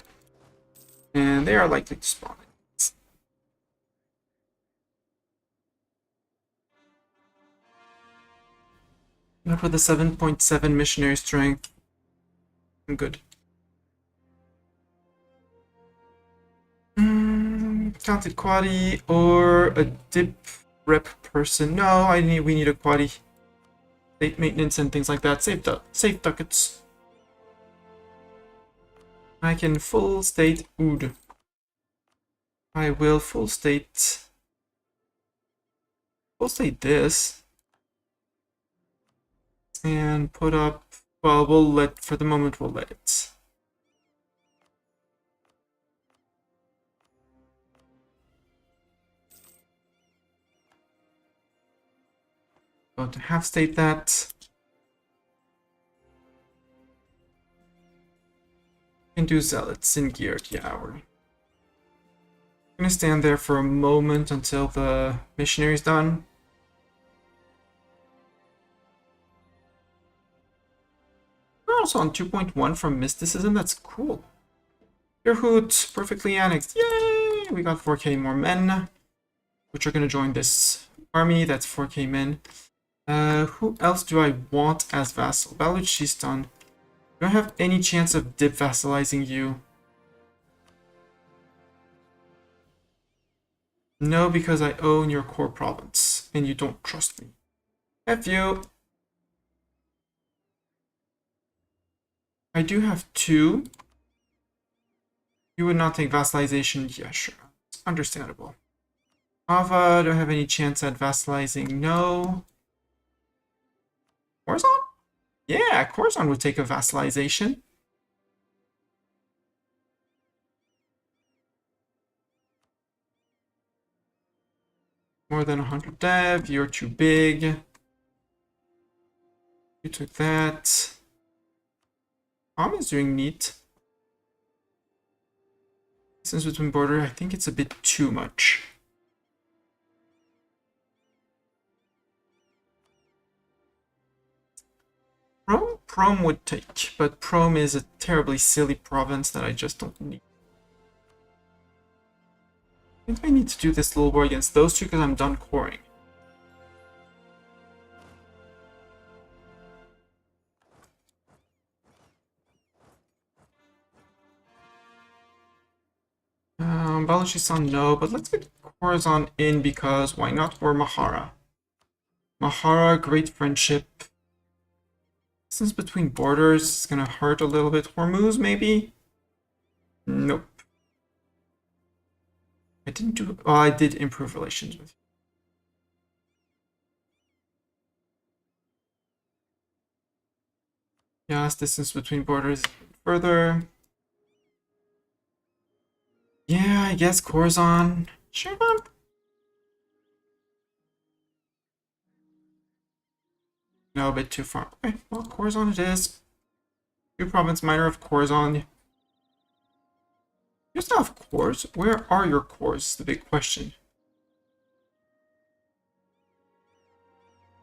And they are likely to spawn. Not with the 7.7 missionary strength. I'm good. Counted quaddy or a dip rep person. No, we need a quaddy. State maintenance and things like that. Safe ducats. I can full state Oud. I will full state this. And put up, well, for the moment, we'll let it. Going to half state that. And do zealots in gear. Yeah, we're gonna stand there for a moment until the missionary's done. We're also on 2.1 from mysticism. That's cool. Yerhoot, perfectly annexed. Yay! We got 4k more men, which are gonna join this army. That's 4k men. Who else do I want as vassal? Baluchistan. Do I have any chance of dip vassalizing you? No, because I own your core province, and you don't trust me. F you. I do have 2. You would not take vassalization? Yeah, sure. It's understandable. Ava, do I have any chance at vassalizing? No. Corzon? Yeah, Corzon would take a vassalization. More than 100 dev, you're too big. You took that. Tom is doing neat. Distance between border, I think it's a bit too much. Prom would take, but Prom is a terribly silly province that I just don't need. I think I need to do this little war against those two because I'm done coring. Baluchistan, no, but let's get Khorasan in because why not? Or Mahara. Mahara, great friendship. Distance between borders is gonna hurt a little bit. Hormuz, maybe? Nope. I didn't do. Oh, I did improve relations with you. Yes, distance between borders further. Yeah, I guess Khorasan. Sure. No, a bit too far. Okay, well, Khorasan it is. New province minor of Khorasan. You still have cores? Where are your cores? Is the big question.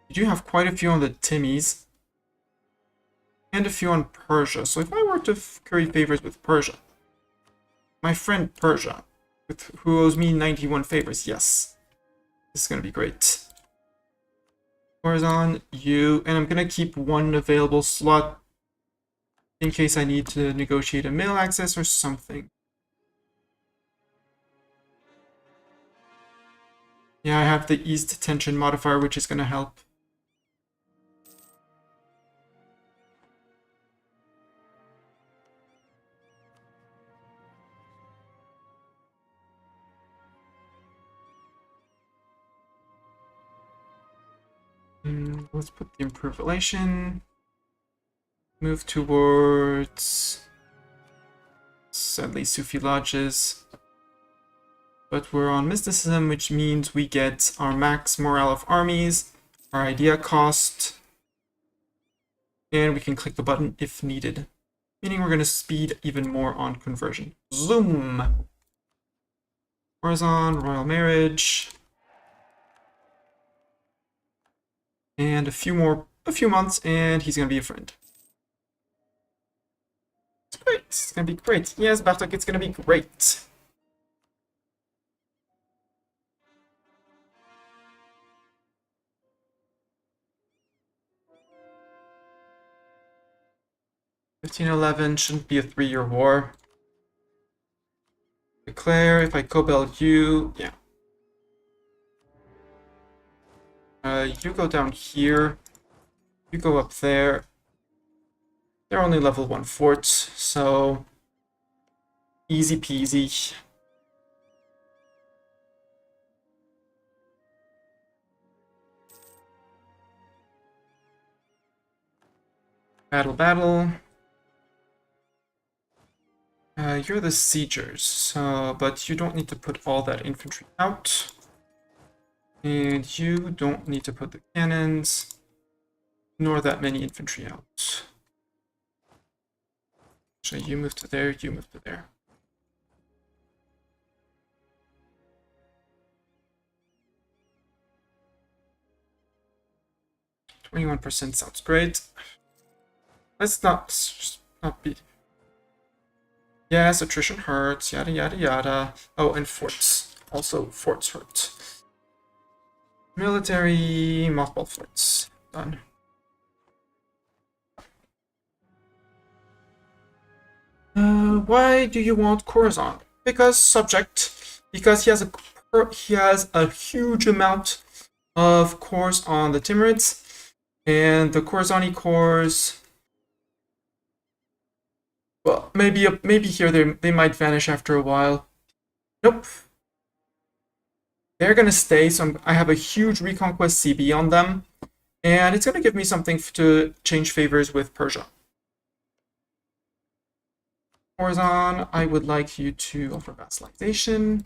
You do have quite a few on the Timmies. And a few on Persia. So if I were to curry favors with Persia, my friend Persia, who owes me 91 favors, yes. This is going to be great. Khorasan, you, and I'm going to keep one available slot in case I need to negotiate a mail access or something. Yeah, I have the ease detention modifier, which is going to help. Let's put the improved relation. Move towards, sadly, Sufi lodges. But we're on mysticism, which means we get our max morale of armies, our idea cost, and we can click the button if needed. Meaning we're going to speed even more on conversion. Zoom! Khorasan, royal marriage. And a few months, and he's going to be a friend. It's great. It's going to be great. Yes, Bartok, it's going to be great. (1511) shouldn't be a 3-year war. Declare if I cobalt you, yeah. You go down here. You go up there. They're only level 1 forts, so easy peasy. Battle. You're the siegers, so, but you don't need to put all that infantry out. And you don't need to put the cannons, nor that many infantry out. Actually, you move to there, you move to there. (21% sounds great. Let's not be... Yes, attrition hurts, yada yada yada. Oh, and forts. Also, forts hurt. Military mothball forts. Done. Why do you want Khorasan? Because subject. Because he has a huge amount of cores on the Timurids, and the Khorasani cores. Well, maybe here they might vanish after a while. Nope. They're gonna stay, so I have a huge Reconquest CB on them, and it's gonna give me something to change favors with Persia. Khorasan, I would like you to offer vassalization,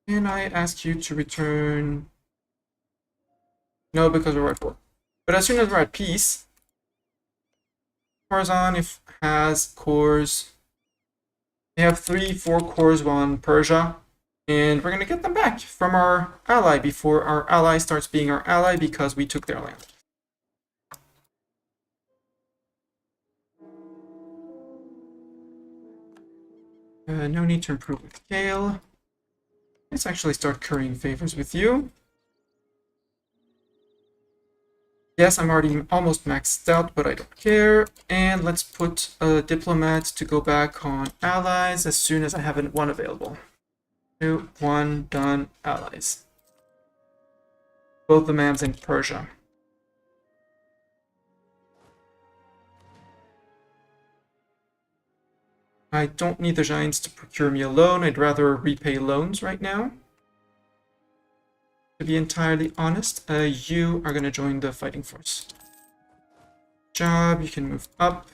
and I ask you to return... No, because we're at war. But as soon as we're at peace, Khorasan has cores. They have 3-4 cores on Persia, and we're going to get them back from our ally before our ally starts being our ally because we took their land. No need to improve with Gale. Let's actually start currying favors with you. Yes, I'm already almost maxed out, but I don't care. And let's put a diplomat to go back on allies as soon as I have one available. 2, 1, done, allies. Both the mams in Persia. I don't need the giants to procure me a loan. I'd rather repay loans right now. To be entirely honest, you are going to join the fighting force. Job, you can move up.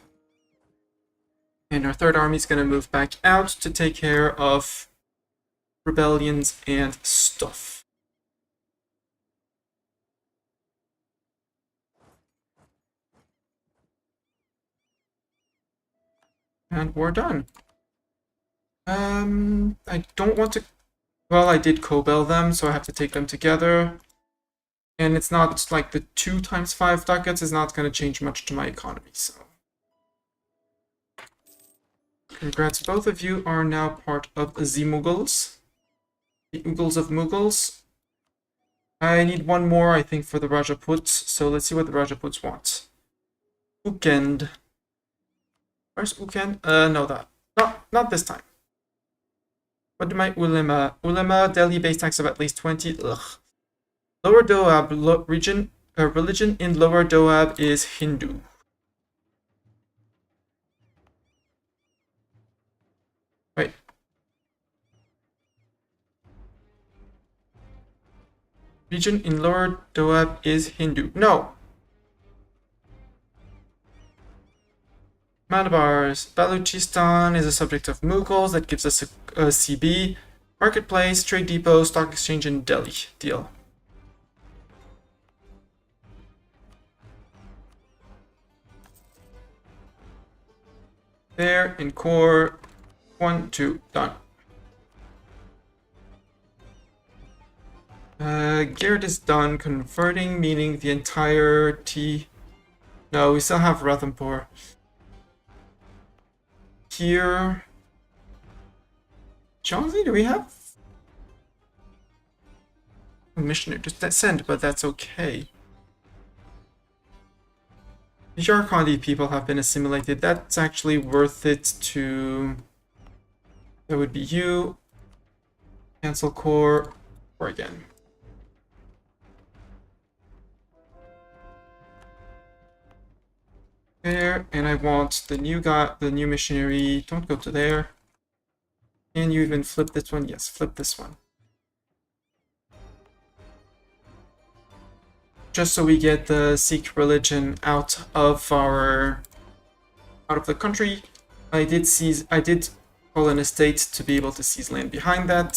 And our third army is going to move back out to take care of rebellions and stuff. And we're done. I don't want to... Well, I did Cobel them, so I have to take them together. And it's not like the 2 times 5 ducats is not going to change much to my economy, so... Congrats, both of you are now part of the Mughals. The Mughals of Mughals. I need one more, I think, for the Rajaputs, so let's see what the Rajaputs want. Ukend. Where's Ukend? No, that. Not this time. What do my ulema? Ulema, Delhi base tax of at least 20. Ugh. Lower Doab religion in Lower Doab is Hindu. Wait. Region in Lower Doab is Hindu. No. Malabars. Baluchistan is a subject of Mughals. That gives us a CB. Marketplace, trade depot, stock exchange in Delhi. Deal. There, in core. 1, 2, done. Garrett is done converting, meaning the entirety. No, we still have Rathampur. Here. Jonesy, do we have a missionary to send? But that's okay. The Yarkandi people have been assimilated. That's actually worth it to... That would be you. Cancel core. Or again. There, and I want the new guy, the new missionary. Don't go to there. Can you even flip this one? Yes, flip this one. Just so we get the Sikh religion out of the country. I did call an estate to be able to seize land behind that.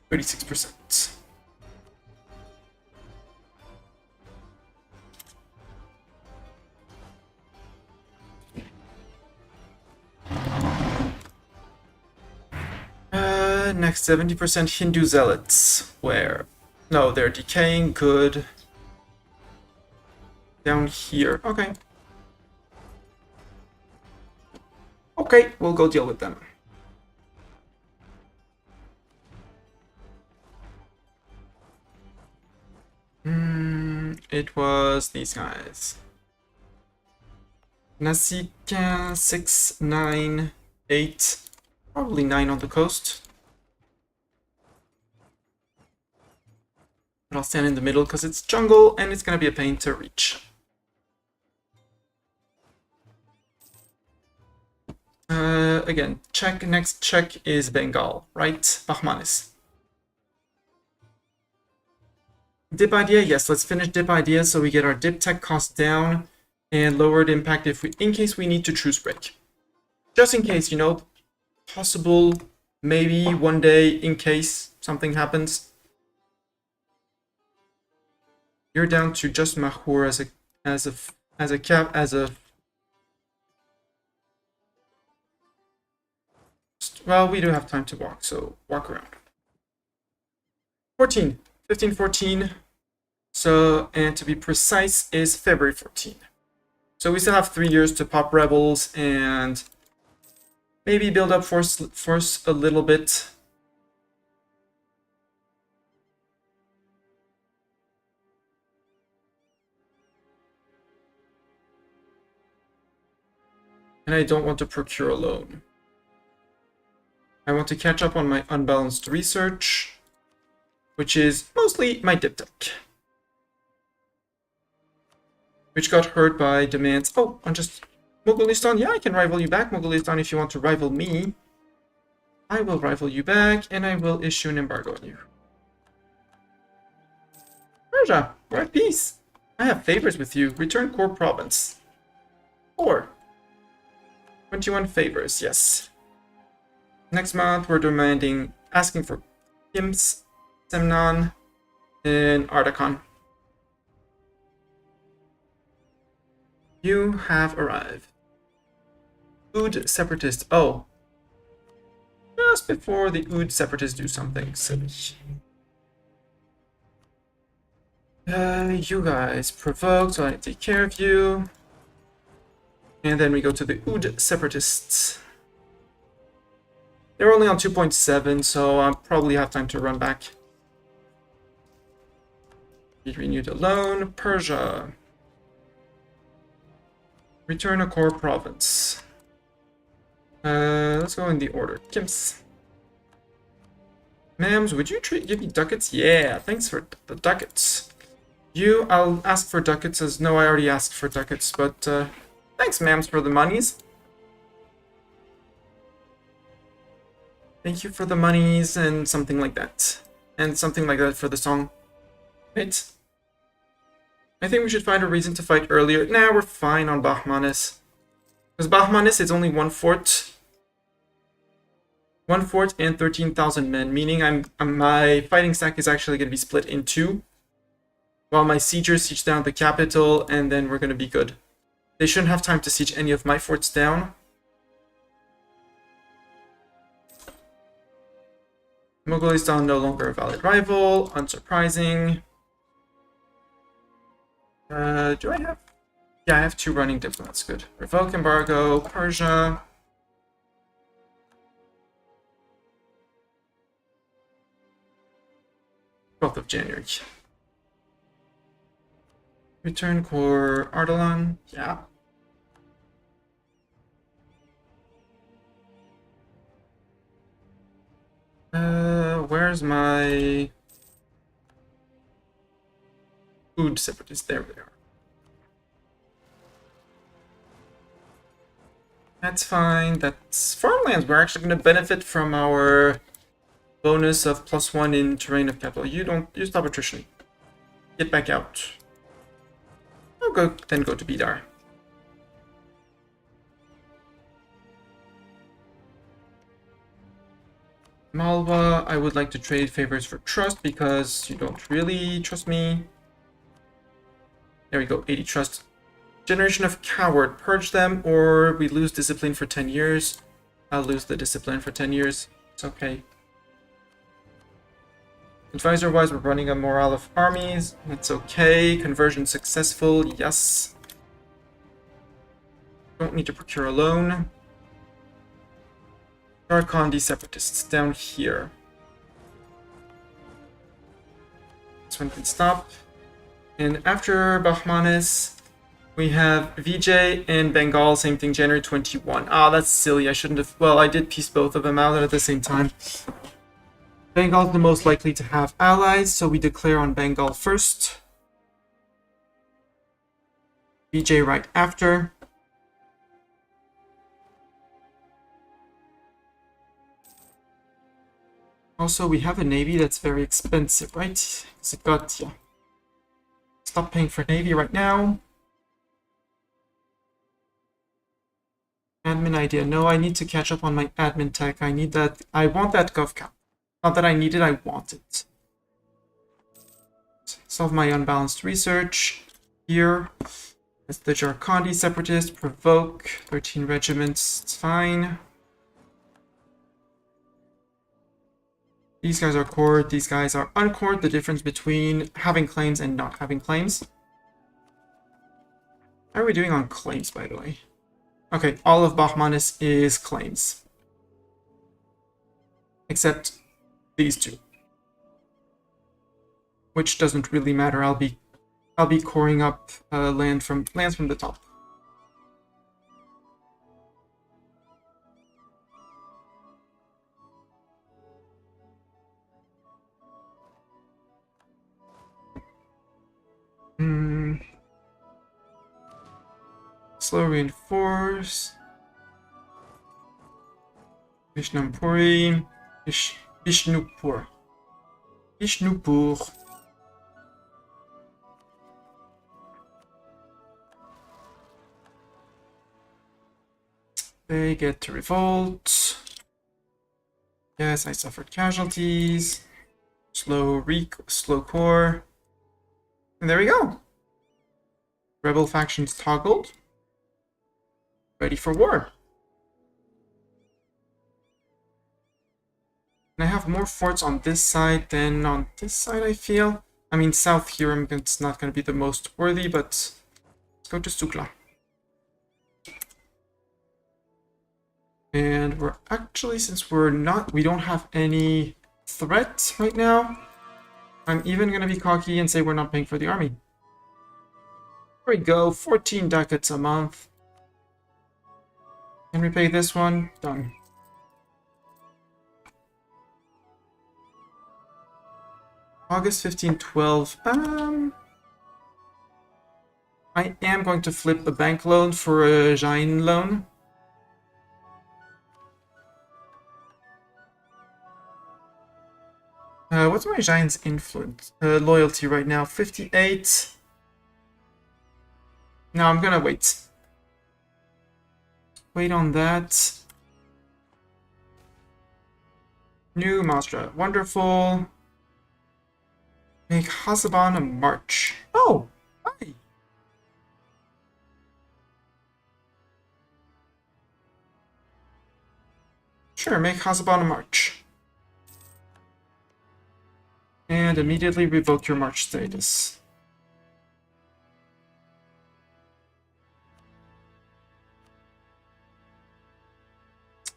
36%. Next 70% Hindu zealots. Where? No, they're decaying. Good. Down here. Okay. Okay, we'll go deal with them. It was these guys. Nasika 6, 9, 8. Probably 9 on the coast. But I'll stand in the middle because it's jungle and it's gonna be a pain to reach. Again, check. Next check is Bengal, right? Bahmanis. Dip idea, yes. Let's finish dip idea so we get our dip tech cost down and lowered impact in case we need to truce break. Just in case, you know, possible, maybe one day in case something happens. You're down to just Mahur as a cap. Well, we do have time to walk, so walk around. 14. 15, 14. So, and to be precise, is February 14. So we still have 3 years to pop rebels and maybe build up force a little bit. And I don't want to procure a loan. I want to catch up on my unbalanced research, which is mostly my dip tech, which got hurt by demands. Oh, I'm just Mughalistan. Yeah, I can rival you back, Mughalistan. If you want to rival me, I will rival you back, and I will issue an embargo on you. Persia, we're at peace. I have favors with you. Return core province. 4. 21 favors, yes. Next month, we're asking for Kims, Semnon, and Artakon. You have arrived. Oud Separatists. Oh. Just before the Oud Separatists do something silly. You guys provoked, so I take care of you. And then we go to the Oud Separatists. They're only on 2.7, so I'll probably have time to run back. Be renewed alone. Persia. Return a core province. Let's go in the order. Kims. Mams, would you give me ducats? Yeah, thanks for the ducats. You, I'll ask for ducats as no, I already asked for ducats, but thanks, mams, for the monies. Thank you for the monies and something like that. And something like that for the song. Right? I think we should find a reason to fight earlier. Nah, we're fine on Bahmanis. Because Bahmanis is only 1 fort. 1 fort and 13,000 men, meaning my fighting stack is actually going to be split in 2. While my siegers siege down the capital, and then we're going to be good. They shouldn't have time to siege any of my forts down. Mughalistan no longer a valid rival, unsurprising. Do I have? Yeah, I have 2 running diplomats, good. Revoke embargo, Persia. January 12th. Return core Ardalan, yeah. Where's my food separatists? There they are. That's fine. That's farmlands. We're actually going to benefit from our bonus of +1 in terrain of capital. You stop attrition. Get back out. I'll go to Bidar. Malwa, I would like to trade favors for trust because you don't really trust me. There we go, 80 trust. Generation of coward, purge them or we lose discipline for 10 years. I'll lose the discipline for 10 years. It's okay. Advisor-wise, we're running a morale of armies. That's okay. Conversion successful, yes. Don't need to procure a loan. Archon separatists down here. This one can stop. And after Bahmanis, we have Vijay and Bengal, same thing, January 21. Ah, that's silly. I shouldn't have. Well, I did piece both of them out at the same time. Bengal's the most likely to have allies, so we declare on Bengal first. Vijay right after. Also, we have a navy that's very expensive, right? Because it got, yeah. Stop paying for navy right now. Admin idea. No, I need to catch up on my admin tech. I need that. I want that gov count. Not that I need it, I want it. Solve my unbalanced research. Here. It's the Jharkhandi separatist. Provoke. 13 regiments. It's fine. These guys are cored. These guys are uncored. The difference between having claims and not having claims. How are we doing on claims, by the way? Okay, all of Bahmanis is claims. Except these 2. Which doesn't really matter. I'll be coring up lands from the top. Slow reinforce. Vishnupuri. Vishnupur. Vishnupur. They get to revolt. Yes, I suffered casualties. Slow core. And there we go. Rebel factions toggled. Ready for war. And I have more forts on this side than on this side, I feel. I mean, south here, it's not going to be the most worthy, but let's go to Sukla. And we're actually, since we don't have any threats right now, I'm even going to be cocky and say we're not paying for the army. There we go, 14 ducats a month. Can we pay this one? Done. August 1512. I am going to flip a bank loan for a Jain loan. What's my Jain's influence? Loyalty right now, 58. No, I'm gonna wait. Wait on that. New Mastra, wonderful. Make Hasaban a march. Oh, hi. Sure, make Hasaban a march. And immediately revoke your march status.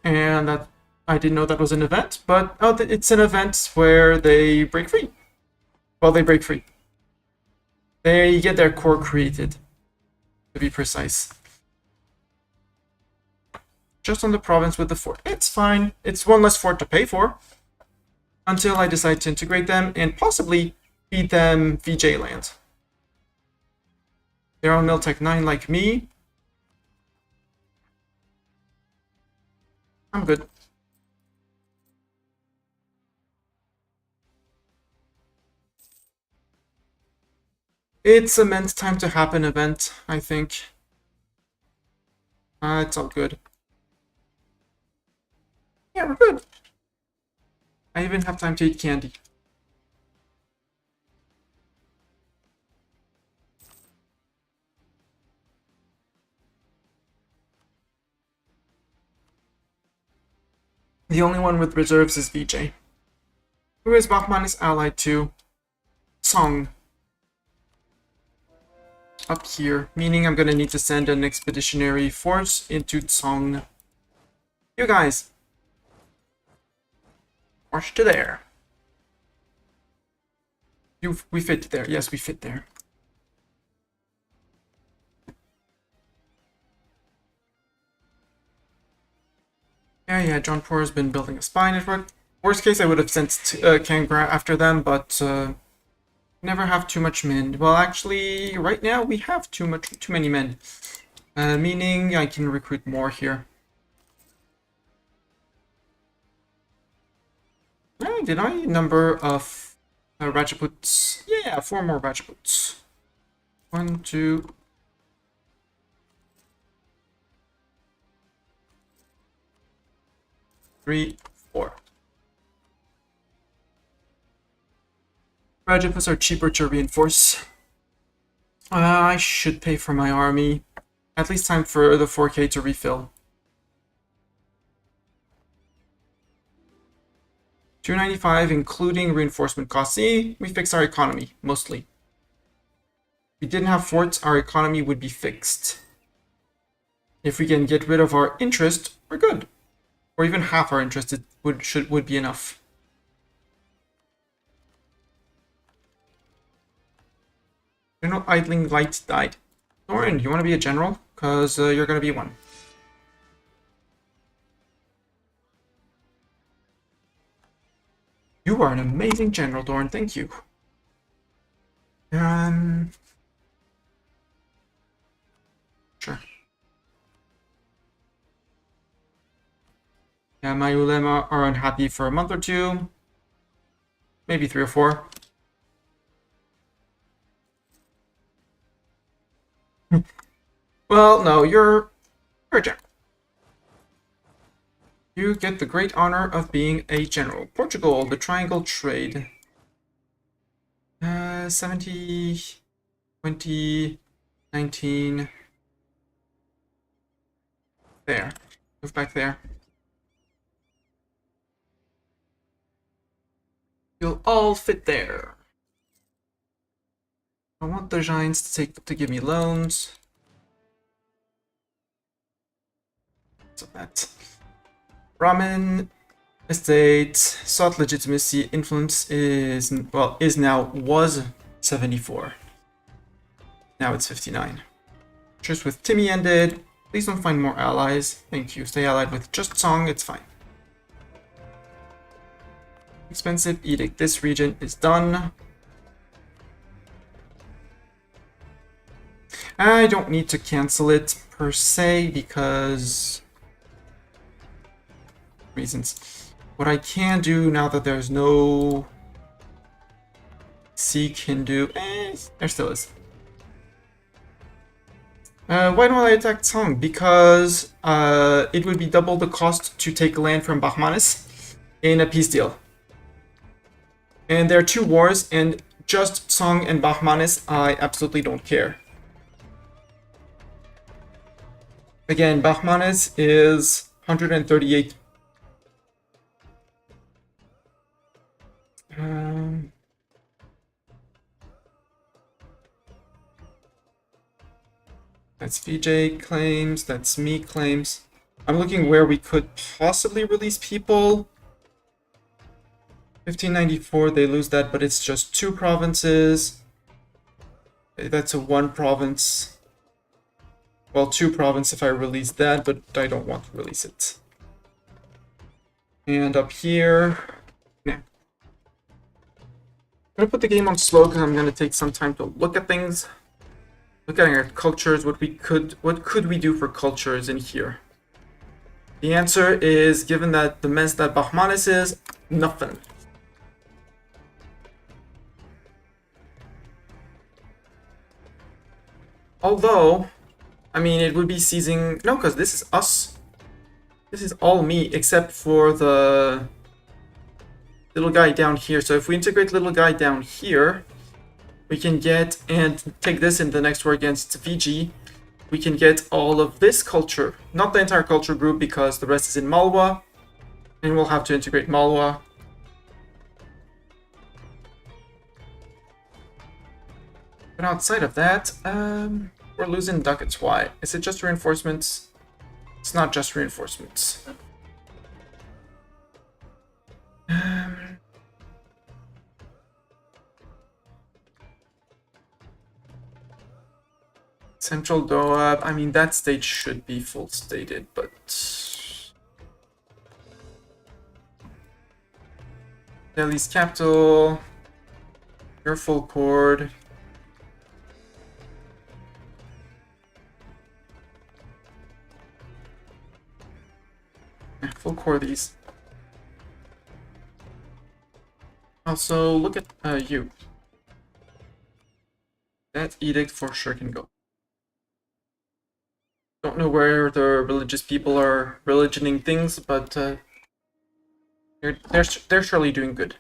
And that I didn't know that was an event, but oh, it's an event where they break free. Well, they break free. They get their core created, to be precise. Just on the province with the fort. It's fine. It's one less fort to pay for. Until I decide to integrate them and possibly feed them VJ land. They're on Miltech 9 like me. I'm good. It's a meant time to happen event, I think. It's all good. Yeah, we're good. I even have time to eat candy. The only one with reserves is VJ. Who is Bachman is allied to? Song. Up here, meaning I'm gonna need to send an expeditionary force into Tsong. You guys. March to there. We fit there. Yes, we fit there. Yeah, John Poor has been building a spy network. Worst case, I would have sent Kangra after them, but never have too much men. Well, actually, right now we have too many men, meaning I can recruit more here. Did I number of Rajaputs? Yeah, 4 more Rajaputs. 1, 2. Three, 4. Rajaputs are cheaper to reinforce. I should pay for my army. At least time for the 4K to refill. 295, including reinforcement costs. See, we fix our economy, mostly. If we didn't have forts, our economy would be fixed. If we can get rid of our interest, we're good. Or even half our interest, it would be enough. General Idling Light died. Thorin, you want to be a general? Because you're going to be one. You are an amazing general, Thorin. Thank you. Sure. Yeah, my ulema are unhappy for a month or 2. Maybe 3 or 4. Well, no, you're a general. You get the great honor of being a general. Portugal, the triangle trade. 70, 20, 19. There. Move back there. You'll all fit there. I want the giants to give me loans. So that. Brahmin estate sought legitimacy. Influence is was 74. Now it's 59. Truce with Timmy ended. Please don't find more allies. Thank you. Stay allied with just Song. It's fine. Expensive edict. This region is done. I don't need to cancel it per se because reasons. What I can do now that there's no Sikh Hindu, there still is. Why don't I attack Song? Because it would be double the cost to take land from Bahmanis in a peace deal. And there are 2 wars, and just Song and Bahmanis, I absolutely don't care. Again, Bahmanis is 138. That's VJ claims, that's me claims. I'm looking where we could possibly release people. 1594, they lose that, but it's just 2 provinces. That's a 1 province. Well, 2 province if I release that, but I don't want to release it. And up here, yeah. I'm gonna put the game on slow because I'm gonna take some time to look at things. Look at our cultures, what could we do for cultures in here? The answer is, given that the mess that Bahmanis is, nothing. Although, I mean, it would be seizing... No, because this is us. This is all me, except for the little guy down here. So if we integrate little guy down here, we can get, and take this in the next war against Fiji, we can get all of this culture. Not the entire culture group, because the rest is in Malwa. And we'll have to integrate Malwa. But outside of that, we're losing ducats. Why? Is it just reinforcements? It's not just reinforcements. Central Doab, I mean, that state should be full stated, but... Delhi's capital. Your full chord. Full core these. Also, look at you. That edict for sure can go. Don't know where the religious people are religioning things, but they're surely doing good.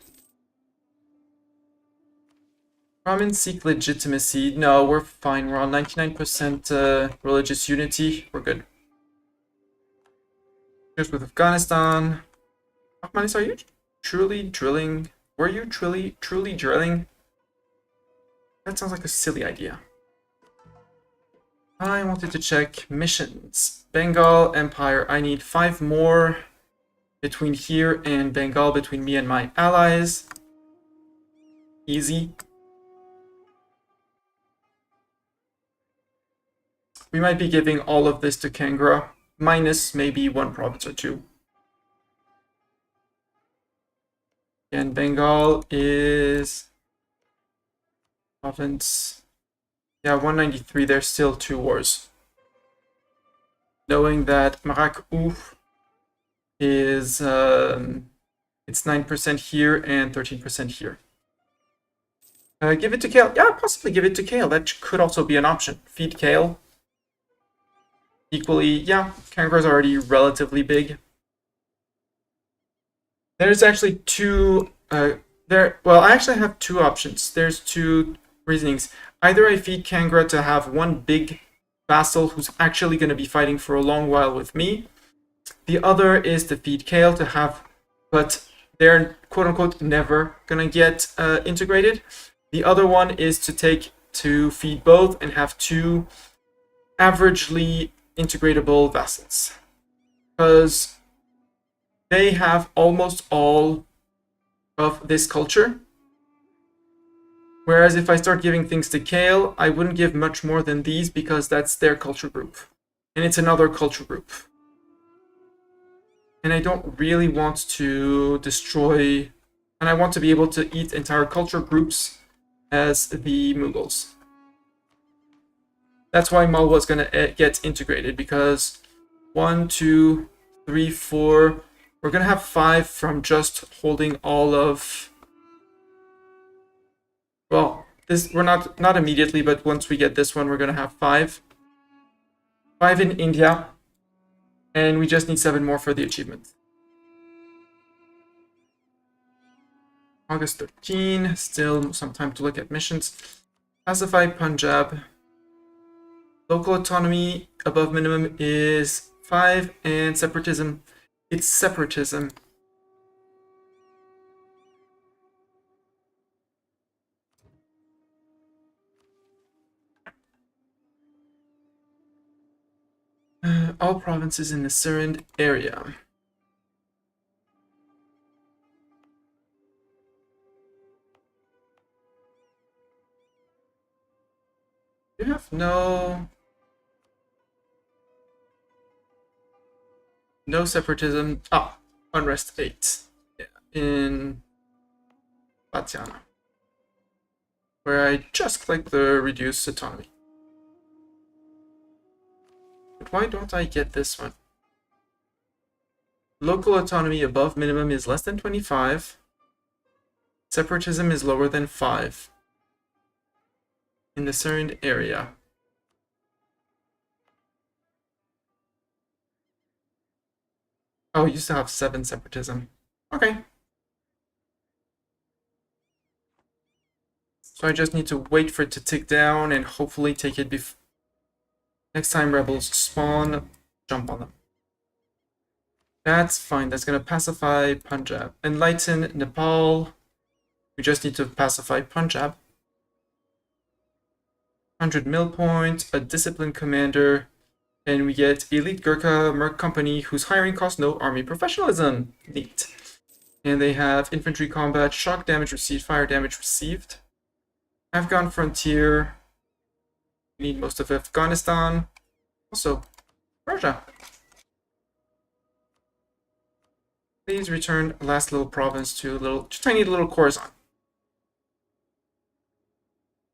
Brahmin seek legitimacy. No, we're fine. We're on 99% religious unity. We're good. Here's with Afghanistan. Ahmadis, are you truly drilling? Were you truly drilling? That sounds like a silly idea. I wanted to check missions. Bengal Empire. I need 5 more between here and Bengal, between me and my allies. Easy. We might be giving all of this to Kangra, minus maybe 1 province or 2. And Bengal is province. Yeah, 193, there's still 2 wars. Knowing that Marak-U is, it's 9% here and 13% here. Give it to Kale. Yeah, possibly give it to Kale. That could also be an option. Feed Kale. Equally, yeah, Kangaroo's already relatively big. There's actually two. Well, I actually have two options. There's two reasonings. Either I feed Kangra to have one big vassal who's actually going to be fighting for a long while with me. The other is to feed Kale to have, but they're quote unquote never going to get integrated. The other one is to feed both and have two averagely integratable vassals. Because they have almost all of this culture. Whereas if I start giving things to Kale, I wouldn't give much more than these because that's their culture group. And it's another culture group. And I don't really want to destroy... And I want to be able to eat entire culture groups as the Mughals. That's why Malwa is going to get integrated, because 1, 2, 3, 4... We're going to have 5 from just holding all of... Well, we're not immediately, but once we get this one, we're going to have 5. 5 in India. And we just need 7 more for the achievement. August 13, still some time to look at missions. Pacify Punjab. Local autonomy above minimum is 5, and separatism. It's separatism. All provinces in the Sirand area. You have no separatism. Unrest 8 in Patiana, where I just click the reduce autonomy. But why don't I get this one? Local autonomy above minimum is less than 25. Separatism is lower than 5 in the Sirand area. Oh, you used to have 7 separatism. Okay. So I just need to wait for it to tick down and hopefully take it before next time rebels spawn, jump on them. That's fine. That's going to pacify Punjab. Enlighten Nepal. We just need to pacify Punjab. 100 mil points, a disciplined commander, and we get Elite Gurkha Merc Company, whose hiring costs no army professionalism. Neat. And they have infantry combat, shock damage received, fire damage received. Afghan frontier. We need most of Afghanistan. Also, Persia. Please return last little province to tiny little Khorasan.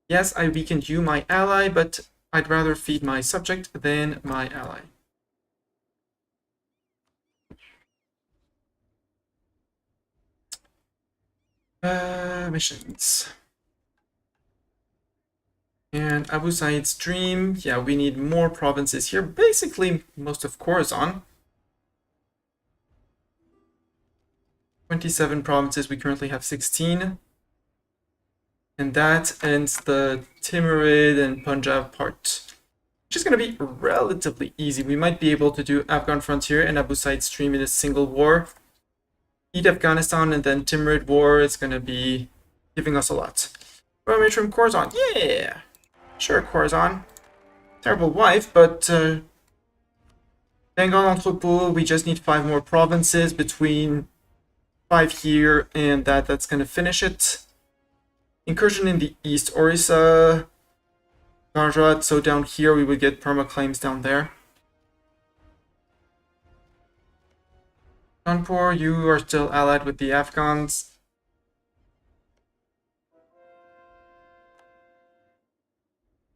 Yes, I weakened you, my ally, but I'd rather feed my subject than my ally. Missions. And Abu Said's dream. Yeah, we need more provinces here. Basically, most of Khorasan. 27 provinces. We currently have 16. And that ends the Timurid and Punjab part, which is going to be relatively easy. We might be able to do Afghan frontier and Abu Said's dream in a single war. Eat Afghanistan and then Timurid war is going to be giving us a lot. Royal from Khorasan. Yeah! Sure, Khorasan. Terrible wife, but Bengal Entrepot, we just need 5 more provinces between 5 here and that's going to finish it. Incursion in the east, Orissa, Gujarat, so down here we would get perma claims down there. Kanpur, you are still allied with the Afghans.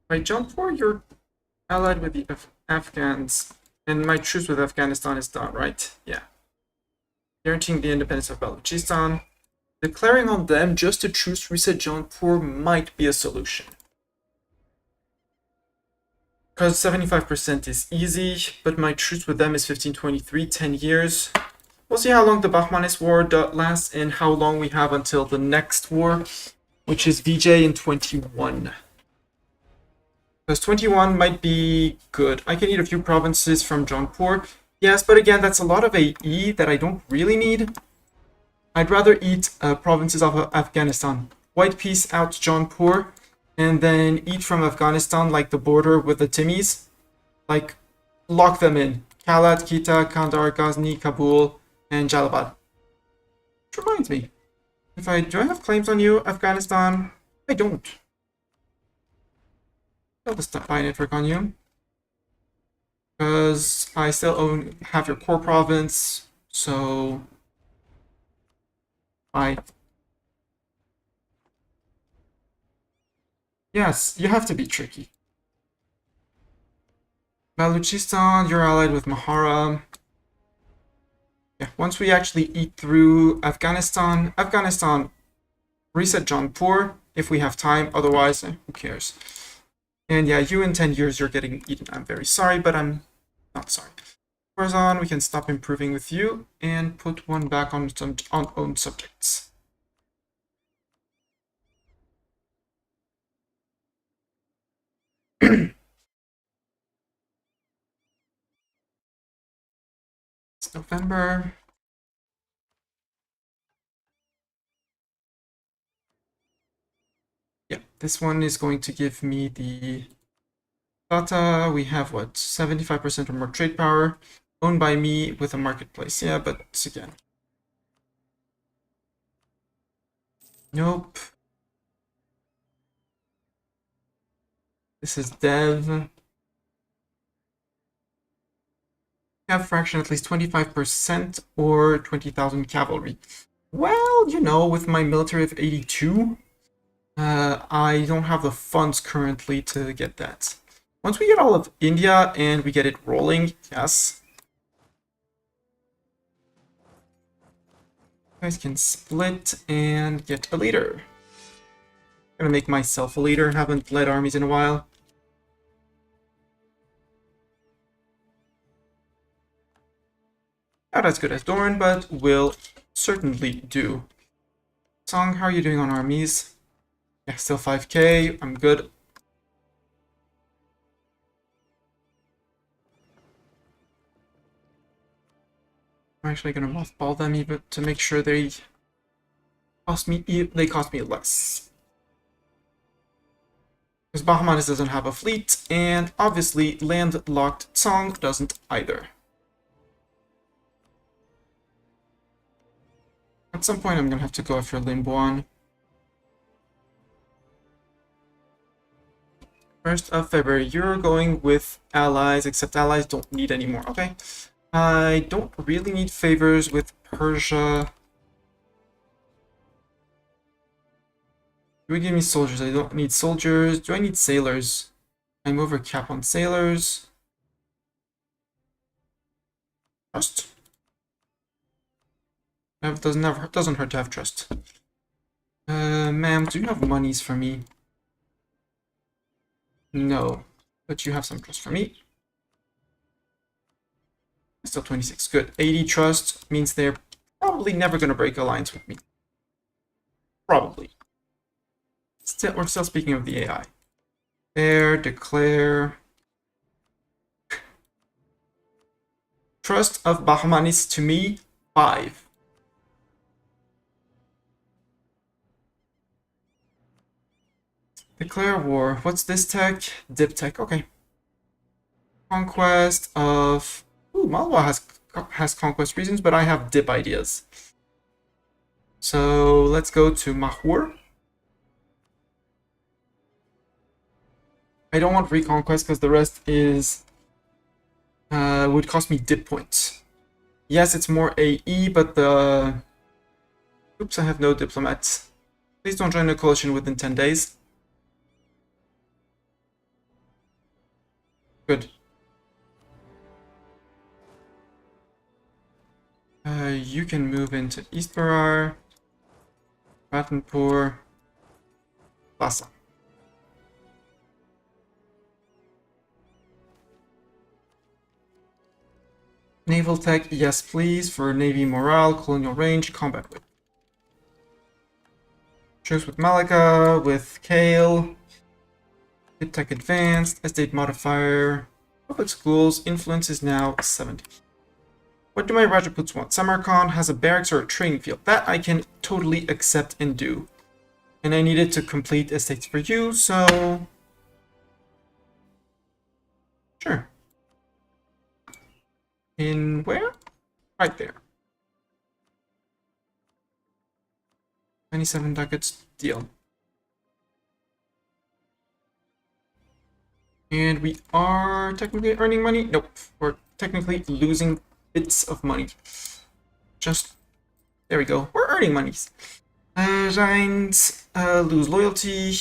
Right, Jaunpur, you're allied with the Afghans, and my truce with Afghanistan is done, right? Yeah. Guaranteeing the independence of Balochistan. Declaring on them just a truce reset Jaunpur might be a solution. Because 75% is easy, but my truce with them is 1523, 10 years. We'll see how long the Bahmanis war lasts and how long we have until the next war, which is VJ in 21. Because 21 might be good. I can eat a few provinces from Jaunpur. Yes, but again, that's a lot of AE that I don't really need. I'd rather eat provinces of Afghanistan. White Peace out Jaunpur, and then eat from Afghanistan like the border with the Timmies. Like, lock them in. Kalat, Kita, Kandahar, Ghazni, Kabul, and Jalabad. Which reminds me, do I have claims on you, Afghanistan? I don't. I'll just buy a network on you. Because I still have your core province, so yes, you have to be tricky. Baluchistan, you're allied with Mahara. Yeah, once we actually eat through Afghanistan, reset Jaunpur if we have time, otherwise, who cares? And yeah, you in 10 years, you're getting eaten. I'm very sorry, but I'm not sorry. Khorasan, we can stop improving with you and put one back on own subjects. It's November. Yeah, this one is going to give me the data. We have what, 75% or more trade power, owned by me with a marketplace. Yeah, but again, nope. This is dev. Have fraction at least 25% or 20,000 cavalry. Well, you know, with my military of 82, I don't have the funds currently to get that. Once we get all of India and we get it rolling, yes. You guys can split and get a leader. I'm gonna make myself a leader. Haven't led armies in a while. Not as good as Doran, but will certainly do. Song, how are you doing on armies? Yeah, still 5k. I'm good. I'm actually gonna mothball them even to make sure they cost me less. Because Bahmanis doesn't have a fleet, and obviously landlocked Song doesn't either. At some point I'm gonna have to go after Limbuan. 1st of February, you're going with allies, except allies don't need any more. Okay. I don't really need favors with Persia. You would give me soldiers. I don't need soldiers. Do I need sailors? I'm over cap on sailors. Trust. That doesn't hurt to have trust. Ma'am, do you have monies for me? No, but you have some trust for me. Still 26. Good. 80 trust means they're probably never going to break alliance with me. Probably. We're still speaking of the AI. There, declare. Trust of Bahmanis to me, 5. Declare war. What's this tech? Dip tech. Okay. Conquest of... Ooh, Malwa has conquest reasons, but I have dip ideas. So let's go to Mahur. I don't want reconquest because the rest is would cost me dip points. Yes, it's more AE, but the... Oops, I have no diplomats. Please don't join a coalition within 10 days. Good. You can move into East Berar, Ratanpur, Lhasa. Naval tech, yes please, for Navy morale, colonial range, combat wit. Truce with Malika, with Kale. Hit tech advanced, estate modifier. Public schools, influence is now 70. What do my Rajaputs want? Samarkand has a barracks or a training field. That I can totally accept and do. And I needed to complete estates for you, so... Sure. In where? Right there. 97 ducats, deal. And we are technically earning money? Nope. We're technically losing bits of money. Just... There we go. We're earning monies. Rhines, lose loyalty.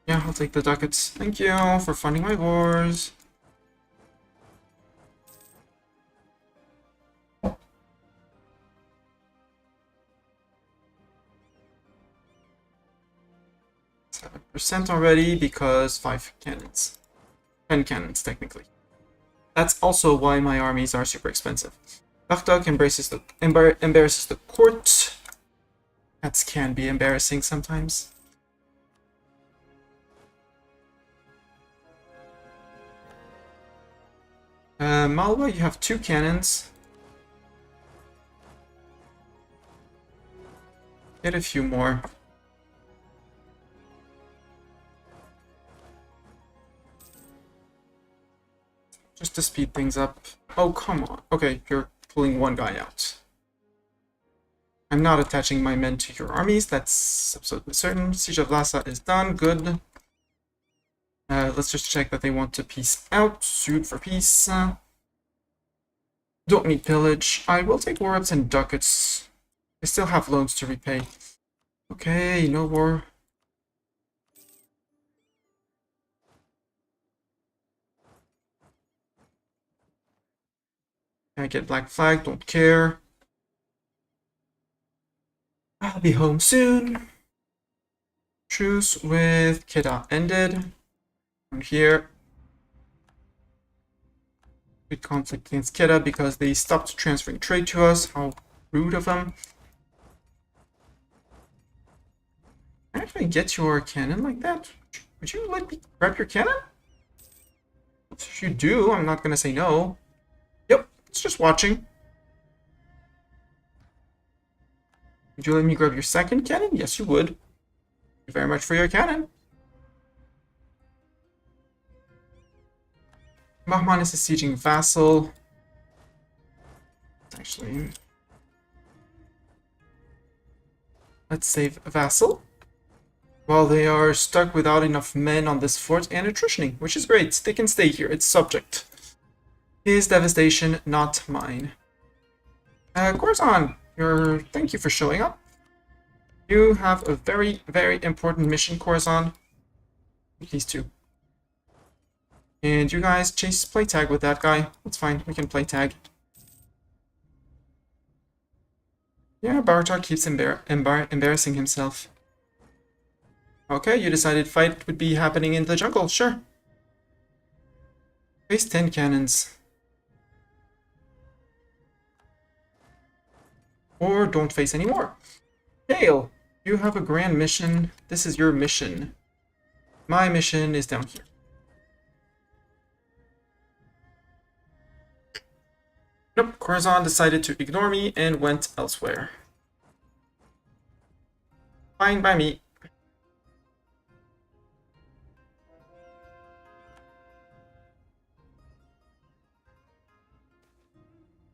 Yeah, I'll take the ducats. Thank you for funding my wars. % already because 5 cannons. 10 cannons, technically. That's also why my armies are super expensive. Baghdad embraces the embarrasses the court. That can be embarrassing sometimes. Malwa, you have 2 cannons. Get a few more. Just to speed things up. Oh, come on. Okay, you're pulling one guy out. I'm not attaching my men to your armies. That's absolutely certain. Siege of Lhasa is done. Good. Let's just check that they want to peace out. Suit for peace. Don't need pillage. I will take war ups and ducats. I still have loans to repay. Okay, no war. I get black flag, don't care. I'll be home soon. Truce with Kedah ended. I'm here. Big conflict against Kedah because they stopped transferring trade to us. How rude of them. Can I actually get your cannon like that? Would you let me grab your cannon? If you do, I'm not gonna say no. Yep, it's just watching. Would you let me grab your second cannon? Yes, you would. Thank you very much for your cannon. Bahman is a sieging vassal. Actually, let's save a vassal. While they are stuck without enough men on this fort and attritioning, which is great. They can stay here. It's subject. His devastation, not mine. Corzon, thank you for showing up. You have a very, very important mission, Corzon. These two. And you guys chase play tag with that guy. That's fine. We can play tag. Yeah, Bartok keeps embarrassing himself. Okay, you decided fight would be happening in the jungle. Sure. Face 10 cannons. Or don't face any more. Gale, you have a grand mission. This is your mission. My mission is down here. Nope, Corazon decided to ignore me and went elsewhere. Fine by me.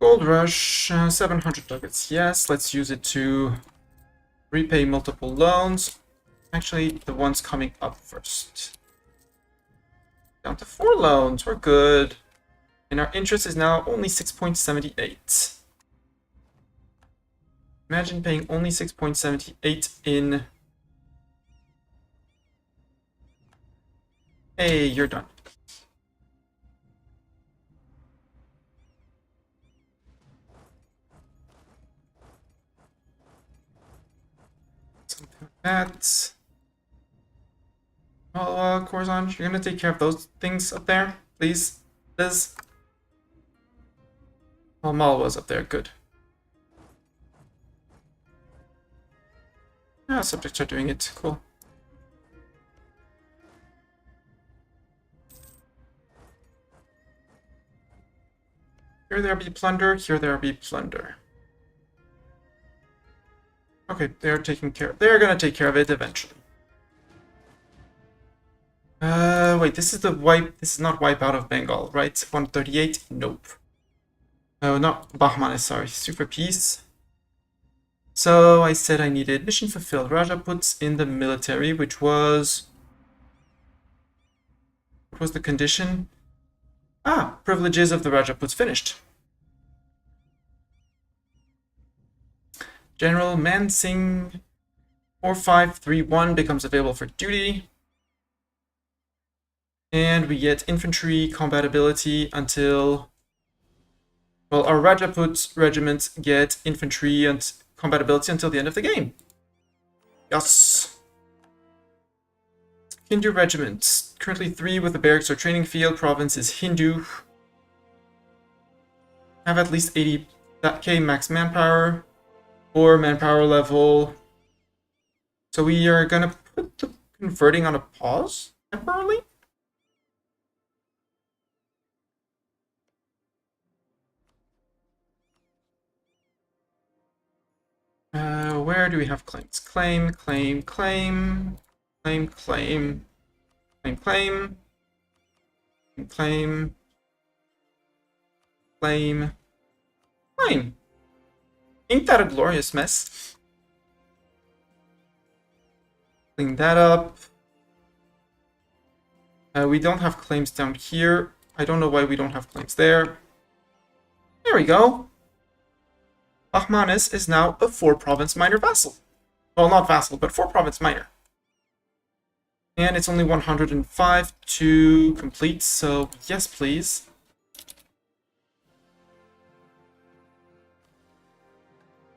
Gold Rush, 700 ducats. Yes, let's use it to repay multiple loans. Actually, the ones coming up first. Down to 4 loans. We're good. And our interest is now only 6.78. Imagine paying only 6.78 in... Hey, you're done. Something like that. Oh, Corzon, you're gonna take care of those things up there, please? Liz? Oh, Mal was up there, good. Yeah, subjects are doing it, cool. Here there be plunder, here there be plunder. Okay, they're gonna take care of it eventually. Wait, this is not wipe out of Bengal, right? 138? Nope. Oh, not Bahman, sorry, super peace. So I said I needed mission fulfilled. Rajaputs in the military, which was... What was the condition? Ah, privileges of the Rajaputs finished. General Mansingh 4531 becomes available for duty. And we get infantry compatibility until... Well, our Rajaput regiments get infantry and compatibility until the end of the game. Yes. Hindu regiments. Currently 3 with the barracks or training field. Province is Hindu. Have at least 80k max manpower. 4 manpower level. So we are gonna put the converting on a pause temporarily. Where do we have claims? Claim, claim, claim, claim, claim, claim, claim, claim, claim, claim. Ain't that a glorious mess? Clean that up. We don't have claims down here. I don't know why we don't have claims there. There we go. Bahmanis is now a 4-province minor vassal. Well, not vassal, but 4-province minor. And it's only 105 to complete, so yes, please.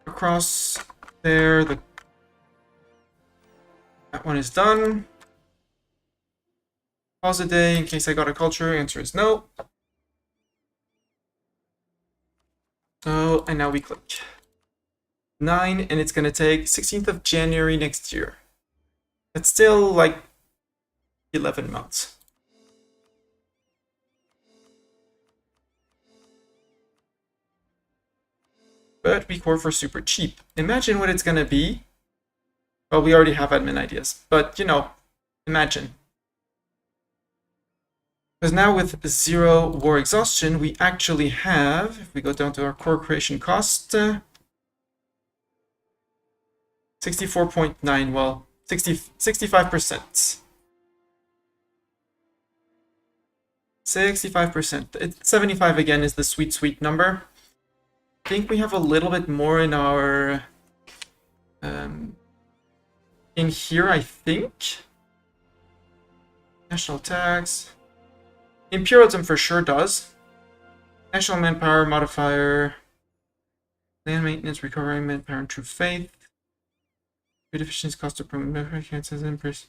Across there, that one is done. Pause a day in case I got a culture. Answer is no. So, and now we click 9, and it's going to take 16th of January next year. It's still like 11 months. But we core for super cheap. Imagine what it's going to be. Well, we already have admin ideas, but you know, imagine. Because now with 0 war exhaustion, we actually have, if we go down to our core creation cost, 64.9, well, 65%. 65%. 75 again is the sweet, sweet number. I think we have a little bit more in our, in here, I think. National tax. Imperialism for sure does. National manpower modifier. Land maintenance, recovering manpower, and true faith. Good efficiency cost to promote increase.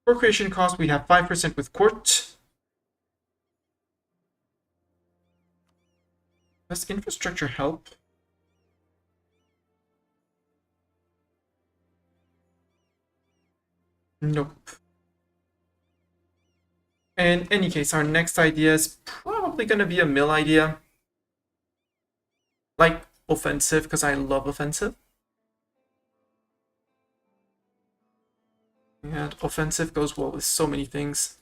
Core creation cost, we have 5% with court. Does infrastructure help? Nope. In any case, our next idea is probably going to be a mill idea. Like offensive, because I love offensive. And offensive goes well with so many things.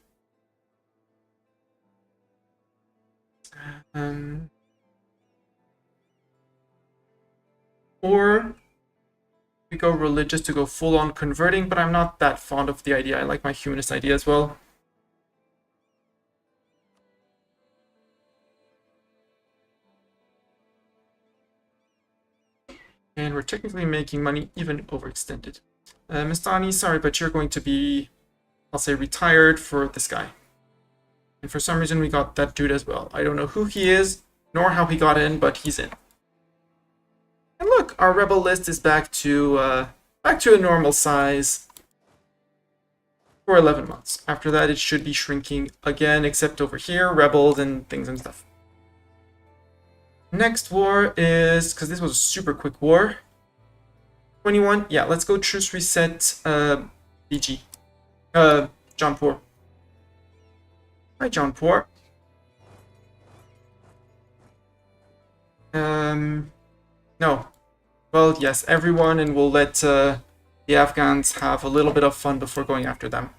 Or we go religious to go full on converting, but I'm not that fond of the idea. I like my humanist idea as well. And we're technically making money even overextended. Mistani, sorry, but you're going to be, I'll say, retired for this guy. And for some reason we got that dude as well. I don't know who he is, nor how he got in, but he's in. And look, our rebel list is back to a normal size. for 11 months. After that, it should be shrinking again, except over here, rebels and things and stuff. Next war is, because this was a super quick war. 21, yeah, let's go truce reset BG. Jaunpur. Hi, Jaunpur. No. Well, yes, everyone, and we'll let the Afghans have a little bit of fun before going after them.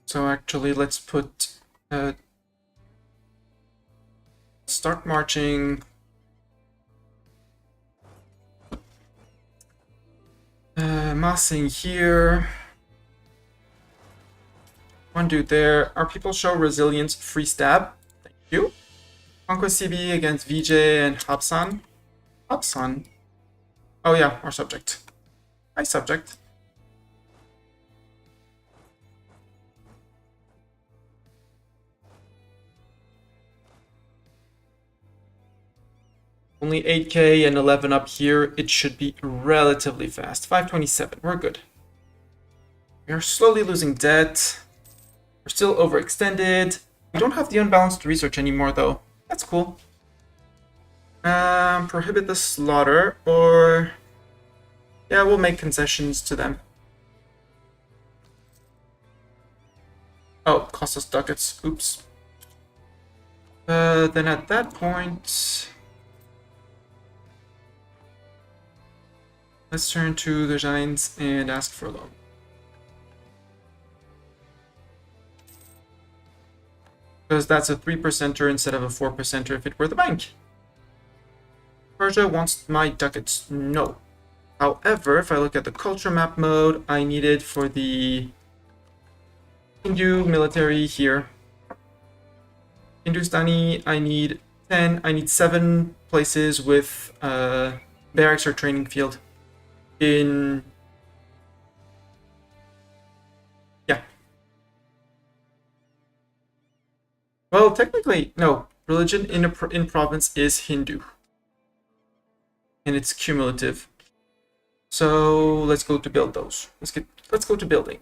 So actually, let's put... start marching... massing here. One dude there. Our people show resilience. Free stab. Thank you. Conquest CB against VJ and Habsan. Habsan? Oh yeah, our subject. Hi, subject. Only 8k and 11 up here. It should be relatively fast. 527. We're good. We are slowly losing debt. We're still overextended. We don't have the unbalanced research anymore, though. That's cool. Prohibit the slaughter, or... yeah, we'll make concessions to them. Oh, cost us ducats. Oops. Then at that point... let's turn to the Giants and ask for a loan. Because that's a 3%er instead of a 4%er if it were the bank. Persia wants my ducats. No. However, if I look at the culture map mode, I need it for the Hindu military here. Hindustani, I need 10. I need 7 places with barracks or training field. In... yeah. Well, technically, no. Religion in province is Hindu. And it's cumulative. So let's go to build those. Let's go to building.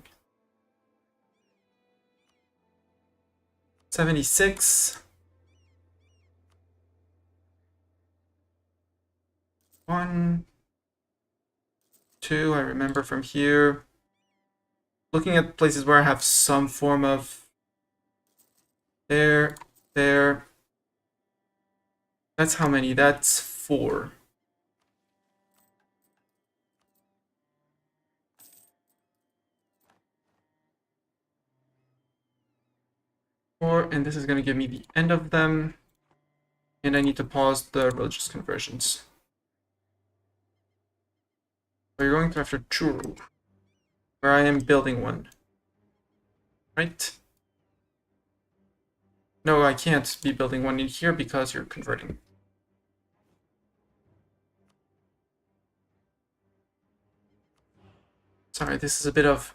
76. 1, 2, I remember from here. Looking at places where I have some form of... there. That's how many? That's 4. And this is going to give me the end of them. And I need to pause the religious conversions. So you're going after Churu, where I am building one. Right? No, I can't be building one in here because you're converting. Sorry, this is a bit of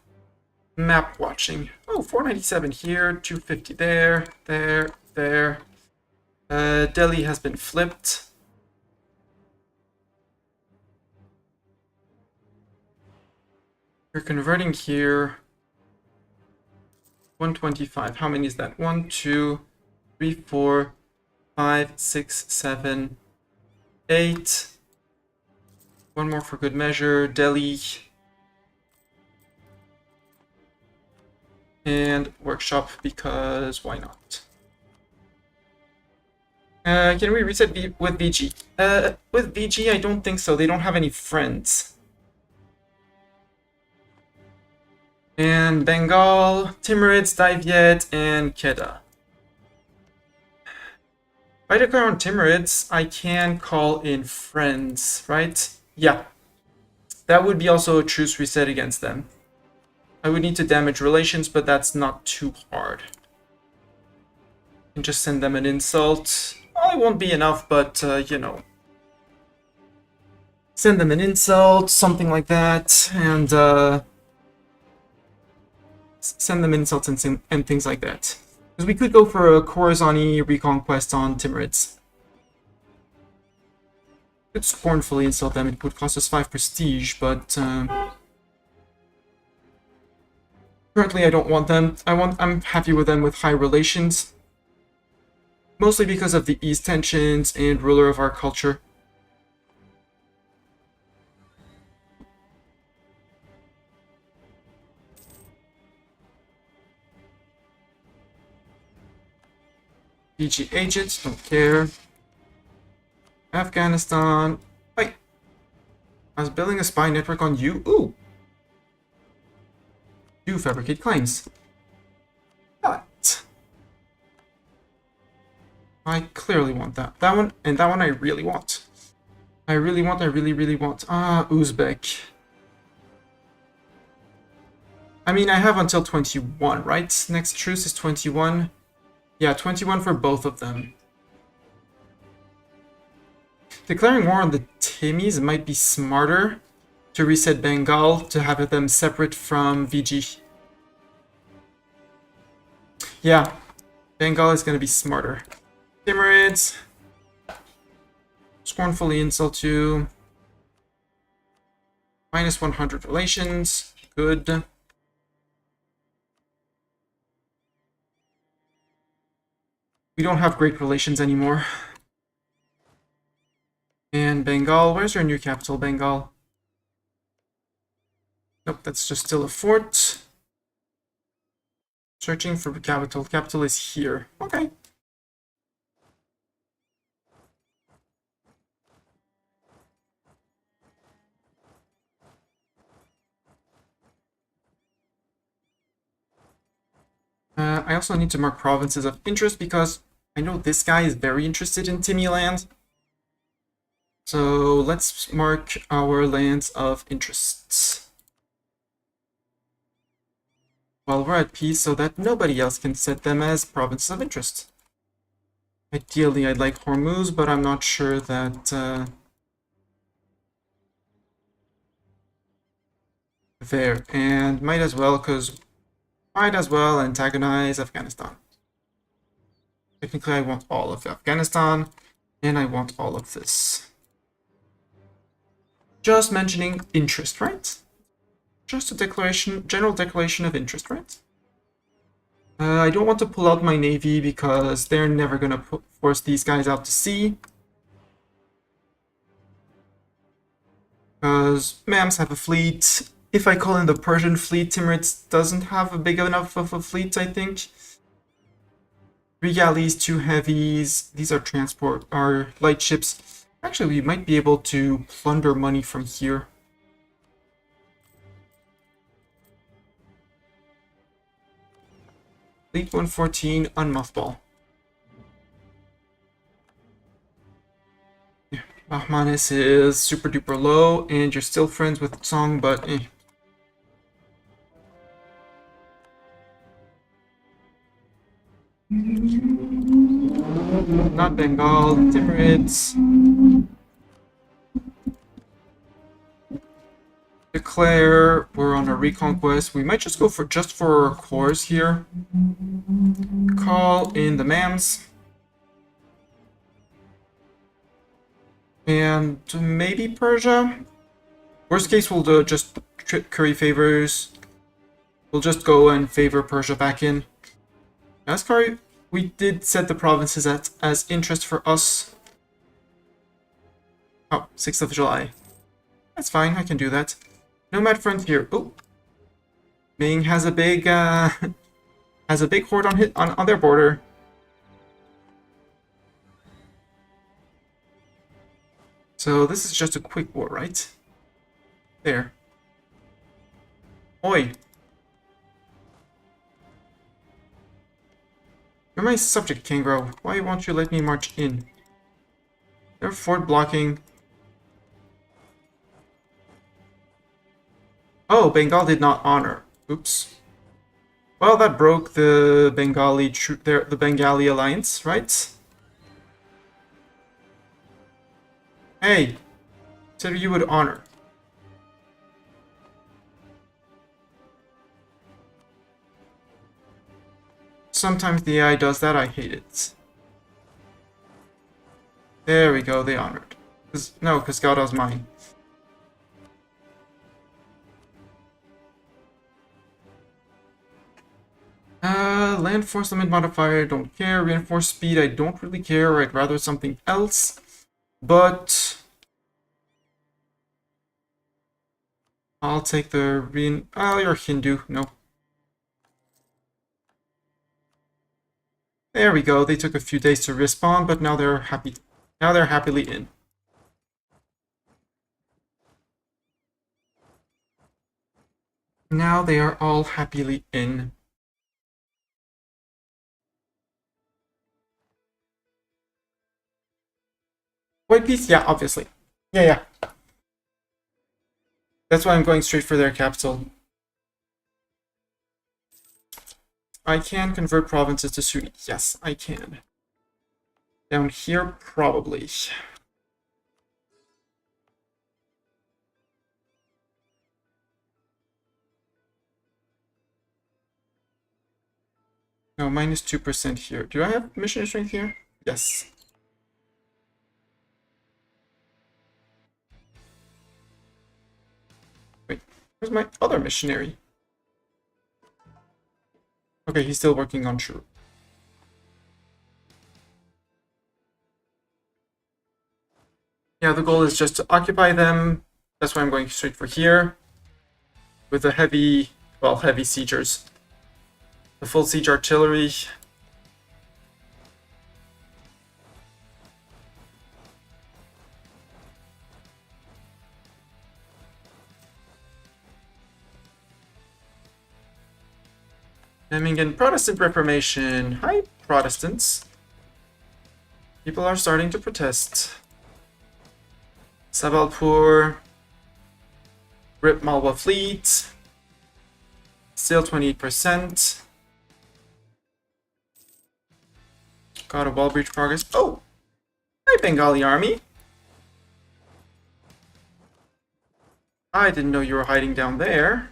map watching. Oh, 497 here, 250 there. Delhi has been flipped. We're converting here. 125. How many is that? 1, 2, 3, 4, 5, 6, 7, 8. One more for good measure. Delhi. And workshop, because why not? Can we reset with VG? With VG, I don't think so. They don't have any friends. And Bengal, Timurids, Divyet, and Kedah. If I declare on Timurids, I can call in friends, right? Yeah. That would be also a truce reset against them. I would need to damage relations, but that's not too hard. And just send them an insult. Well, it won't be enough, but, you know. Send them an insult, something like that, and, send them insults and things like that. Because we could go for a Khorazani reconquest on Timurids. Could scornfully insult them. It would cost us 5 prestige, but currently I don't want them. I'm happy with them with high relations. Mostly because of the ease tensions and ruler of our culture. PG agents, don't care. Afghanistan. Wait. I was building a spy network on you. Ooh. You fabricate claims. But I clearly want that. That one, and that one I really want. I really want. Uzbek. I mean, I have until 21, right? Next truce is 21. Yeah, 21 for both of them. Declaring war on the Timis might be smarter to reset Bengal, to have them separate from VG. Yeah, Bengal is going to be smarter. Timurids. Scornfully insult you. Minus 100 relations. Good. We don't have great relations anymore. And Bengal, where's your new capital, Bengal? Nope, that's just still a fort. Searching for capital. Capital is here. Okay. I also need to mark provinces of interest because I know this guy is very interested in Timmy land. So let's mark our lands of interest while we're at peace so that nobody else can set them as provinces of interest. Ideally, I'd like Hormuz, but I'm not sure that there. And might as well antagonize Afghanistan. Technically, I want all of Afghanistan, and I want all of this. Just mentioning interest, right? Just a declaration, general declaration of interest, right? I don't want to pull out my navy because they're never gonna force these guys out to sea. Because Mams have a fleet. If I call in the Persian fleet, Timurid doesn't have a big enough of a fleet, I think. 3 galleys, 2 heavies. These are light ships. Actually, we might be able to plunder money from here. Fleet 114, unmothball. Yeah, Bahmanis is super duper low, and you're still friends with Song, but eh. Not Bengal, Timurids. Declare we're on a reconquest. We might just go for our cores here. Call in the Mams. And maybe Persia. Worst case, we'll just curry favors. We'll just go and favor Persia back in. Ascari, we did set the provinces as interest for us. Oh, 6th of July. That's fine, I can do that. Nomad Frontier. Oh, Ming has a big horde on their border. So this is just a quick war, right? There. Oi. You're my subject, Kangro. Why won't you let me march in? They're fort blocking. Oh, Bengal did not honor. Oops. Well, that broke the Bengali alliance, right? Hey, said you would honor. Sometimes the AI does that, I hate it. There we go, they honored. No, because Gouda's mine. Land force limit modifier, I don't care. Reinforced speed, I don't really care. I'd rather something else. But I'll take the oh, you're Hindu. No. There we go. They took a few days to respawn, but now they're happy. Now they're happily in. Now they are all happily in. White piece? Yeah, obviously. Yeah. That's why I'm going straight for their capital. I can convert provinces to Sunni. Yes, I can. Down here, probably. No, minus 2% here. Do I have missionary strength here? Yes. Wait, where's my other missionary? Okay, he's still working on True. Yeah, the goal is just to occupy them. That's why I'm going straight for here. With the heavy siegers. The full siege artillery. Memmingen Protestant Reformation. Hi, Protestants. People are starting to protest. Sabalpur. Rip Malwa Fleet. Still 28%. Got a wall breach progress. Oh! Hi, Bengali army. I didn't know you were hiding down there.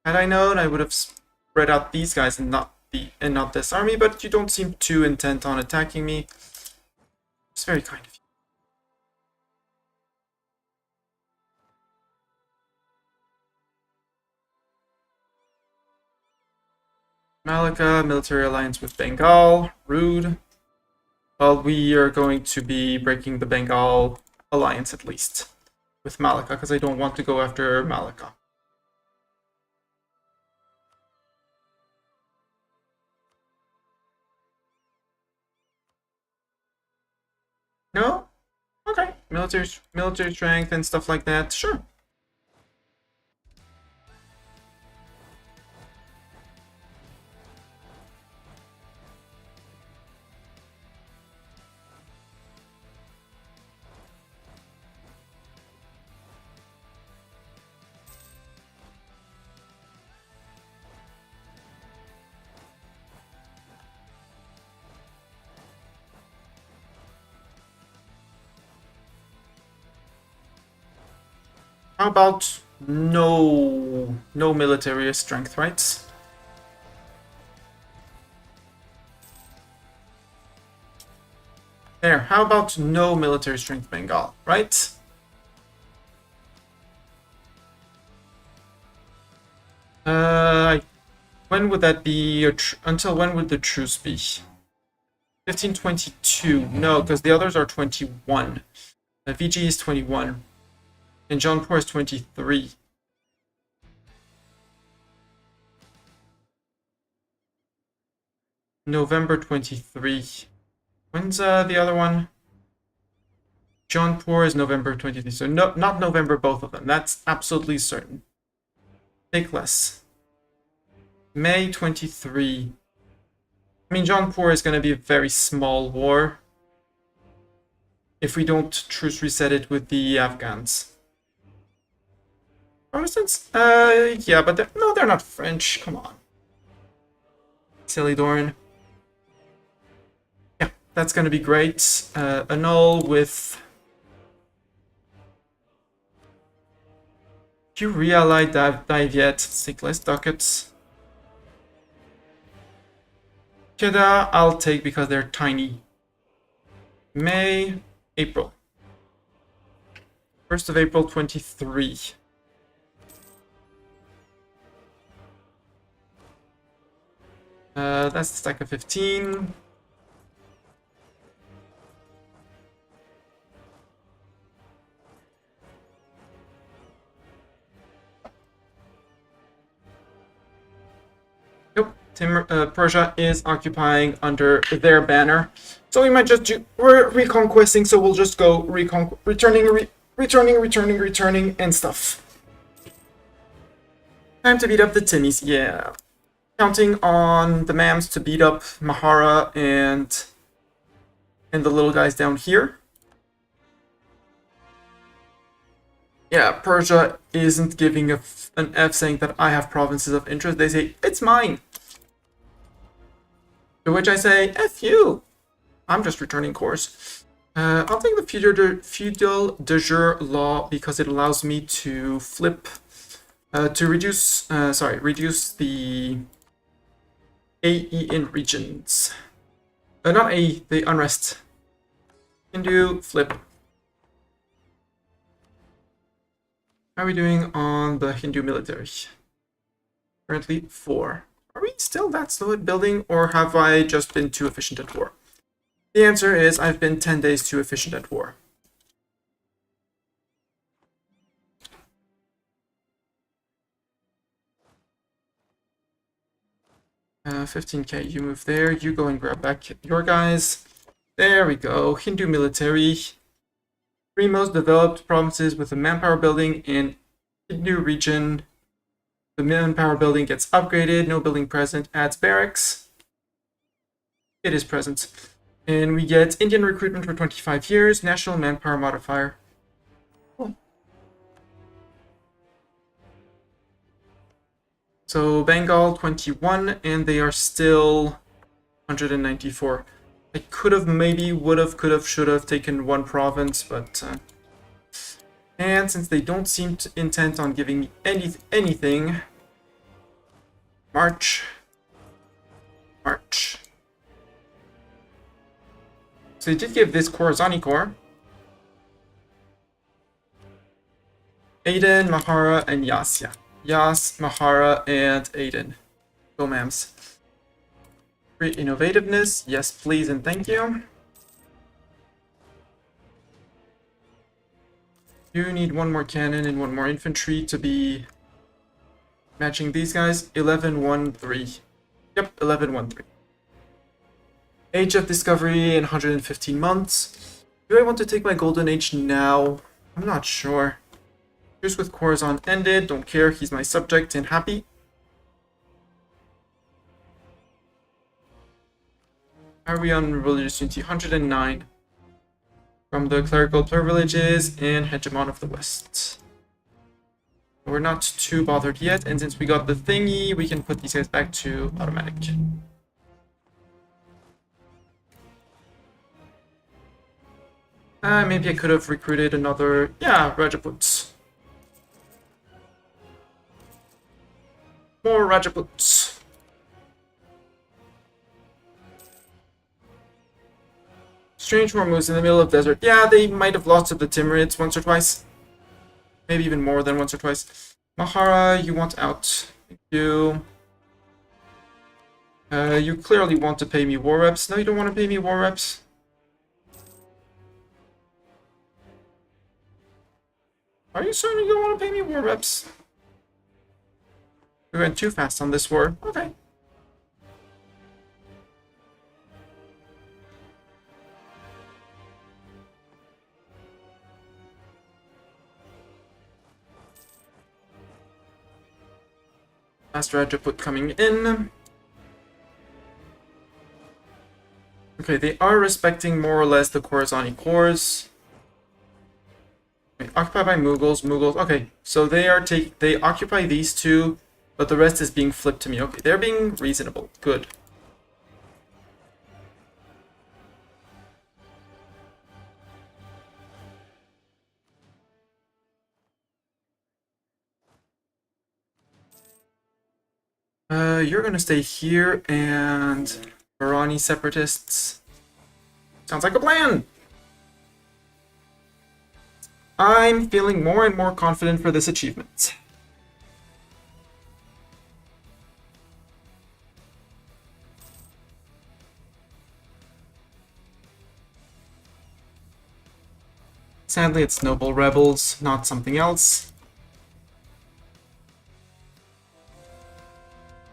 Had I known, I would have spread out these guys and not this army, but you don't seem too intent on attacking me. It's very kind of you. Malacca, military alliance with Bengal. Rude. Well, we are going to be breaking the Bengal alliance at least with Malacca, because I don't want to go after Malacca. No? Okay. Military strength and stuff like that. Sure. How about no military strength, right? There, how about no military strength Bengal, right? When would that be? Until when would the truce be? 1522. No, because the others are 21. VG is 21. And Jaunpur is 23. November 23. When's the other one? Jaunpur is November 23. So no, not November, both of them. That's absolutely certain. Take less. May 23. I mean, Jaunpur is going to be a very small war if we don't truce reset it with the Afghans. Protestants? Yeah, but they're not French. Come on. Silly Doran. Yeah, that's gonna be great. Annul with... Do you re-ally dive yet? Take less ducats. Kedah, I'll take because they're tiny. May, April. 1st of April 23. That's the stack of 15. Nope, Persia is occupying under their banner. So we might just do, we're reconquesting, so we'll just go returning, and stuff. Time to beat up the Timmies, yeah. Counting on the Mams to beat up Mahara and the little guys down here. Yeah, Persia isn't giving an F saying that I have provinces of interest. They say, it's mine. To which I say, F you. I'm just returning cores. I'll take the feudal de jure law because it allows me to flip, to reduce the AE in regions. Not AE, the unrest. Hindu, flip. How are we doing on the Hindu military? Currently 4. Are we still that slow at building, or have I just been too efficient at war? The answer is I've been 10 days too efficient at war. Uh, 15k, you move there. You go and grab back your guys. There we go. Hindu military. 3 most developed provinces with a manpower building in Hindu region. The manpower building gets upgraded. No building present. Adds barracks. It is present. And we get Indian recruitment for 25 years. National manpower modifier. Cool. So Bengal 21, and they are still 194. I could have, maybe, would have, could have, should have taken 1 province, but and since they don't seem intent on giving me anything, March. So they did give this Khorazani Corps. Aiden, Mahara, and Yasya. Yas, Mahara, and Aiden. Go, ma'ams. Great innovativeness. Yes, please, and thank you. You need 1 more cannon and 1 more infantry to be matching these guys. 11-1-3. Yep, 11-1-3. Age of Discovery in 115 months. Do I want to take my Golden Age now? I'm not sure. Truce with Khorasan ended. Don't care. He's my subject and happy. Are we on religious unity? 109. From the clerical privileges and hegemon of the West. We're not too bothered yet, and since we got the thingy, we can put these guys back to automatic. Maybe I could have recruited another... Yeah, Rajaputs. More Rajaputs. Strange war moves in the middle of desert. Yeah, they might have lost to the Timurids once or twice. Maybe even more than once or twice. Mahara, you want out. Thank you. You clearly want to pay me war reps. No, you don't want to pay me war reps. Are you certain you don't want to pay me war reps? We went too fast on this war. Okay. Last Rajaput coming in. Okay, they are respecting more or less the Khorazani cores. Okay, occupied by Mughals. Okay, so they occupy these 2, but the rest is being flipped to me. Okay, they're being reasonable. Good. You're gonna stay here, and Irani separatists. Sounds like a plan! I'm feeling more and more confident for this achievement. Sadly, it's Noble Rebels, not something else.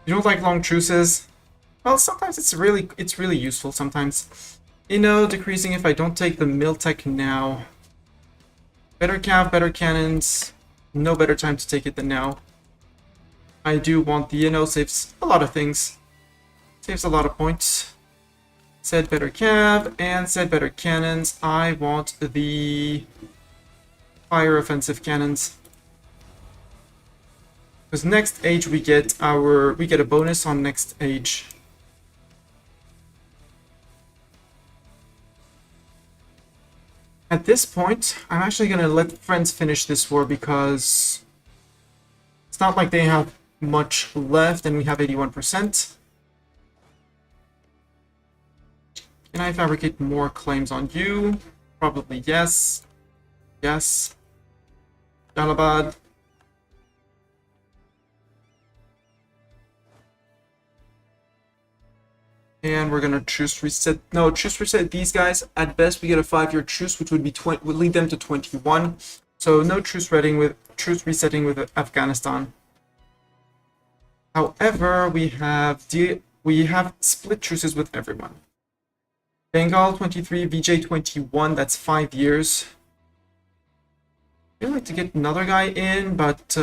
You don't like long truces? Well, sometimes it's really useful sometimes. You know, decreasing if I don't take the Miltech now. Better cav, better cannons. No better time to take it than now. I do want the, you know, saves a lot of things. Saves a lot of points. Said better cav and said better cannons. I want the fire offensive cannons. Because next age we get a bonus on next age. At this point, I'm actually gonna let friends finish this war because it's not like they have much left and we have 81%. Can I fabricate more claims on you? Probably yes. Yes. Jalabad. And we're gonna truce reset. No, truce reset these guys. At best, we get a 5-year truce, which would be would lead them to 21. So no truce resetting with Afghanistan. However, we have split truces with everyone. Bengal 23, VJ 21. That's 5 years. I'd like to get another guy in, but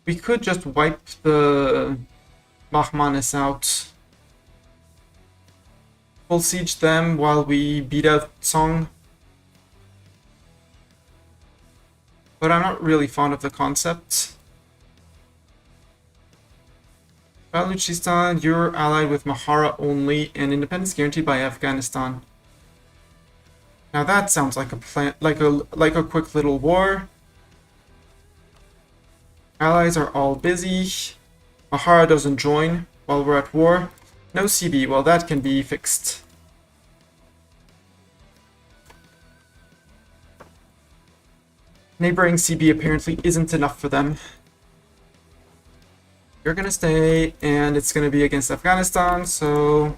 we could just wipe the Bahmanis out. Full siege them while we beat out Song. But I'm not really fond of the concept. Baluchistan, you're allied with Mahara only, and independence guaranteed by Afghanistan. Now that sounds like a plan, like a quick little war. Allies are all busy. Mahara doesn't join while we're at war. No CB, well that can be fixed. Neighboring CB apparently isn't enough for them. You're gonna stay, and it's gonna be against Afghanistan, so...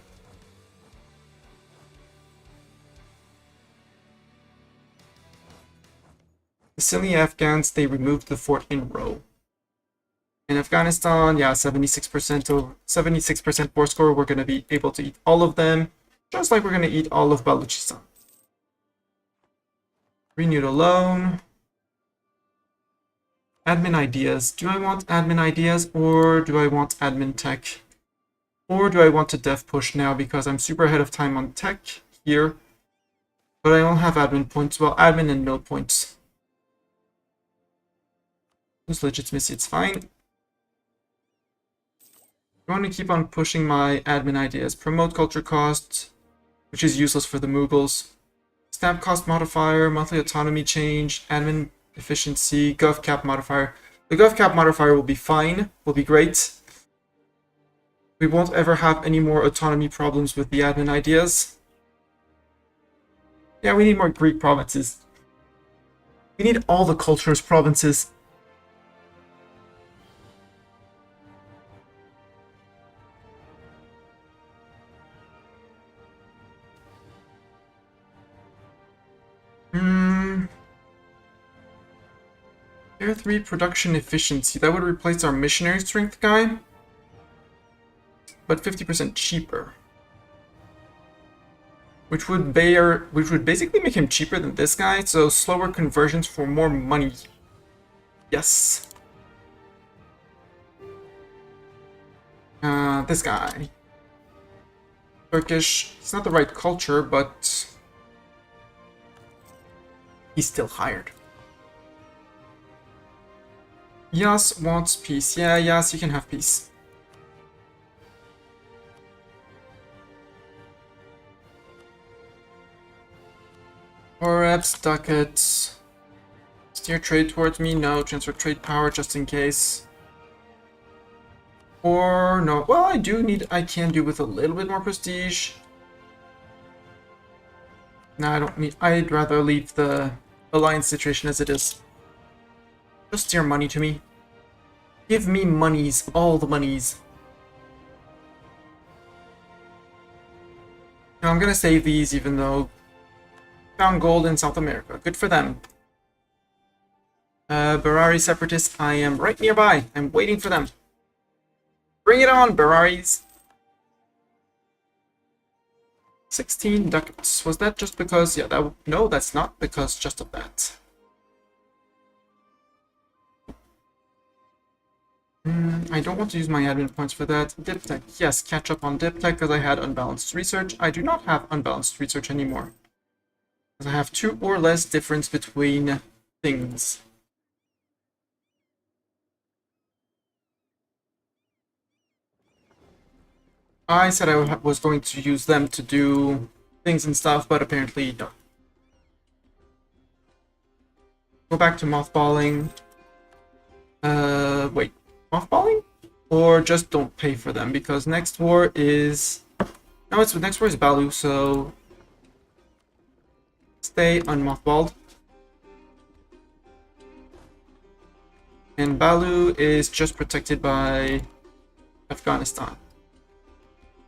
The silly Afghans, they removed the fort in row. In Afghanistan, yeah, 76% or 76% war score, we're gonna be able to eat all of them, just like we're gonna eat all of Baluchistan. Renewed alone. Admin ideas. Do I want admin ideas, or do I want admin tech? Or do I want to dev push now because I'm super ahead of time on tech here, but I don't have admin points. Well, admin and mill points. Lose legitimacy, it's fine. I want to keep on pushing my admin ideas. Promote culture cost, which is useless for the Mughals. Stamp cost modifier, monthly autonomy change, admin efficiency, gov cap modifier. The gov cap modifier will be fine, will be great. We won't ever have any more autonomy problems with the admin ideas. Yeah, we need more Greek provinces. We need all the cultures provinces. Tier 3 production efficiency. That would replace our missionary strength guy, but 50% cheaper. Which would basically make him cheaper than this guy, so slower conversions for more money. Yes. This guy. Turkish. It's not the right culture, but he's still hired. Yas wants peace. Yeah, Yas, you can have peace. Foreps, ducats. Steer trade towards me? No. Transfer trade power just in case. Or no, well, I can do with a little bit more prestige. No, I don't need, I'd rather leave the alliance situation as it is. Just steer money to me. Give me monies, all the monies. Now I'm gonna save these even though found gold in South America. Good for them. Barari Separatists, I am right nearby. I'm waiting for them. Bring it on, Bararis. 16 ducats. Was that just because... Yeah, that... No, that's not because just of that. I don't want to use my admin points for that. Dip tech. Yes, catch up on dip tech because I had unbalanced research. I do not have unbalanced research anymore. Because I have 2 or less difference between things. I said I was going to use them to do things and stuff, but apparently no. Go back to mothballing. Wait, mothballing? Or just don't pay for them, because next war is... No, next war is Balu, so... Stay unmothballed. And Balu is just protected by Afghanistan.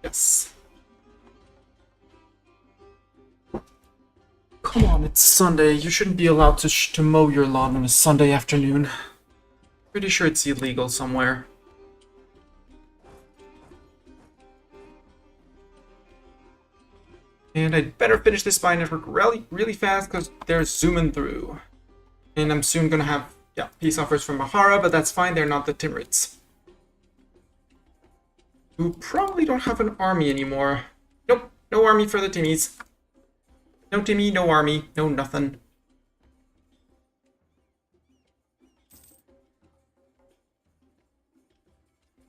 Yes. Come on, it's Sunday. You shouldn't be allowed to mow your lawn on a Sunday afternoon. Pretty sure it's illegal somewhere. And I'd better finish this spy network really fast because they're zooming through. And I'm soon gonna have, yeah, peace offers from Mahara, but that's fine, they're not the Timurids. Who probably don't have an army anymore. Nope, no army for the Timmies. No Timmy, no army, no nothing.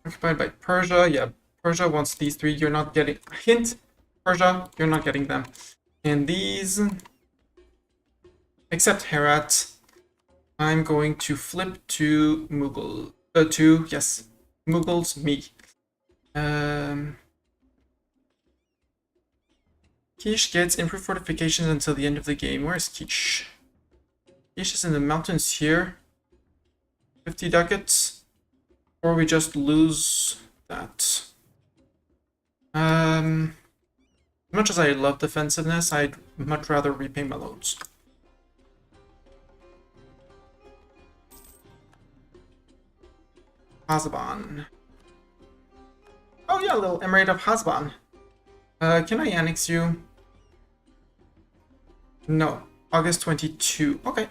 Occupied by Persia, yeah, Persia wants these 3, you're not getting... Hint, Persia, you're not getting them. And these... Except Herat, I'm going to flip to Mughal... yes, Mughals, me. Quiche gets improved fortifications until the end of the game. Where's Quiche? Quiche is in the mountains here. 50 ducats. Or we just lose that. As much as I love defensiveness, I'd much rather repay my loans. Hasban. Oh yeah, little Emirate of Hasban. Can I annex you? No. August 22. Okay.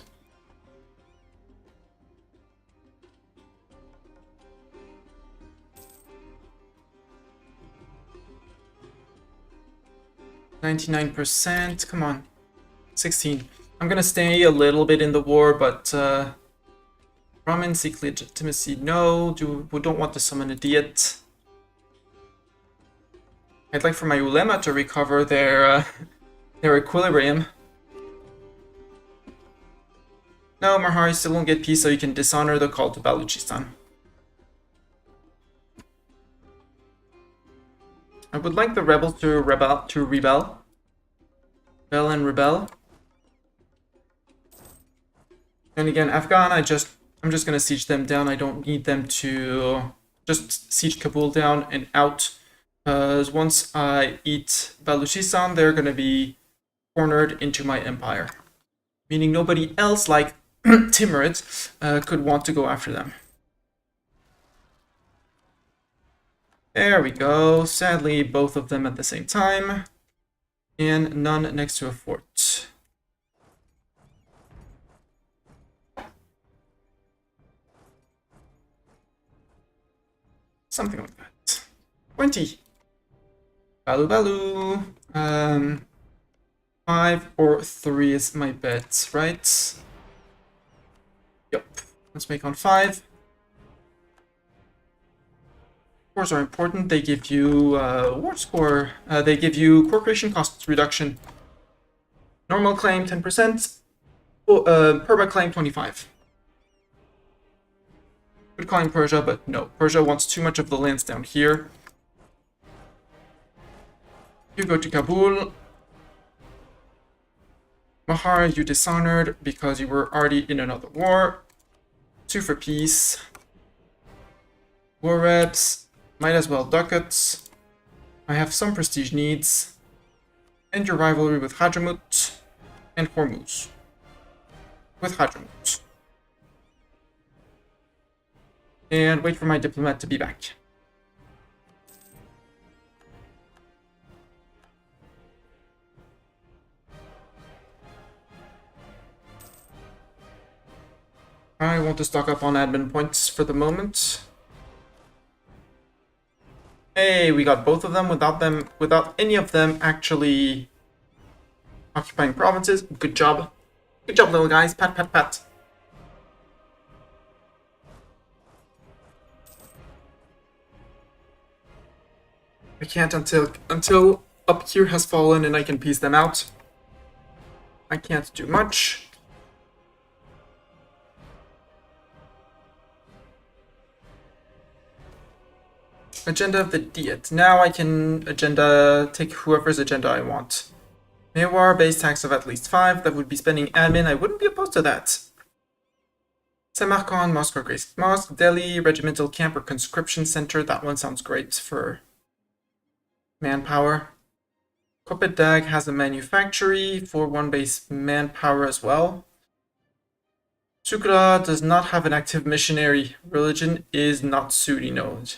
%. Come on. 16. I'm gonna stay a little bit in the war, but Ramen, seek legitimacy. No. We don't want to summon a Diet. I'd like for my ulema to recover their equilibrium. No, Mahari still won't get peace, so you can dishonor the call to Baluchistan. I would like the rebels to rebel. Rebel and rebel. And again, Afghan, I'm just gonna siege them down. I don't need them to just siege Kabul down and out. Because once I eat Baluchistan, they're gonna be cornered into my empire. Meaning nobody else like Timurid could want to go after them. There we go. Sadly, both of them at the same time. And none next to a fort. Something like that. 20. Balu Balu. 5 or 3 is my bet, right? Yep. Let's make on 5. Wars are important. They give you war score. They give you core creation costs reduction. Normal claim 10%. Perma claim 25. Could call in Persia, but no. Persia wants too much of the lands down here. You go to Kabul. Mahar, you dishonored because you were already in another war. 2 for peace. War reps. Might as well ducats. I have some prestige needs. End your rivalry with Hadramut and Hormuz. With Hadramut. And wait for my diplomat to be back. I want to stock up on admin points for the moment. Hey, we got both of them without any of them actually occupying provinces. Good job. Good job, little guys. Pat, pat, pat. I can't until up here has fallen and I can piece them out. I can't do much. Agenda of the Diet. Now I can take whoever's agenda I want. Mewar, base tax of at least 5. That would be spending admin. I wouldn't be opposed to that. Samarkand, Mosque or Grace Mosque. Delhi, Regimental Camp or Conscription Center. That one sounds great for manpower. Kopedag has a manufactory for 1 base manpower as well. Sukra does not have an active missionary. Religion is not Suri node.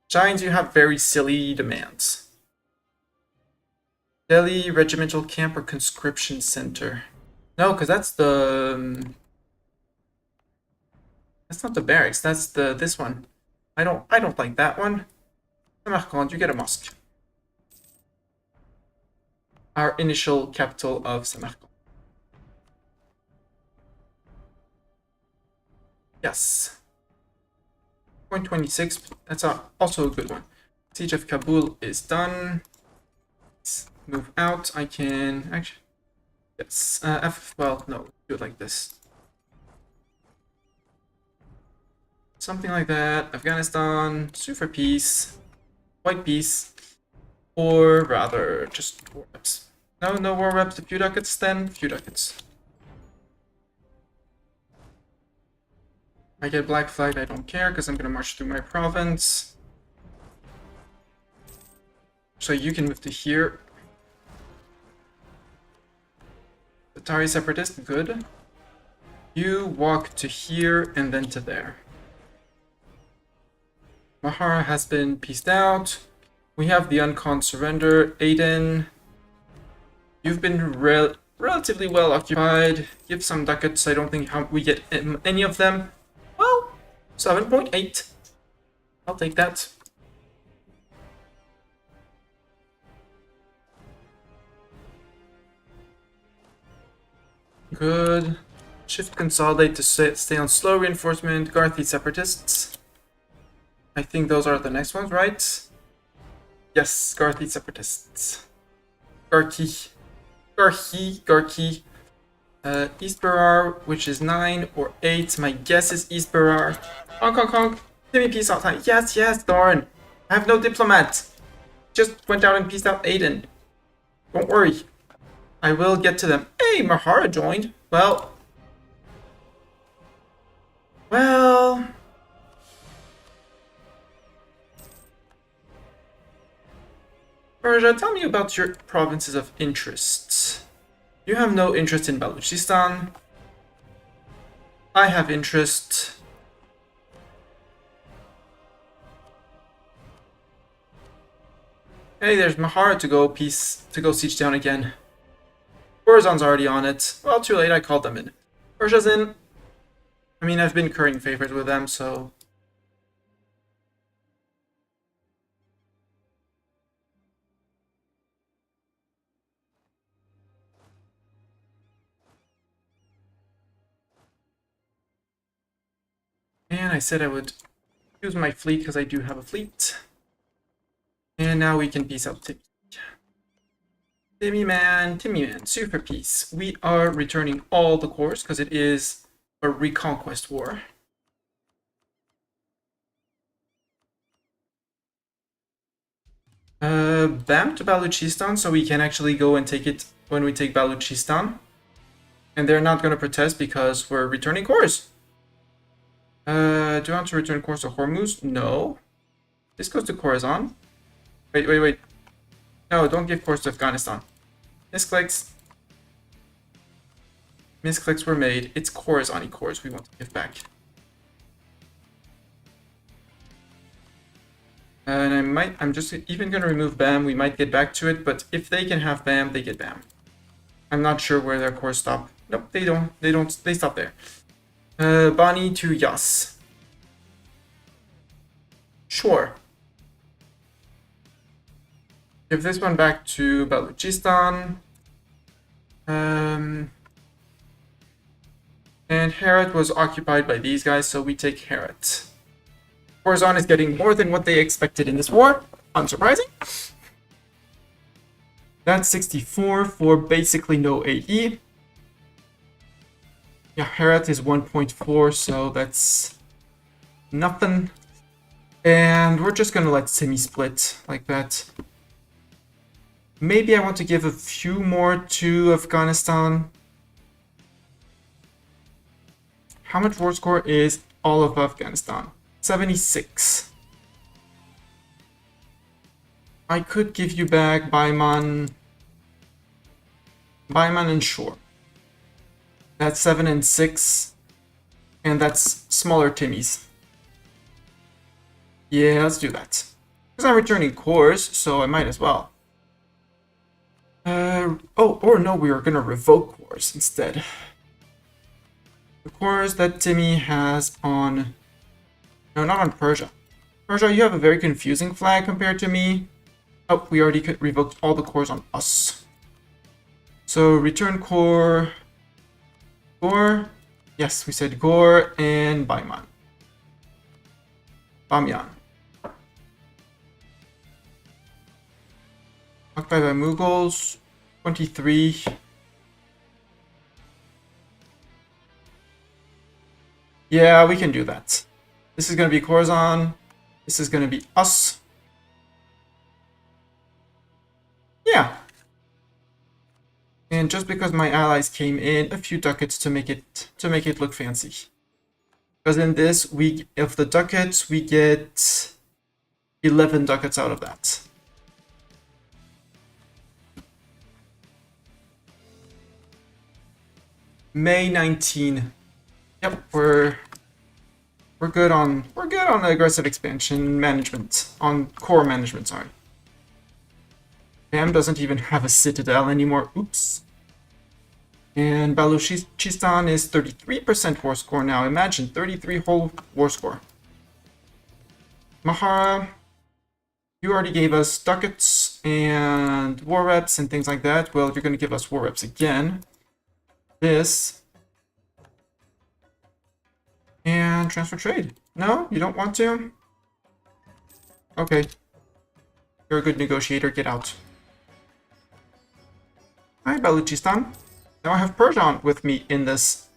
Giants, you have very silly demands. Delhi, Regimental Camp or Conscription Center. No, because that's the... That's not the barracks, that's this one. I don't like that one. Samarkand, you get a mosque. Our initial capital of Samarkand. Yes. 0.26, that's also a good one. Siege of Kabul is done. Let's move out. I can actually, yes, well, no, do it like this. Something like that. Afghanistan, sue for peace, white peace, or rather just war reps. No war reps, a few ducats then, few ducats. I get black flag, I don't care, because I'm going to march through my province. So you can move to here. Atari Separatist, good. You walk to here and then to there. Mahara has been pieced out. We have the Uncon surrender. Aiden, you've been relatively well occupied. Give some ducats, I don't think we get any of them. Well, 7.8. I'll take that. Good. Shift consolidate to stay on slow reinforcement. Garthi separatists. I think those are the next ones, right? Yes, Garthi separatists. Garki. East Berar, which is 9 or 8. My guess is East Berar. Honk, honk, honk. Give me peace out. Yes, darn. I have no diplomat. Just went out and peaced out Aiden. Don't worry. I will get to them. Hey, Mahara joined. Well. Persia, tell me about your provinces of interest. You have no interest in Balochistan. I have interest. Hey, there's Mahara to go siege down again. Khorasan's already on it. Well, too late, I called them in. Persia's in. I mean, I've been currying favors with them, so... And I said I would use my fleet because I do have a fleet. And now we can peace out Timmy. Timmy man, super peace. We are returning all the cores because it is a reconquest war. Bam to Baluchistan, so we can actually go and take it when we take Baluchistan. And they're not going to protest because we're returning cores. Do you want to return cores to Hormuz? No. This goes to Khorasan. Wait. No, don't give cores to Afghanistan. Misclicks. Misclicks were made. It's Khorasani cores we want to give back. And I'm just even going to remove BAM. We might get back to it, but if they can have BAM, they get BAM. I'm not sure where their cores stop. Nope, they don't. They stop there. Bani to Yas. Sure. Give this one back to Baluchistan. And Herat was occupied by these guys, so we take Herat. Khorasan is getting more than what they expected in this war. Unsurprising. That's 64 for basically no AE. Yeah, Herat is 1.4, so that's nothing. And we're just gonna let Simi split like that. Maybe I want to give a few more to Afghanistan. How much war score is all of Afghanistan? 76. I could give you back Baiman and Shore. That's 7 and 6. And that's smaller Timmies. Yeah, let's do that. Because I'm returning cores, so I might as well. Or no, we are gonna revoke cores instead. The cores that Timmy has on... No, not on Persia. Persia, you have a very confusing flag compared to me. Oh, we already revoked all the cores on us. So, return core... Gore? Yes, we said Gore and Baiman. Bamyan. Occupied by Mughals. 23. Yeah, we can do that. This is going to be Khorasan. This is going to be us. Yeah. And just because my allies came in, a few ducats to make it look fancy. Because in this, of the ducats, we get 11 ducats out of that. May 19. Yep, we're good on aggressive expansion management, on core management, sorry. Bam doesn't even have a citadel anymore. Oops. And Baluchistan is 33% war score now. Imagine 33 whole war score. Mahara, you already gave us ducats and war reps and things like that. Well, you're going to give us war reps again. This. And transfer trade. No, you don't want to? Okay. You're a good negotiator. Get out. Hi, Baluchistan. Now I have Persia with me in this.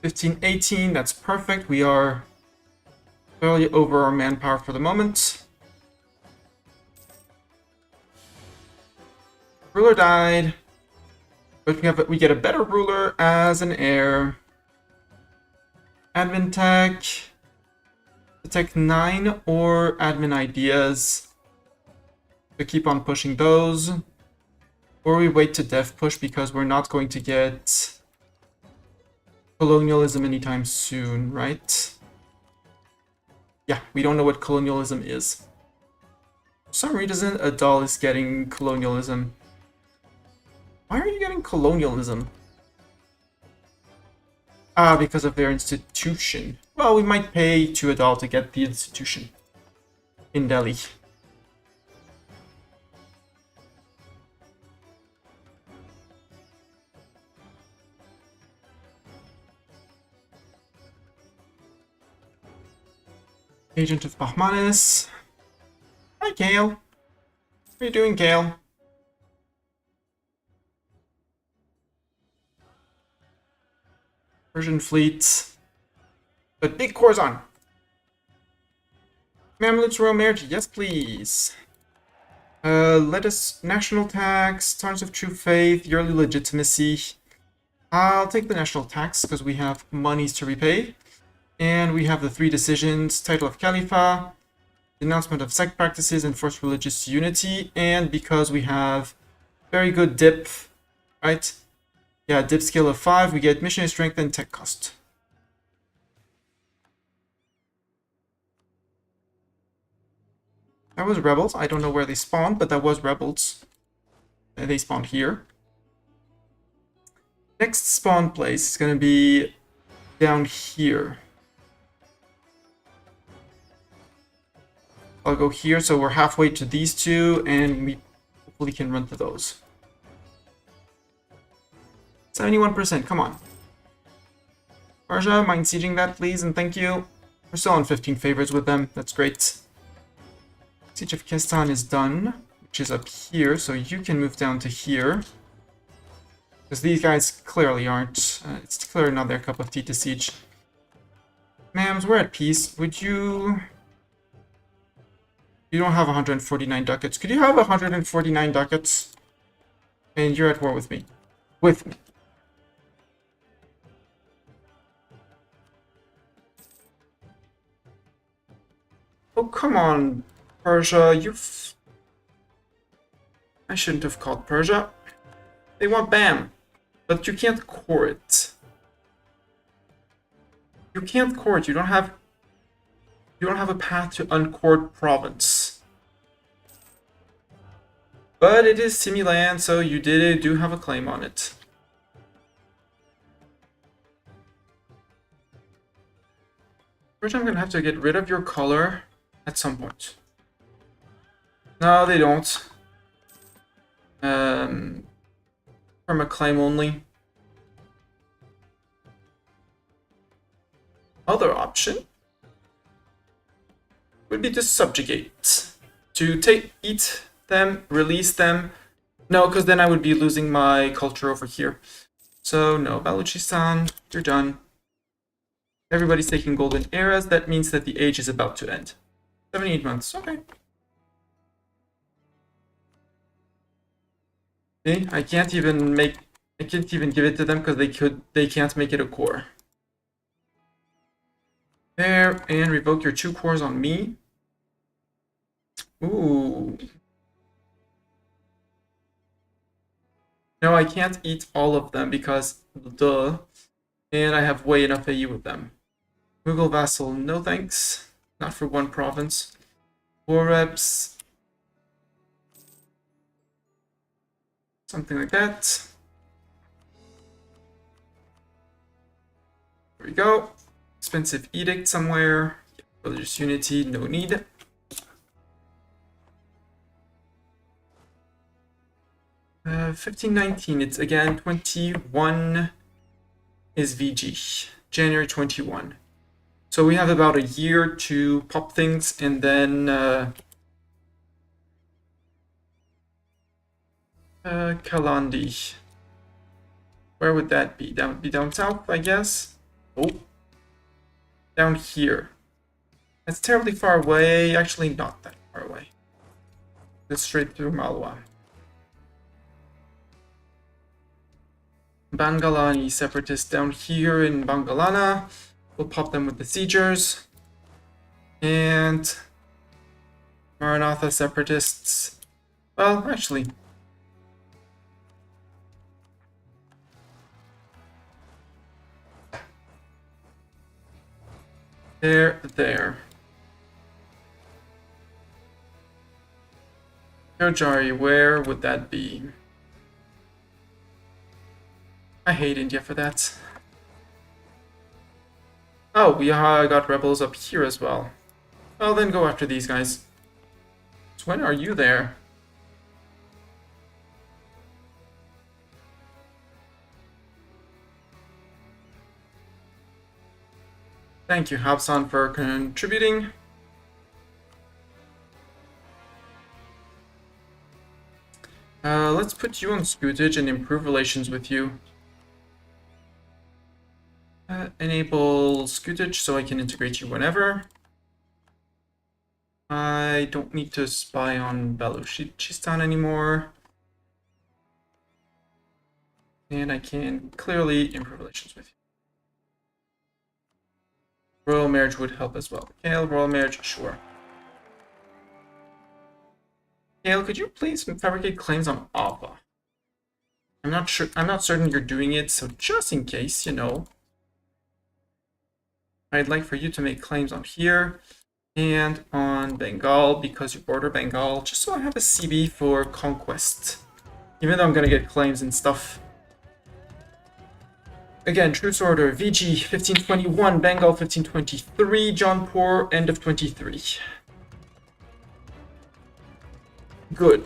$15-18, that's perfect. We are fairly over our manpower for the moment. Ruler died, but we get a better ruler as an heir. Admin tech 9 or admin ideas. To keep on pushing those. Or we wait to dev push because we're not going to get colonialism anytime soon, right? Yeah, we don't know what colonialism is. For some reason, Adal is getting colonialism. Why are you getting colonialism? Ah, because of their institution. Well, we might pay to Adal to get the institution in Delhi. Agent of Bahmanis. Hi, Kale. How are you doing, Kale? Persian fleet. But big Khorasan. Mamluks royal marriage, yes please. Let us national tax, Terms of True Faith, yearly legitimacy. I'll take the national tax because we have monies to repay. And we have the 3 decisions, title of Khalifa, denouncement of sect practices, enforced religious unity, and because we have very good dip, right? Yeah, dip skill of 5, we get missionary strength and tech cost. That was rebels. I don't know where they spawned, but that was rebels. They spawned here. Next spawn place is going to be down here. I'll go here, so we're halfway to these two, and we hopefully can run to those. 71%, come on. Persia, mind sieging that, please, and thank you. We're still on 15 favorites with them, that's great. Siege of Kestan is done, which is up here, so you can move down to here. Because these guys clearly aren't. It's clearly not their cup of tea to siege. Ma'ams, we're at peace. Would you... You don't have 149 ducats. Could you have 149 ducats? And you're at war with me. With me. Oh, come on, Persia. I shouldn't have called Persia. They want BAM. But you can't core it. You can't core it. You don't have a path to uncored province. But it is Similand, so you do have a claim on it. First, I'm gonna have to get rid of your color at some point. No, they don't. From a claim only. Other option would be to subjugate. To eat them, release them. No, because then I would be losing my culture over here. So no, Baluchistan, you're done. Everybody's taking golden eras. That means that the age is about to end. 78 months, okay. See, I can't even give it to them because they can't make it a core. There, and revoke your 2 cores on me. Ooh. No, I can't eat all of them because duh. And I have way enough AU with them. Mughal vassal, no thanks. Not for 1 province. War reps. Something like that. There we go. Expensive edict somewhere. Religious unity, no need. Uh, 1519, it's again 21 is VG. January 21. So we have about a year to pop things, and then Kalandi. Where would that be? That would be down south, I guess. Oh. Down here. That's terribly far away. Actually, not that far away. It's straight through Malwa. Bangalani separatists down here in Bangalana. We'll pop them with the siegers. And Maranatha separatists. Well, actually. There. Kojari, where would that be? I hate India for that. Oh, we got rebels up here as well. Well, then go after these guys. So when are you there? Thank you, Habsan, for contributing. Let's put you on Scootage and improve relations with you. Enable scootage so I can integrate you whenever. I don't need to spy on Beluchistan anymore. And I can clearly improve relations with you. Royal marriage would help as well. Kale, royal marriage, sure. Kale, could you please fabricate claims on Ava? I'm not certain you're doing it, so just in case, you know. I'd like for you to make claims on here and on Bengal because you border Bengal, just so I have a CB for conquest. Even though I'm gonna get claims and stuff. Again, truce order, VG 1521, Bengal 1523, Jaunpur end of 23. Good.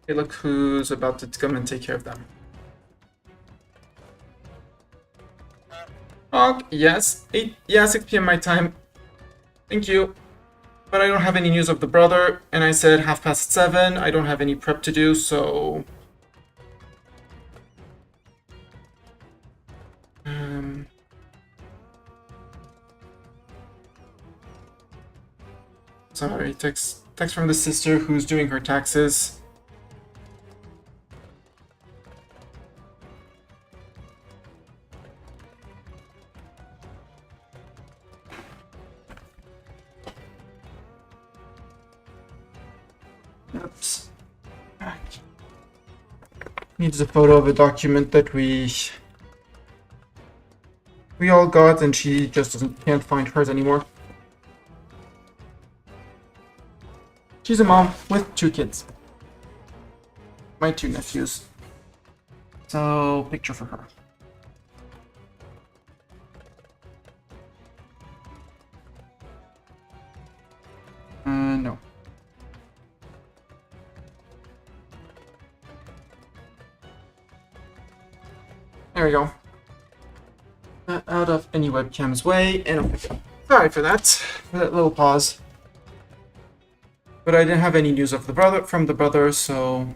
Hey, look who's about to come and take care of them. Oh, yes. 6 p.m. my time. Thank you. But I don't have any news of the brother, and I said 7:30. I don't have any prep to do, so... Sorry, text from the sister who's doing her taxes. Oops. Needs a photo of a document that we all got, and she just can't find hers anymore. She's a mom with 2 kids. My 2 nephews. So, picture for her. No. There we go. Out of any webcam's way, and sorry for that little pause. But I didn't have any news of the brother, so...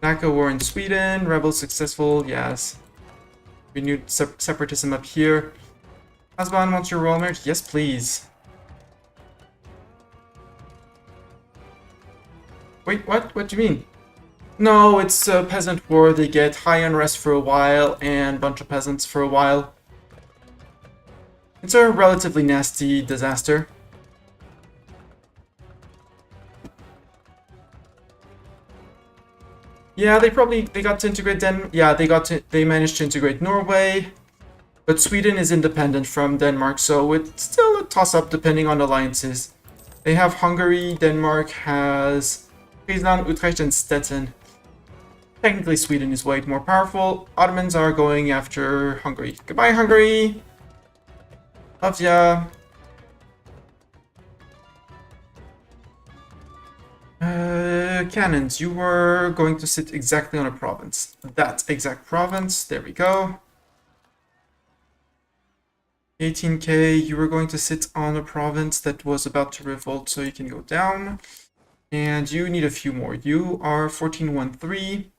Naka war in Sweden, rebels successful, yes. Renewed separatism up here. Hasban wants your royal marriage? Yes, please. Wait, what? What do you mean? No, it's a peasant war. They get high unrest for a while and a bunch of peasants for a while. It's a relatively nasty disaster. Yeah, they got to integrate they managed to integrate Norway, but Sweden is independent from Denmark, so it's still a toss-up depending on alliances. They have Hungary, Denmark has Friesland, Utrecht, and Stettin. Technically, Sweden is way more powerful. Ottomans are going after Hungary. Goodbye, Hungary! Love ya! Cannons, you were going to sit exactly on a province. That exact province, there we go. 18k, you were going to sit on a province that was about to revolt, so you can go down. And you need a few more. You are 1413.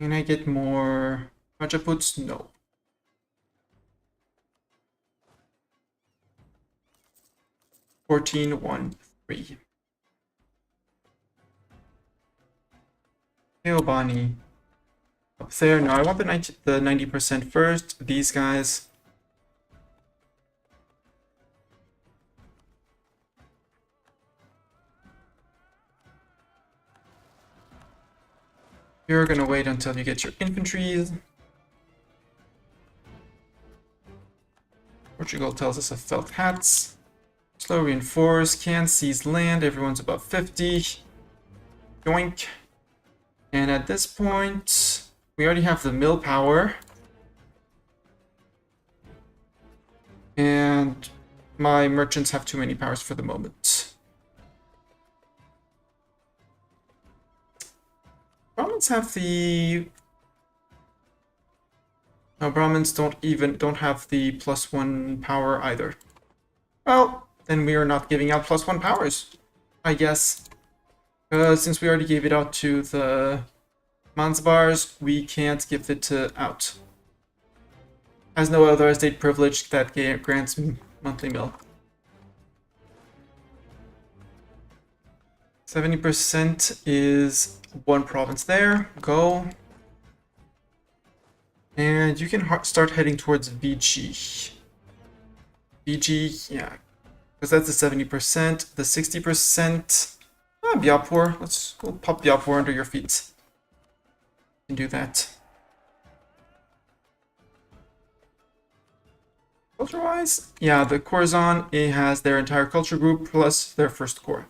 Can I get more Rajaputs? No. (1413). Teobani. Up there. No, I want the 90% first. These guys. You're gonna wait until you get your infantry. Portugal tells us of felt hats. Slow reinforce, can seize land, everyone's above 50. Yoink. And at this point, we already have the mill power. And my merchants have too many powers for the moment. Brahmins have the... No, Brahmins don't have the +1 power either. Well, then we are not giving out +1 powers, I guess. Since we already gave it out to the Mansbars, we can't give it out. Has no other estate privilege that grants monthly mill. 70% is one province there. Go. And you can start heading towards VG. VG, yeah. Because that's the 70%. The 60%... Biapur. We'll pop Biapur under your feet. You can do that. Culture-wise, yeah, the Khorasan, it has their entire culture group plus their first core.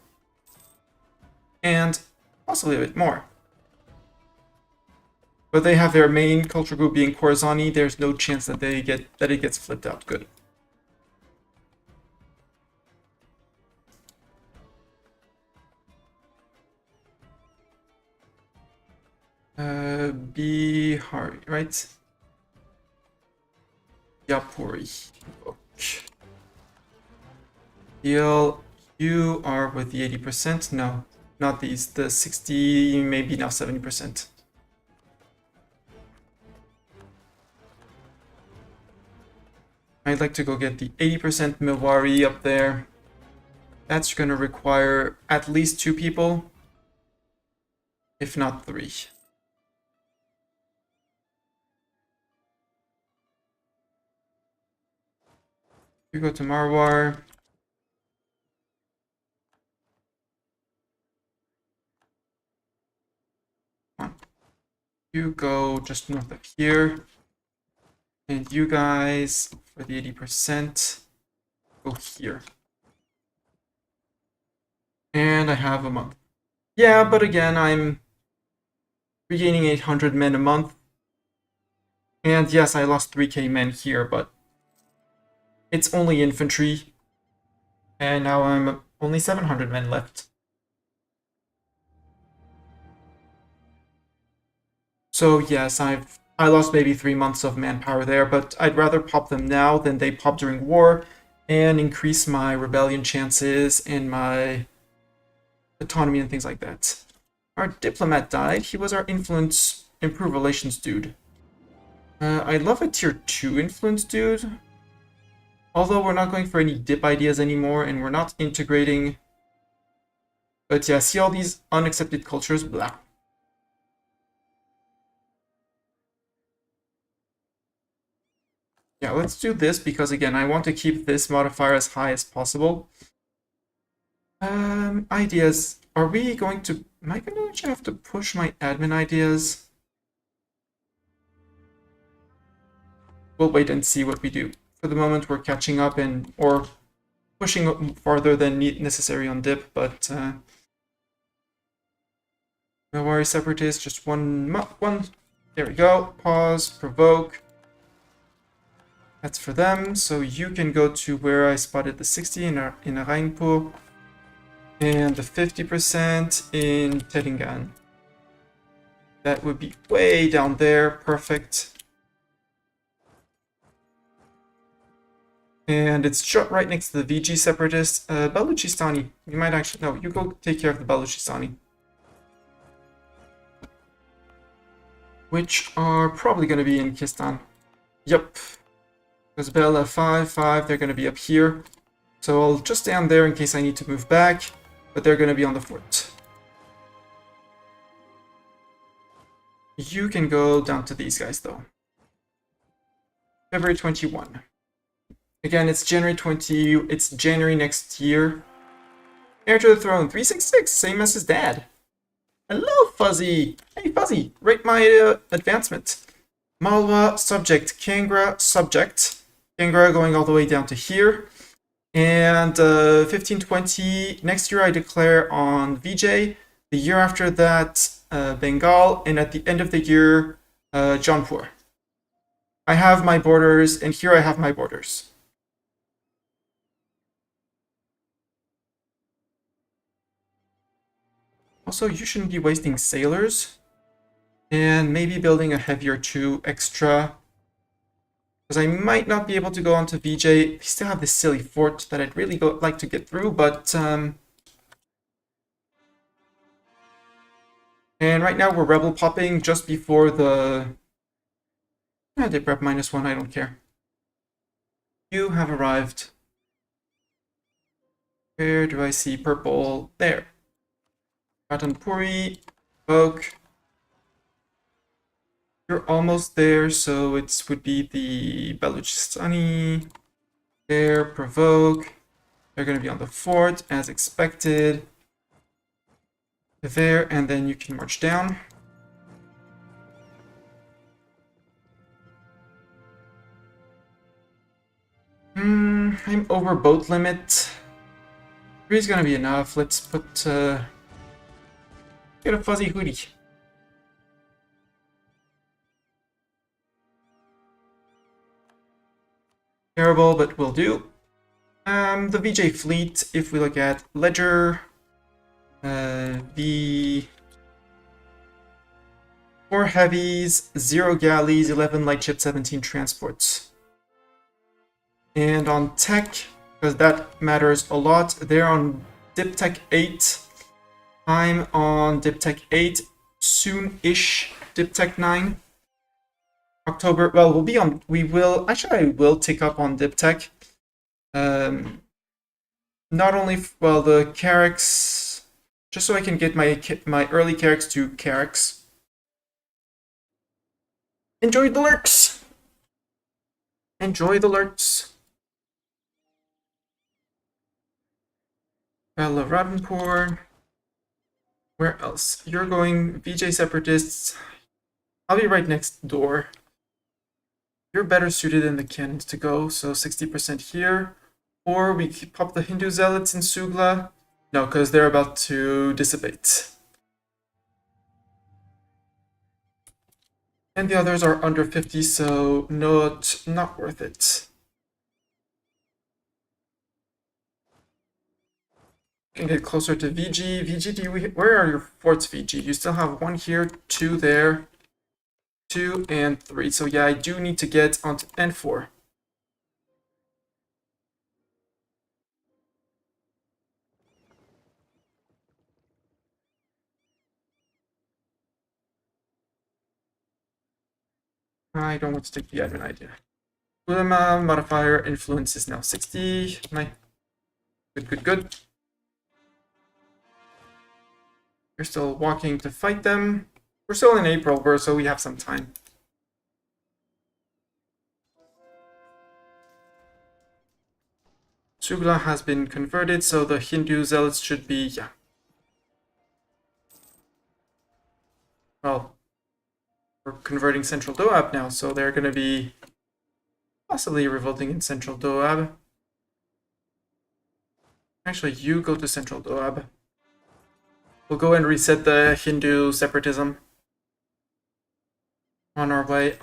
And possibly a bit more. But they have their main culture group being Khorasani. There's no chance that it gets flipped out good. Bihari, right? Yapuri. Okay. Deal. You are with the 80%. No, not these. The 60, maybe now 70%. I'd like to go get the 80% Milwari up there. That's going to require at least 2 people, if not 3. You go to Marwar. You go just north of here. And you guys, for the 80%, go here. And I have a month. Yeah, but again, I'm regaining 800 men a month. And yes, I lost 3k men here, but it's only infantry. And now I'm only 700 men left. So yes, I lost maybe 3 months of manpower there, but I'd rather pop them now than they pop during war and increase my rebellion chances and my autonomy and things like that. Our diplomat died. He was our influence, improve relations dude. I love a tier 2 influence dude. Although we're not going for any dip ideas anymore and we're not integrating. But yeah, see all these unaccepted cultures? Blah. Yeah, let's do this because again, I want to keep this modifier as high as possible. Ideas. Are we going to... Am I going to actually have to push my admin ideas? We'll wait and see what we do. For the moment, we're catching up or pushing farther than necessary on dip, but no worries, separatists. Just one. There we go. Pause. Provoke. That's for them. So you can go to where I spotted the 60 in Arainpur and the 50% in Teringan. That would be way down there. Perfect. And it's shot right next to the VG separatists. Baluchistani. You might actually... No, you go take care of the Baluchistani. Which are probably going to be in Kistan. Yep. Because Bella 5, they're going to be up here. So I'll just stand there in case I need to move back. But they're going to be on the fort. You can go down to these guys, though. February 21. Again, it's January 20. It's January next year. Heir to the throne, 366, same as his dad. Hello, Fuzzy. Hey, Fuzzy, rate my advancement. Malwa, subject. Kangra, subject. Kangra going all the way down to here. And 1520, next year I declare on VJ. The year after that, Bengal. And at the end of the year, Jaunpur. I have my borders, and here I have my borders. Also, you shouldn't be wasting sailors. And maybe building a heavier 2 extra. Because I might not be able to go onto VJ. We still have this silly fort that I'd really like to get through, but... And right now we're rebel popping just before the... they prep -1, I don't care. You have arrived. Where do I see purple? There. Ratanpuri, Oak. You're almost there, so it would be the Baluchistani. There, provoke. They're going to be on the fort, as expected. There, and then you can march down. I'm over boat limit. 3 is going to be enough. Let's put... get a fuzzy hoodie. Terrible, but will do. The VJ fleet, if we look at Ledger, the 4 heavies, 0 galleys, 11 light ships, 17 transports. And on tech, because that matters a lot, they're on Dip Tech 8. I'm on Dip Tech 8, soon-ish Dip Tech 9. October, well, I will tick up on Dip Tech. Not only, well, the Carracks, just so I can get my early Carracks to Carracks. Enjoy the lurks! Enjoy the lurks. Bella Ravenpur. Where else? You're going VJ Separatists. I'll be right next door. You're better suited than the cannons to go, so 60% here. Or we pop the Hindu Zealots in Sugla. No, because they're about to dissipate. And the others are under 50, so not worth it. Can get closer to VG. VG, where are your forts, VG? You still have 1 here, 2 there, 2 and 3. So yeah, I do need to get onto N4. I don't want to take the admin idea. Ulema modifier influence is now 60. Good. You're still walking to fight them. We're still in April, so we have some time. Sugla has been converted, so the Hindu zealots should be, yeah. Well, we're converting Central Doab now, so they're going to be possibly revolting in Central Doab. Actually, you go to Central Doab. We'll go and reset the Hindu separatism on our way.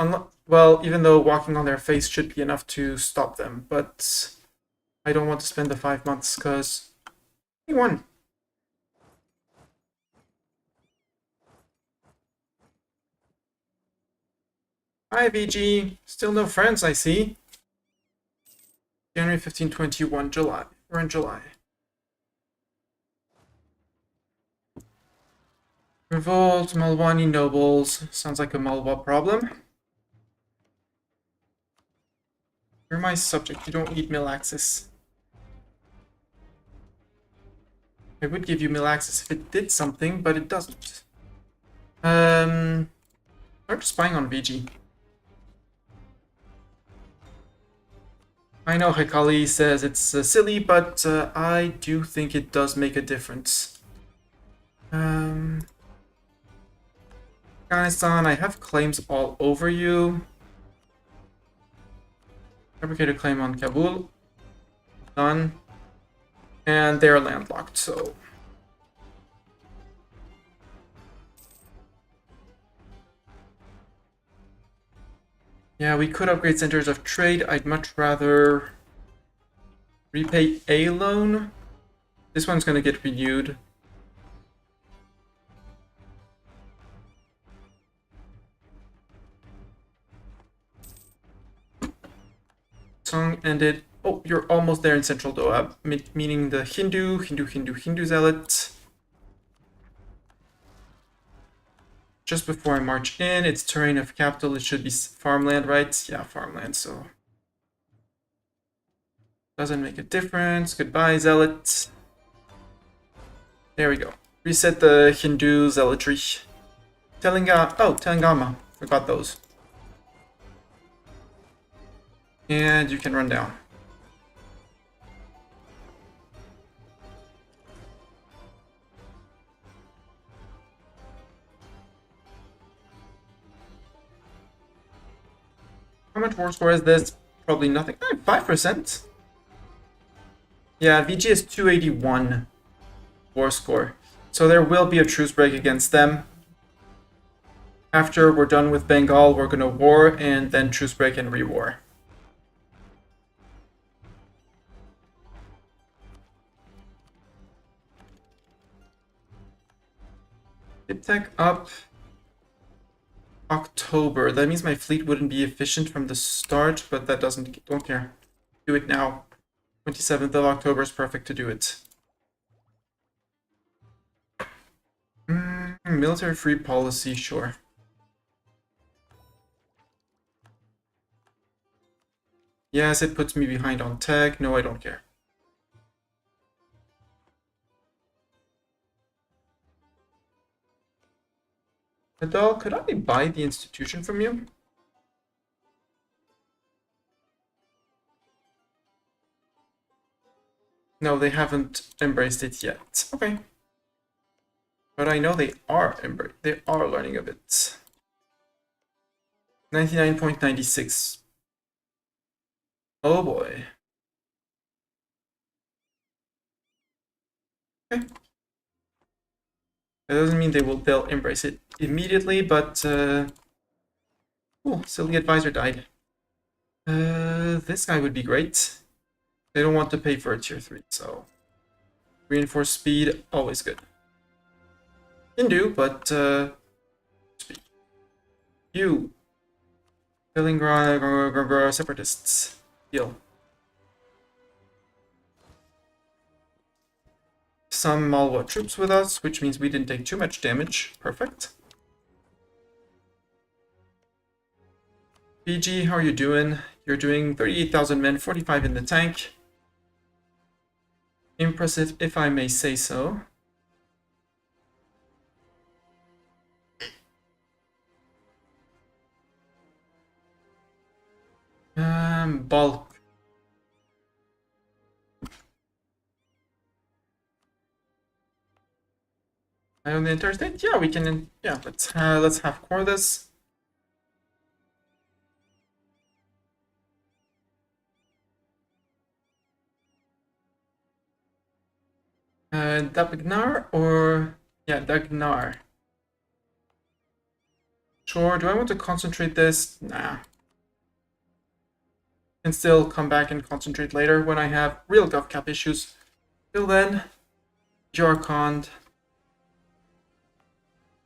Well, even though walking on their face should be enough to stop them, but I don't want to spend the 5 months because we won. Hi, VG. Still no friends, I see. January 15, 21, July. We're in July. Revolt, Malwani nobles. Sounds like a Malwa problem. You're my subject. You don't need mill access. I would give you mill access if it did something, but it doesn't. Start spying on VG. I know Hekali says it's silly, but I do think it does make a difference. Afghanistan, I have claims all over you. Fabricated claim on Kabul. Done. And they're landlocked, so... Yeah, we could upgrade centers of trade. I'd much rather repay a loan. This one's going to get renewed. tongue ended. Oh, you're almost there in Central Doab, meaning the Hindu zealot. Just before I march in, it's terrain of capital. It should be farmland, right? Yeah, farmland, so doesn't make a difference. Goodbye, zealot. There we go. Reset the Hindu zealotry. Telangama. Forgot those. And you can run down. How much war score is this? Probably nothing. 5%. Yeah, VG is 281 war score. So there will be a truce break against them. After we're done with Bengal, we're gonna war and then truce break and re-war. Tip tech up October. That means my fleet wouldn't be efficient from the start, but that don't care. Do it now. 27th of October is perfect to do it. Military free policy, sure. Yes, it puts me behind on tech. No, I don't care. Adal, could I buy the institution from you? No, they haven't embraced it yet. Okay. But I know they are learning of it. 99.96. Oh boy. Okay. That doesn't mean they'll embrace it immediately, but cool, silly advisor died. This guy would be great. They don't want to pay for a tier 3, so reinforced speed, always good. Can do, but speed. You killing separatists. Deal. Some Malwa troops with us, which means we didn't take too much damage. Perfect. BG, how are you doing? You're doing 38,000 men, 45 in the tank. Impressive, if I may say so. Bulk. I own the entire state? Yeah, we can. Yeah, let's have core this. Dagnar or yeah, Dagnar. Sure. Do I want to concentrate this? Nah. Can still come back and concentrate later when I have real GovCap issues. Till then, Yarkand.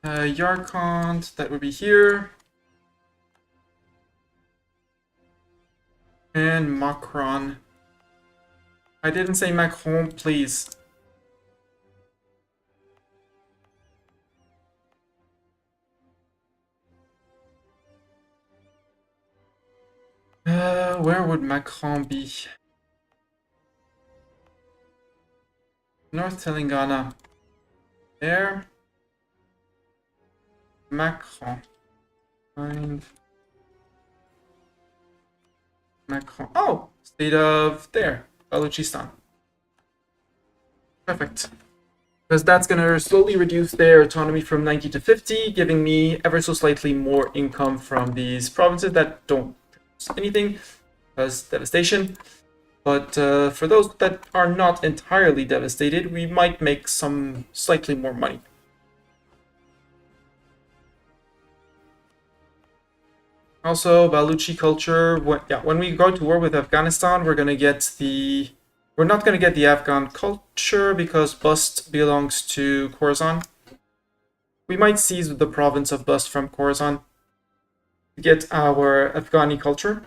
Yarkand, that would be here. And Macron. I didn't say Macron, please. Where would Macron be? North Telangana. There. Macron. Find Macron. Oh! State of there. Balochistan. Perfect. Because that's going to slowly reduce their autonomy from 90 to 50, giving me ever so slightly more income from these provinces that don't produce anything, because devastation. But for those that are not entirely devastated, we might make some slightly more money. Also, Baluchi culture. When we go to war with Afghanistan, we're gonna get the. We're not gonna get the Afghan culture because Bust belongs to Khorasan. We might seize the province of Bust from Khorasan to get our Afghani culture.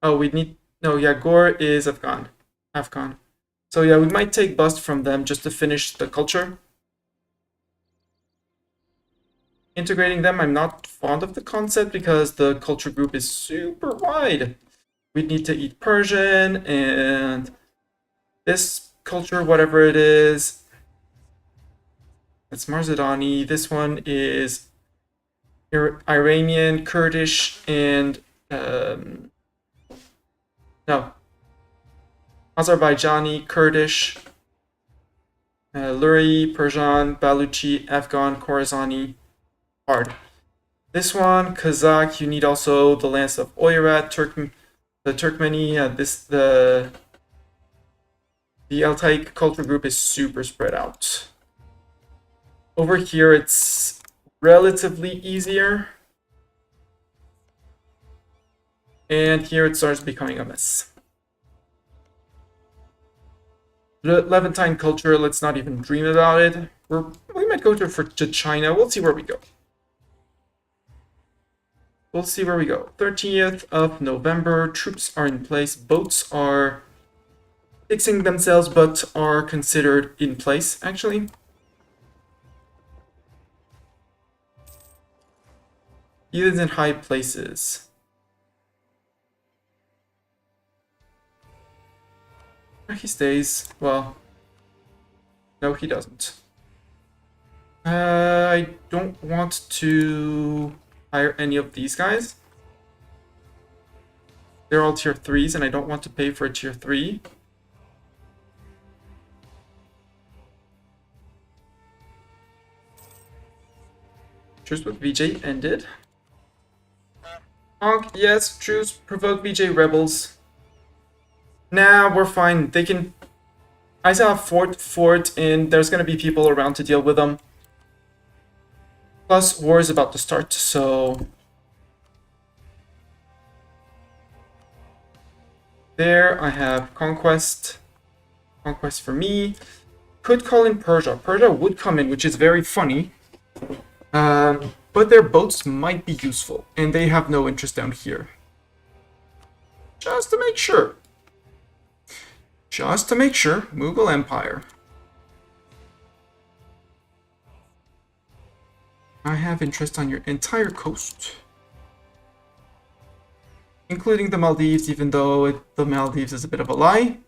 Oh, we need No, yeah, Gore is Afghan. Afghan. So yeah, we might take bust from them just to finish the culture. Integrating them, I'm not fond of the concept because the culture group is super wide. We'd need to eat Persian and this culture, whatever it is. It's Marzadani. This one is Iranian, Kurdish, and no, Azerbaijani, Kurdish, Luri, Persian, Baluchi, Afghan, Khorazani, hard. This one, Kazakh, you need also the lands of Oirat, the Turkmeni, the Altaic culture group is super spread out. Over here, it's relatively easier. And here it starts becoming a mess. Levantine culture, let's not even dream about it. We might go to China. We'll see where we go. We'll see where we go. 30th of November, troops are in place. Boats are fixing themselves, but are considered in place, actually. Even in high places. He stays. Well, no, he doesn't. I don't want to hire any of these guys. They're all tier 3s, and I don't want to pay for a tier 3. Truce with VJ ended. Honk, yes, truce, provoke VJ rebels. Nah, we're fine. They can... I saw a fort, and there's gonna be people around to deal with them. Plus, war is about to start, so... There, I have Conquest. Conquest for me. Could call in Persia. Persia would come in, which is very funny. But their boats might be useful, and they have no interest down here. Just to make sure. Just to make sure, Mughal Empire. I have interest on your entire coast. Including the Maldives, even though the Maldives is a bit of a lie.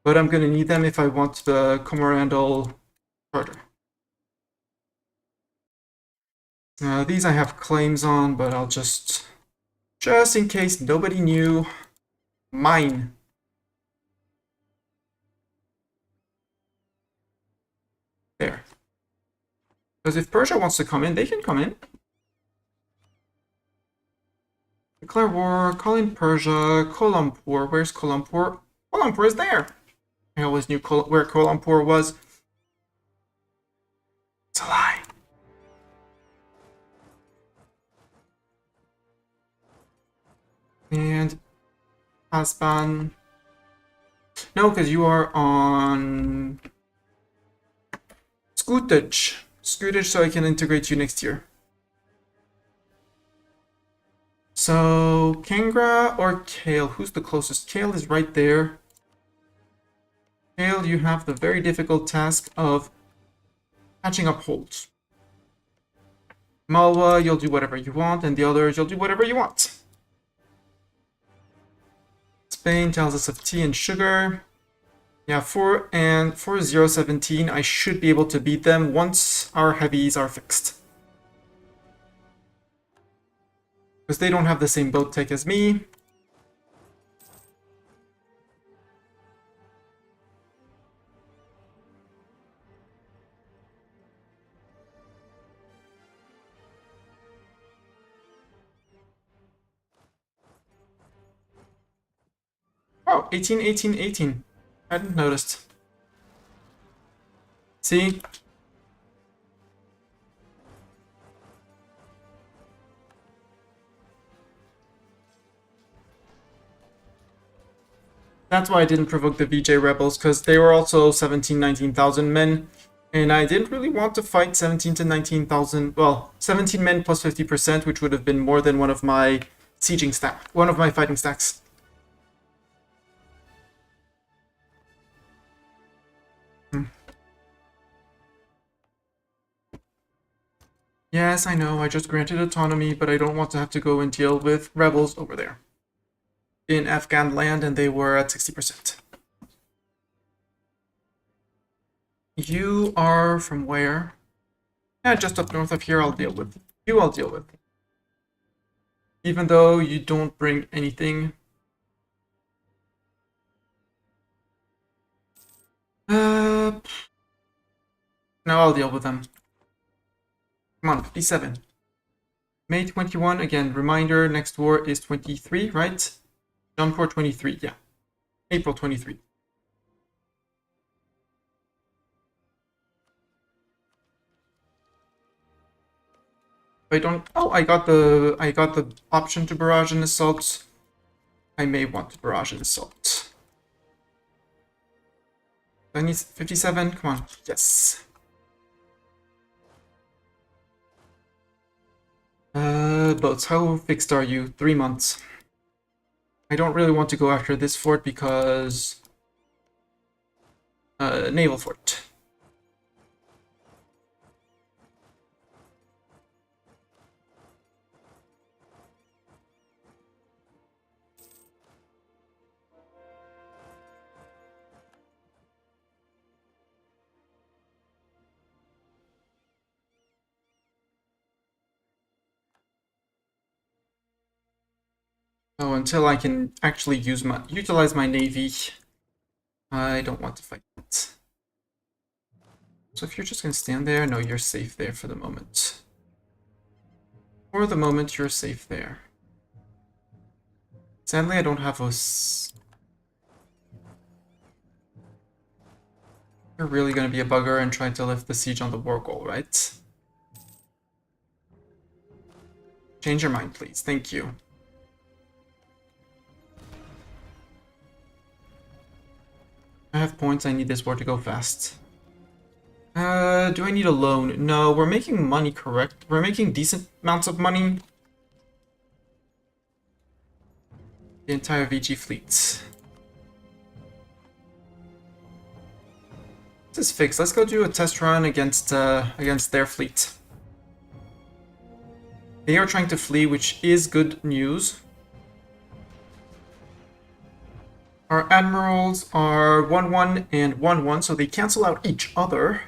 But I'm going to need them if I want the Coromandel charter. These I have claims on, but I'll just in case nobody knew, mine. There. Because if Persia wants to come in, they can come in. Declare war, call in Persia, Kolampur. Where's Kolampur? Kolampur is there. I always knew where Kolampur was. It's a lie. And Hasban. No, because you are on Scootage. Scootage, so I can integrate you next year. So, Kangra or Kale? Who's the closest? Kale is right there. Kale, you have the very difficult task of patching up holes. Malwa, you'll do whatever you want, and the others, you'll do whatever you want. Spain tells us of tea and sugar. Yeah, 4017, I should be able to beat them once our heavies are fixed. Because they don't have the same boat tech as me. Oh, 18, 18, 18. I hadn't noticed. See? That's why I didn't provoke the VJ rebels, because they were also 17, 19,000 men. And I didn't really want to fight 17 to 19,000, well, 17 men plus 50%, which would have been more than one of my sieging stack, one of my fighting stacks. Yes, I know, I just granted autonomy, but I don't want to have to go and deal with rebels over there in Afghan land, and they were at 60%. You are from where? Yeah, just up north of here. I'll deal with you. I'll deal with. Even though you don't bring anything. No, I'll deal with them. Come on, 57. May 21, again, reminder, next war is 23, right? Jampur 23, yeah. April 23. I don't, oh, I got the option to barrage and assault. I may want to barrage and assault. I need 57, come on, yes. Boats, how fixed are you? 3 months. I don't really want to go after this fort because... naval fort. Oh, until I can actually utilize my navy, I don't want to fight it. So if you're just gonna stand there, no, you're safe there for the moment. For the moment, you're safe there. Sadly, I don't have a... You're really gonna be a bugger and try to lift the siege on the war goal, right? Change your mind, please. Thank you. I have points. I need this war to go fast. Do I need a loan? No, we're making money, correct? We're making decent amounts of money. The entire VG fleet. This is fixed. Let's go do a test run against their fleet. They are trying to flee, which is good news. Our admirals are 1-1 and 1-1, so they cancel out each other.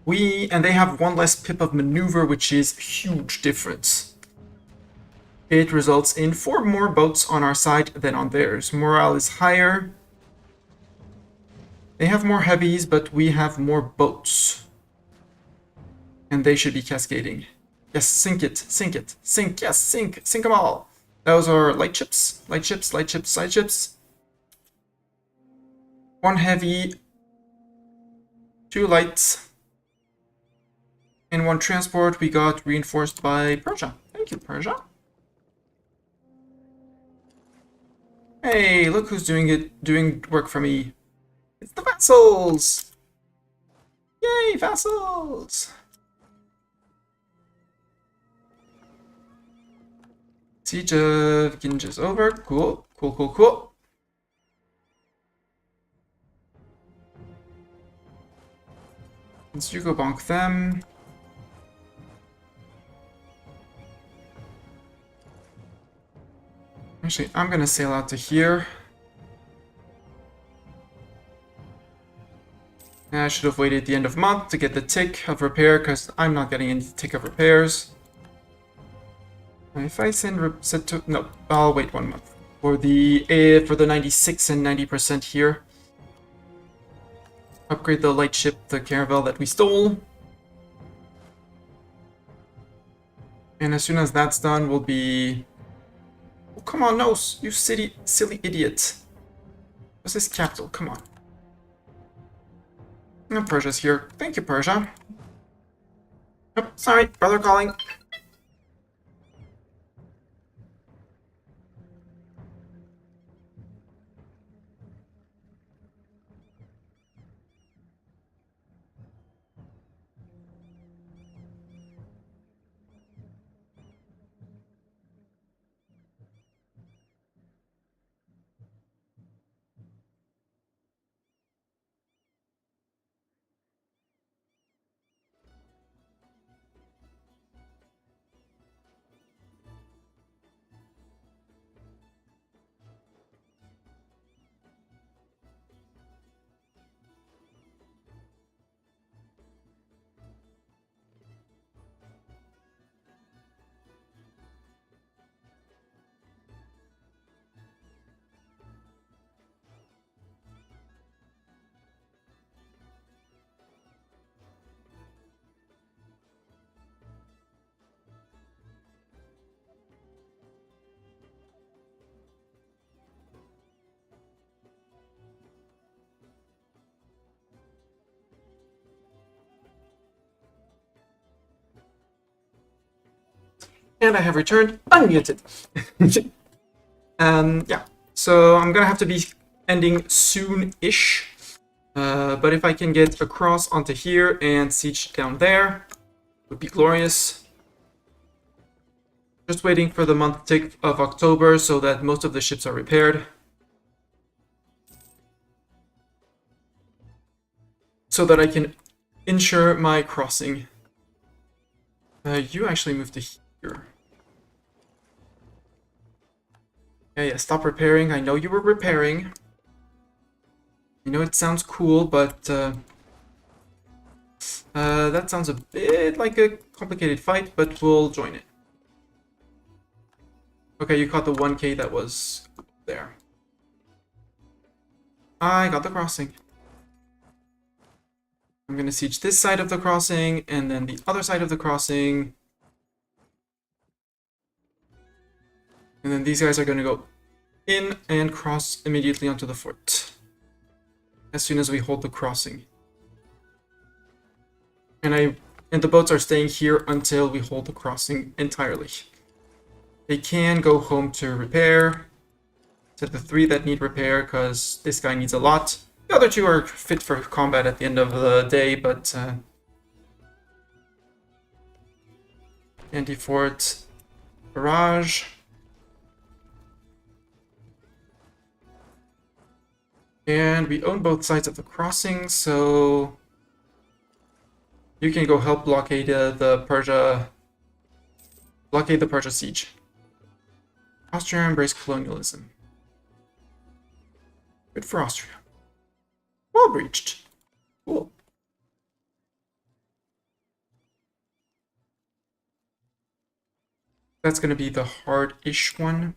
And they have one less pip of maneuver, which is huge difference. It results in 4 more boats on our side than on theirs. Morale is higher. They have more heavies, but we have more boats. And they should be cascading. Yes, sink it, sink it, sink, yes, sink them all. Those are light ships, light ships, light ships, light ships. 1 heavy, 2 lights, and 1 transport. We got reinforced by Persia. Thank you, Persia. Hey, look who's doing work for me. It's the vassals! Yay, vassals! Siege of Ginj is over. Cool, cool, cool, cool. Let's go bonk them. Actually, I'm gonna sail out to here. I should have waited the end of month to get the tick of repair, because I'm not getting any tick of repairs. If I set to... No, I'll wait 1 month. For the 96 and 90% here. Upgrade the light ship, the caravel that we stole. And as soon as that's done, we'll be... Oh, come on, no, you silly idiot. What's this capital? Come on. Oh, Persia's here. Thank you, Persia. Oh, sorry, brother calling. And I have returned unmuted. Yeah, so I'm gonna have to be ending soon-ish. But if I can get across onto here and siege down there, would be glorious. Just waiting for the month tick of October so that most of the ships are repaired. So that I can ensure my crossing. You actually moved to here. Yeah, stop repairing. I know you were repairing. I know it sounds cool, but that sounds a bit like a complicated fight, but we'll join it. Okay, you caught the 1k that was there. I got the crossing. I'm gonna siege this side of the crossing, and then the other side of the crossing. And then these guys are gonna go in and cross immediately onto the fort. As soon as we hold the crossing. And the boats are staying here until we hold the crossing entirely. They can go home to repair. To the 3 that need repair, because this guy needs a lot. The other 2 are fit for combat at the end of the day, but anti-fort barrage. And we own both sides of the crossing, so you can go help blockade the Persia siege. Austria embrace colonialism. Good for Austria. Well breached. Cool. That's going to be the hard-ish one.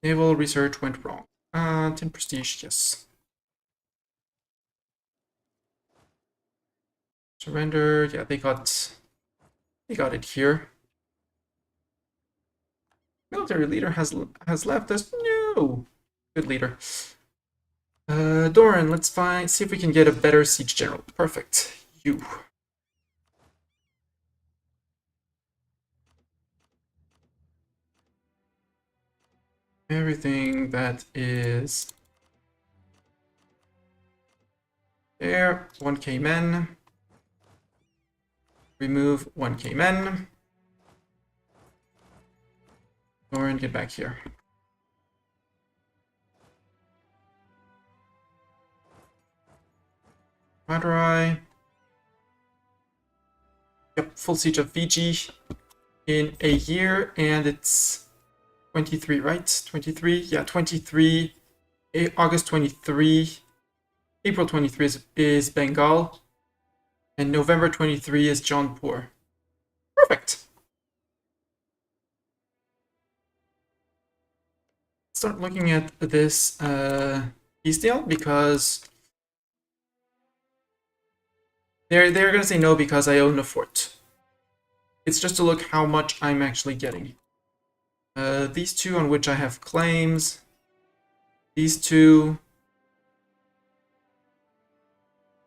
Naval research went wrong. 10 prestige, yes. Surrender, yeah, they got it here. Military leader has left us. No, good leader. Doran, let's see if we can get a better siege general. Perfect. You. Everything that is there. 1k men. Remove 1k men. Doran, get back here. Madurai. Yep, full siege of Fiji in a year, and it's 23, right? 23? Yeah, 23. August 23. April 23 is Bengal. And November 23 is Jaunpur. Perfect. Start looking at this peace deal because they're gonna say no because I own a fort. It's just to look how much I'm actually getting. These 2 on which I have claims. These 2.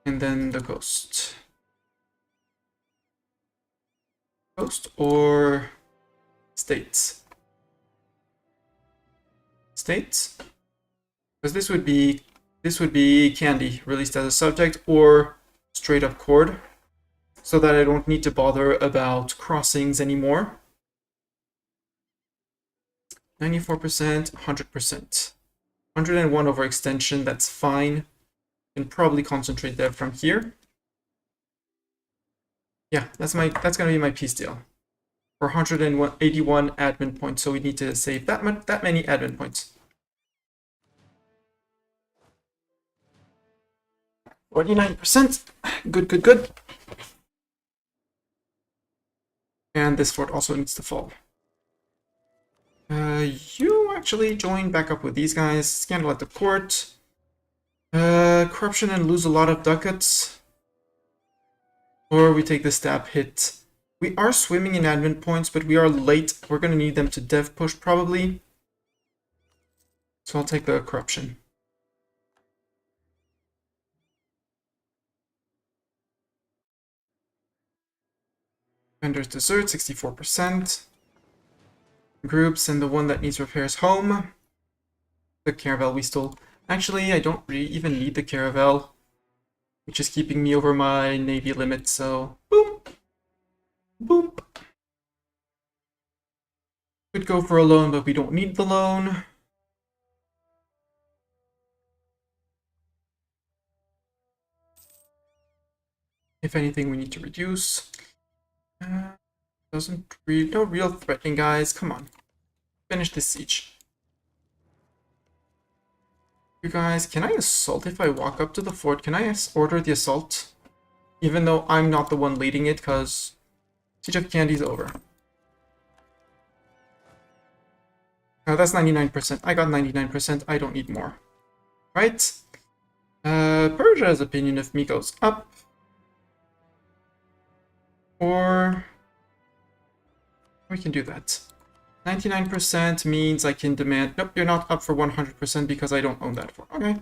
And then the coast. Coast or states? States? Because this would be candy released as a subject or straight up chord, so that I don't need to bother about crossings anymore. 94%, 100%. 101 over extension, that's fine. Can probably concentrate that from here. Yeah, that's gonna be my peace deal. For 181 admin points, so we need to save that many admin points. 49%. Good. And this fort also needs to fall. You actually join back up with these guys. Scandal at the court. Corruption and lose a lot of ducats. Or we take the stab hit. We are swimming in admin points, but we are late. We're going to need them to dev push probably. So I'll take the corruption. Vendors dessert, 64%. Groups and the one that needs repairs home. The caravel we stole. Actually, I don't really even need the caravel, which is keeping me over my navy limit, so boom. Boom. Could go for a loan, but we don't need the loan. If anything, we need to reduce. Doesn't really, no real threatening, guys. Come on. Finish this siege. You guys, can I assault if I walk up to the fort? Can I order the assault? Even though I'm not the one leading it, because Siege of Candy's over. Oh, that's 99%. I got 99%. I don't need more. Right? Persia's opinion of me goes up. Or we can do that. 99% means I can demand... Nope, you're not up for 100% because I don't own that fort. Okay.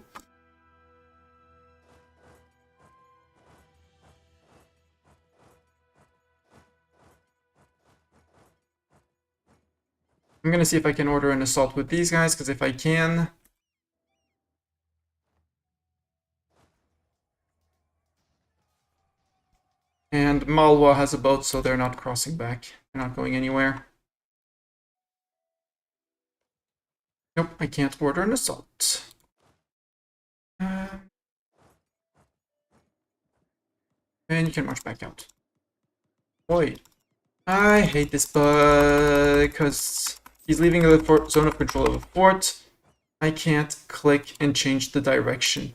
I'm gonna see if I can order an assault with these guys, because if I can... And Malwa has a boat, so they're not crossing back. They're not going anywhere. Nope, I can't order an assault. And you can march back out. Boy, I hate this bug, because he's leaving the zone of control of the fort. I can't click and change the direction.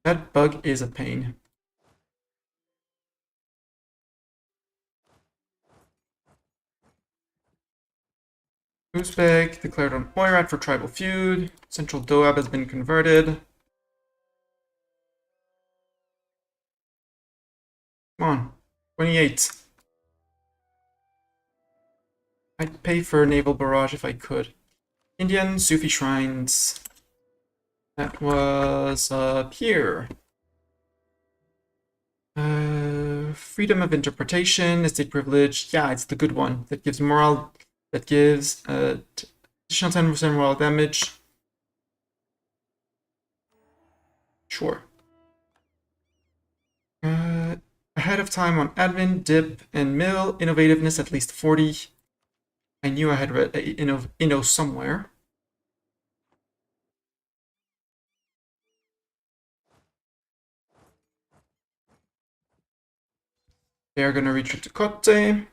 That bug is a pain. Uzbek declared on Oirat for tribal feud. Central Doab has been converted. Come on, 28. I'd pay for a naval barrage if I could. Indian Sufi shrines. That was up here. Freedom of interpretation, estate privilege. Yeah, it's the good one. That gives morale. That gives additional 10% morale damage. Sure. Ahead of time on admin, dip, and mill. Innovativeness at least 40. I knew I had read Inno somewhere. They are gonna retreat to Kotte.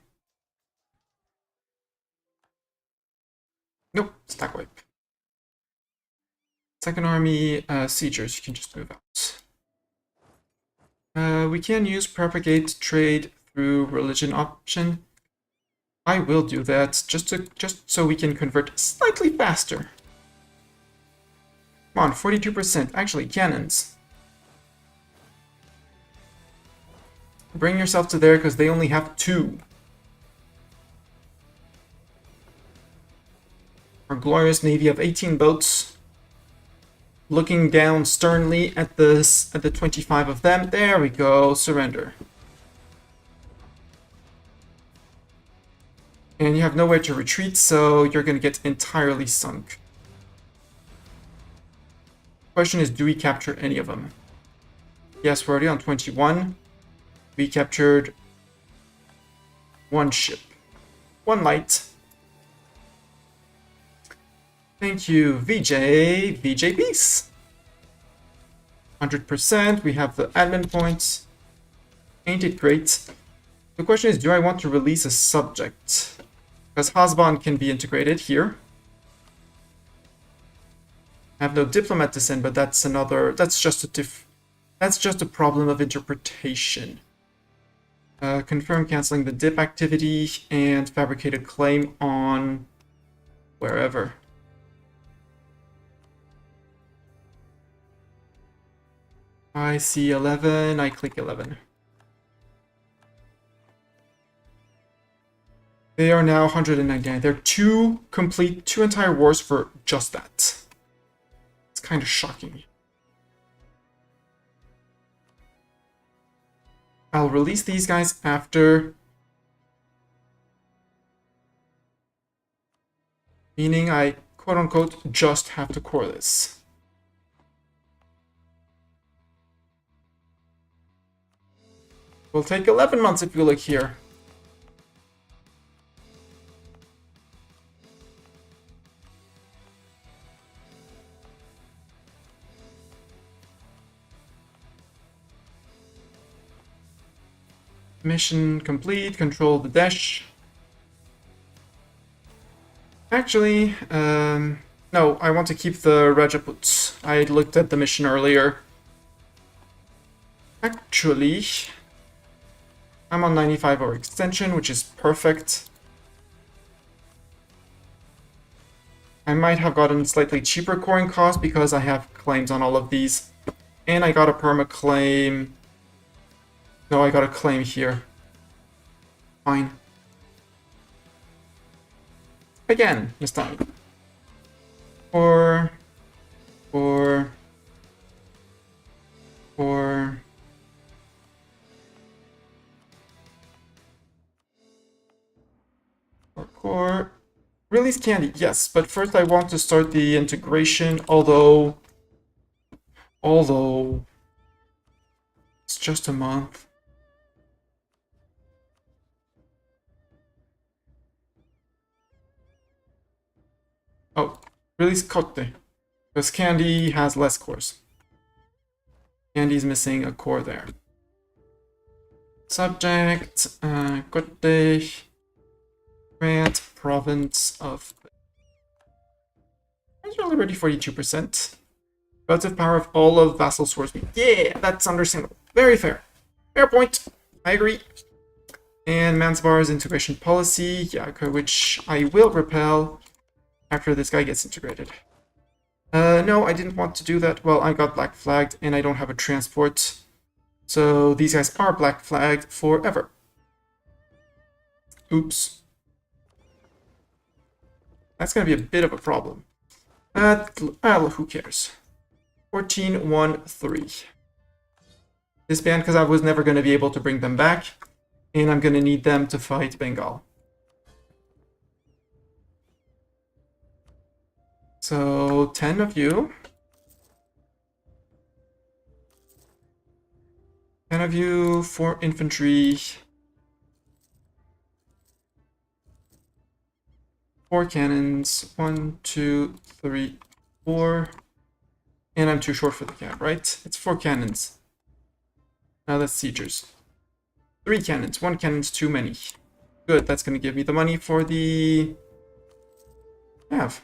Nope, stack wipe. Second army, siegers, you can just move out. We can use propagate trade through religion option. I will do that just so we can convert slightly faster. Come on, 42%. Actually, cannons. Bring yourself to there because they only have 2. Our glorious navy of 18 boats. Looking down sternly at the 25 of them. There we go. Surrender. And you have nowhere to retreat, so you're going to get entirely sunk. Question is, do we capture any of them? Yes, we're already on 21. We captured 1 ship. 1 light. Thank you, VJ. VJ Peace. 100%. We have the admin points. Ain't it great? The question is, do I want to release a subject? Because Hasban can be integrated here. I have no diplomat to send, but that's another... That's just a problem of interpretation. Confirm canceling the dip activity and fabricate a claim on wherever. I see 11, I click 11. They are now 199. They're 2 entire wars for just that. It's kind of shocking. I'll release these guys after. Meaning I, quote-unquote, just have to core this. Will take 11 months if you look here. Mission complete, control the dash. Actually, no, I want to keep the Rajaput. I looked at the mission earlier. Actually, I'm on 95 hour extension, which is perfect. I might have gotten slightly cheaper coring cost because I have claims on all of these. And I got a perma claim. No, I got a claim here. Fine. Again, this time. Or core. Release candy, yes, but first I want to start the integration, although it's just a month. Oh, release Cote, because Candy has less cores. Candy's missing a core there. Subject, Cote, grant province of... National Liberty 42%. Relative power of all of vassal swordsmen. Yeah, that's understandable. Very fair. Fair point. I agree. And Mansabar's integration policy, yeah, which I will repel after this guy gets integrated. No, I didn't want to do that. Well, I got black flagged and I don't have a transport. So these guys are black flagged forever. Oops. That's going to be a bit of a problem. Who cares? 14-1-3. Disband because I was never going to be able to bring them back. And I'm going to need them to fight Bengal. So, 10 of you. 10 of you, 4 infantry. 4 cannons. 1, 2, 3, 4. And I'm too short for the camp, right? It's 4 cannons. Now that's siegers. 3 cannons. 1 cannon's too many. Good, that's going to give me the money for the... Have.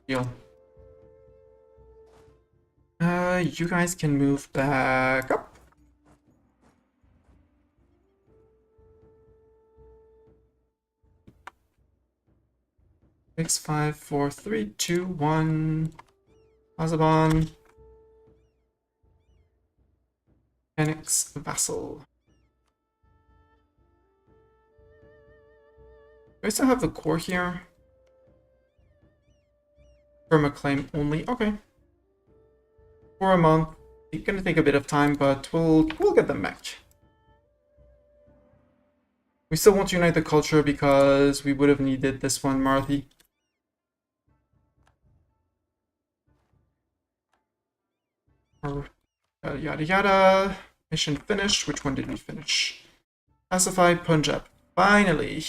Deal. You guys can move back up. Six, 5, 4, 3, 2, 1. Azaban. Annex vassal. Do I still have the core here? From a claim only. Okay. For a month. It's gonna take a bit of time, but we'll get them back. We still won't unite the culture because we would have needed this one, Marathi. Yada yada. Mission finished. Which one did we finish? Pacify Punjab. Finally.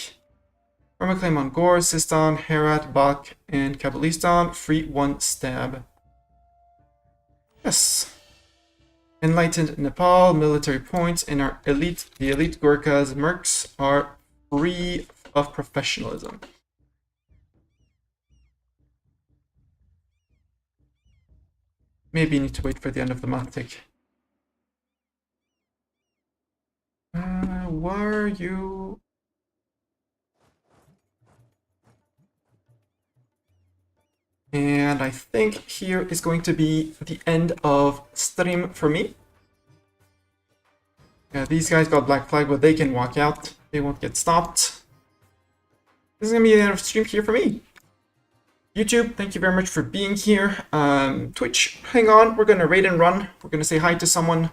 From a claim on Gore, Sistan, Herat, Bak, and Kabbalistan. Free 1 stab. Yes. Enlightened Nepal, military points, and our elite, the elite Gurkhas, mercs, are free of professionalism. Maybe need to wait for the end of the month tick. Where are you? And I think here is going to be the end of stream for me. Yeah, these guys got black flag, but they can walk out. They won't get stopped. This is going to be the end of stream here for me. YouTube, thank you very much for being here. Twitch, hang on, we're gonna raid and run. We're gonna say hi to someone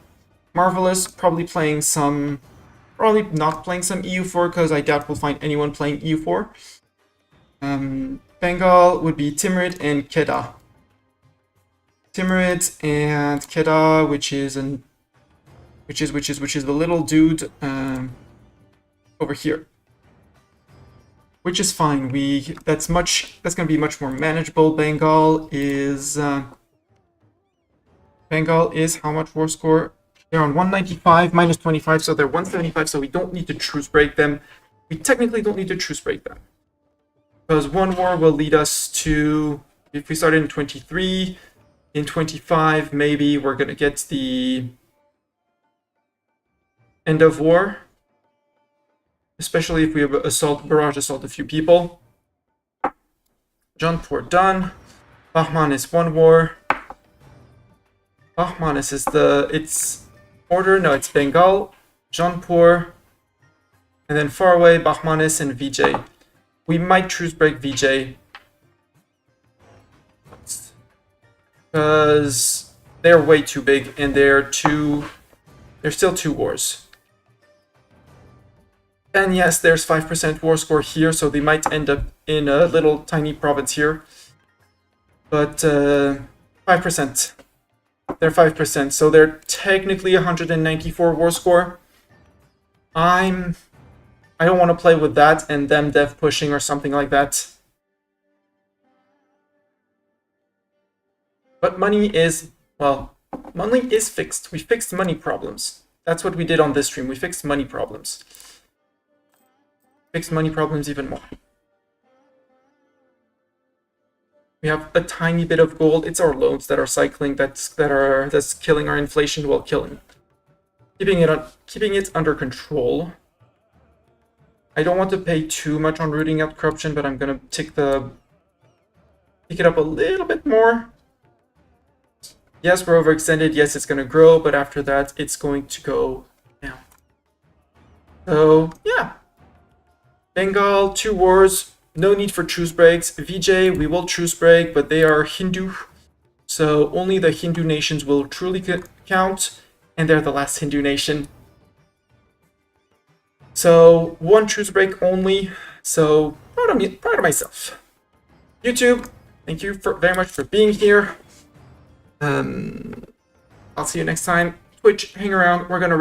marvelous, probably not playing some EU4 because I doubt we'll find anyone playing EU4. Bengal would be Timurid and Kedah. Timurid and Kedah, which is the little dude over here. Which is fine. That's gonna be much more manageable. Bengal is how much war score? They're on 195 minus 25, so they're 175, so we don't need to truce break them. We technically don't need to truce break them. Because one war will lead us to, if we started in 23, in 25, maybe we're gonna get the end of war. Especially if we have barrage assault a few people. Jaunpur done. Bahman is one war. Bahman is it's order, no, it's Bengal, Jaunpur, and then far away, Bahmanis and Vijay. We might truce break Vijay. Because they're way too big and they're still two wars. And yes, there's 5% war score here, so they might end up in a little tiny province here. But 5%. They're 5%, so they're technically 194 war score. I don't want to play with that and them dev pushing or something like that. But money is fixed. We fixed money problems. That's what we did on this stream. We fixed money problems. Fixed money problems even more. We have a tiny bit of gold. It's our loans that are cycling that's killing our inflation while keeping it under control. I don't want to pay too much on rooting out corruption, but I'm gonna pick it up a little bit more. Yes, we're overextended. Yes, it's gonna grow, but after that, it's going to go down. So yeah. Bengal, 2 wars, no need for truce breaks. Vijay, we will truce break, but they are Hindu. So only the Hindu nations will truly count, and they're the last Hindu nation. So 1 truce break only. So proud of myself. YouTube, thank you very much for being here. I'll see you next time. Twitch, hang around. We're gonna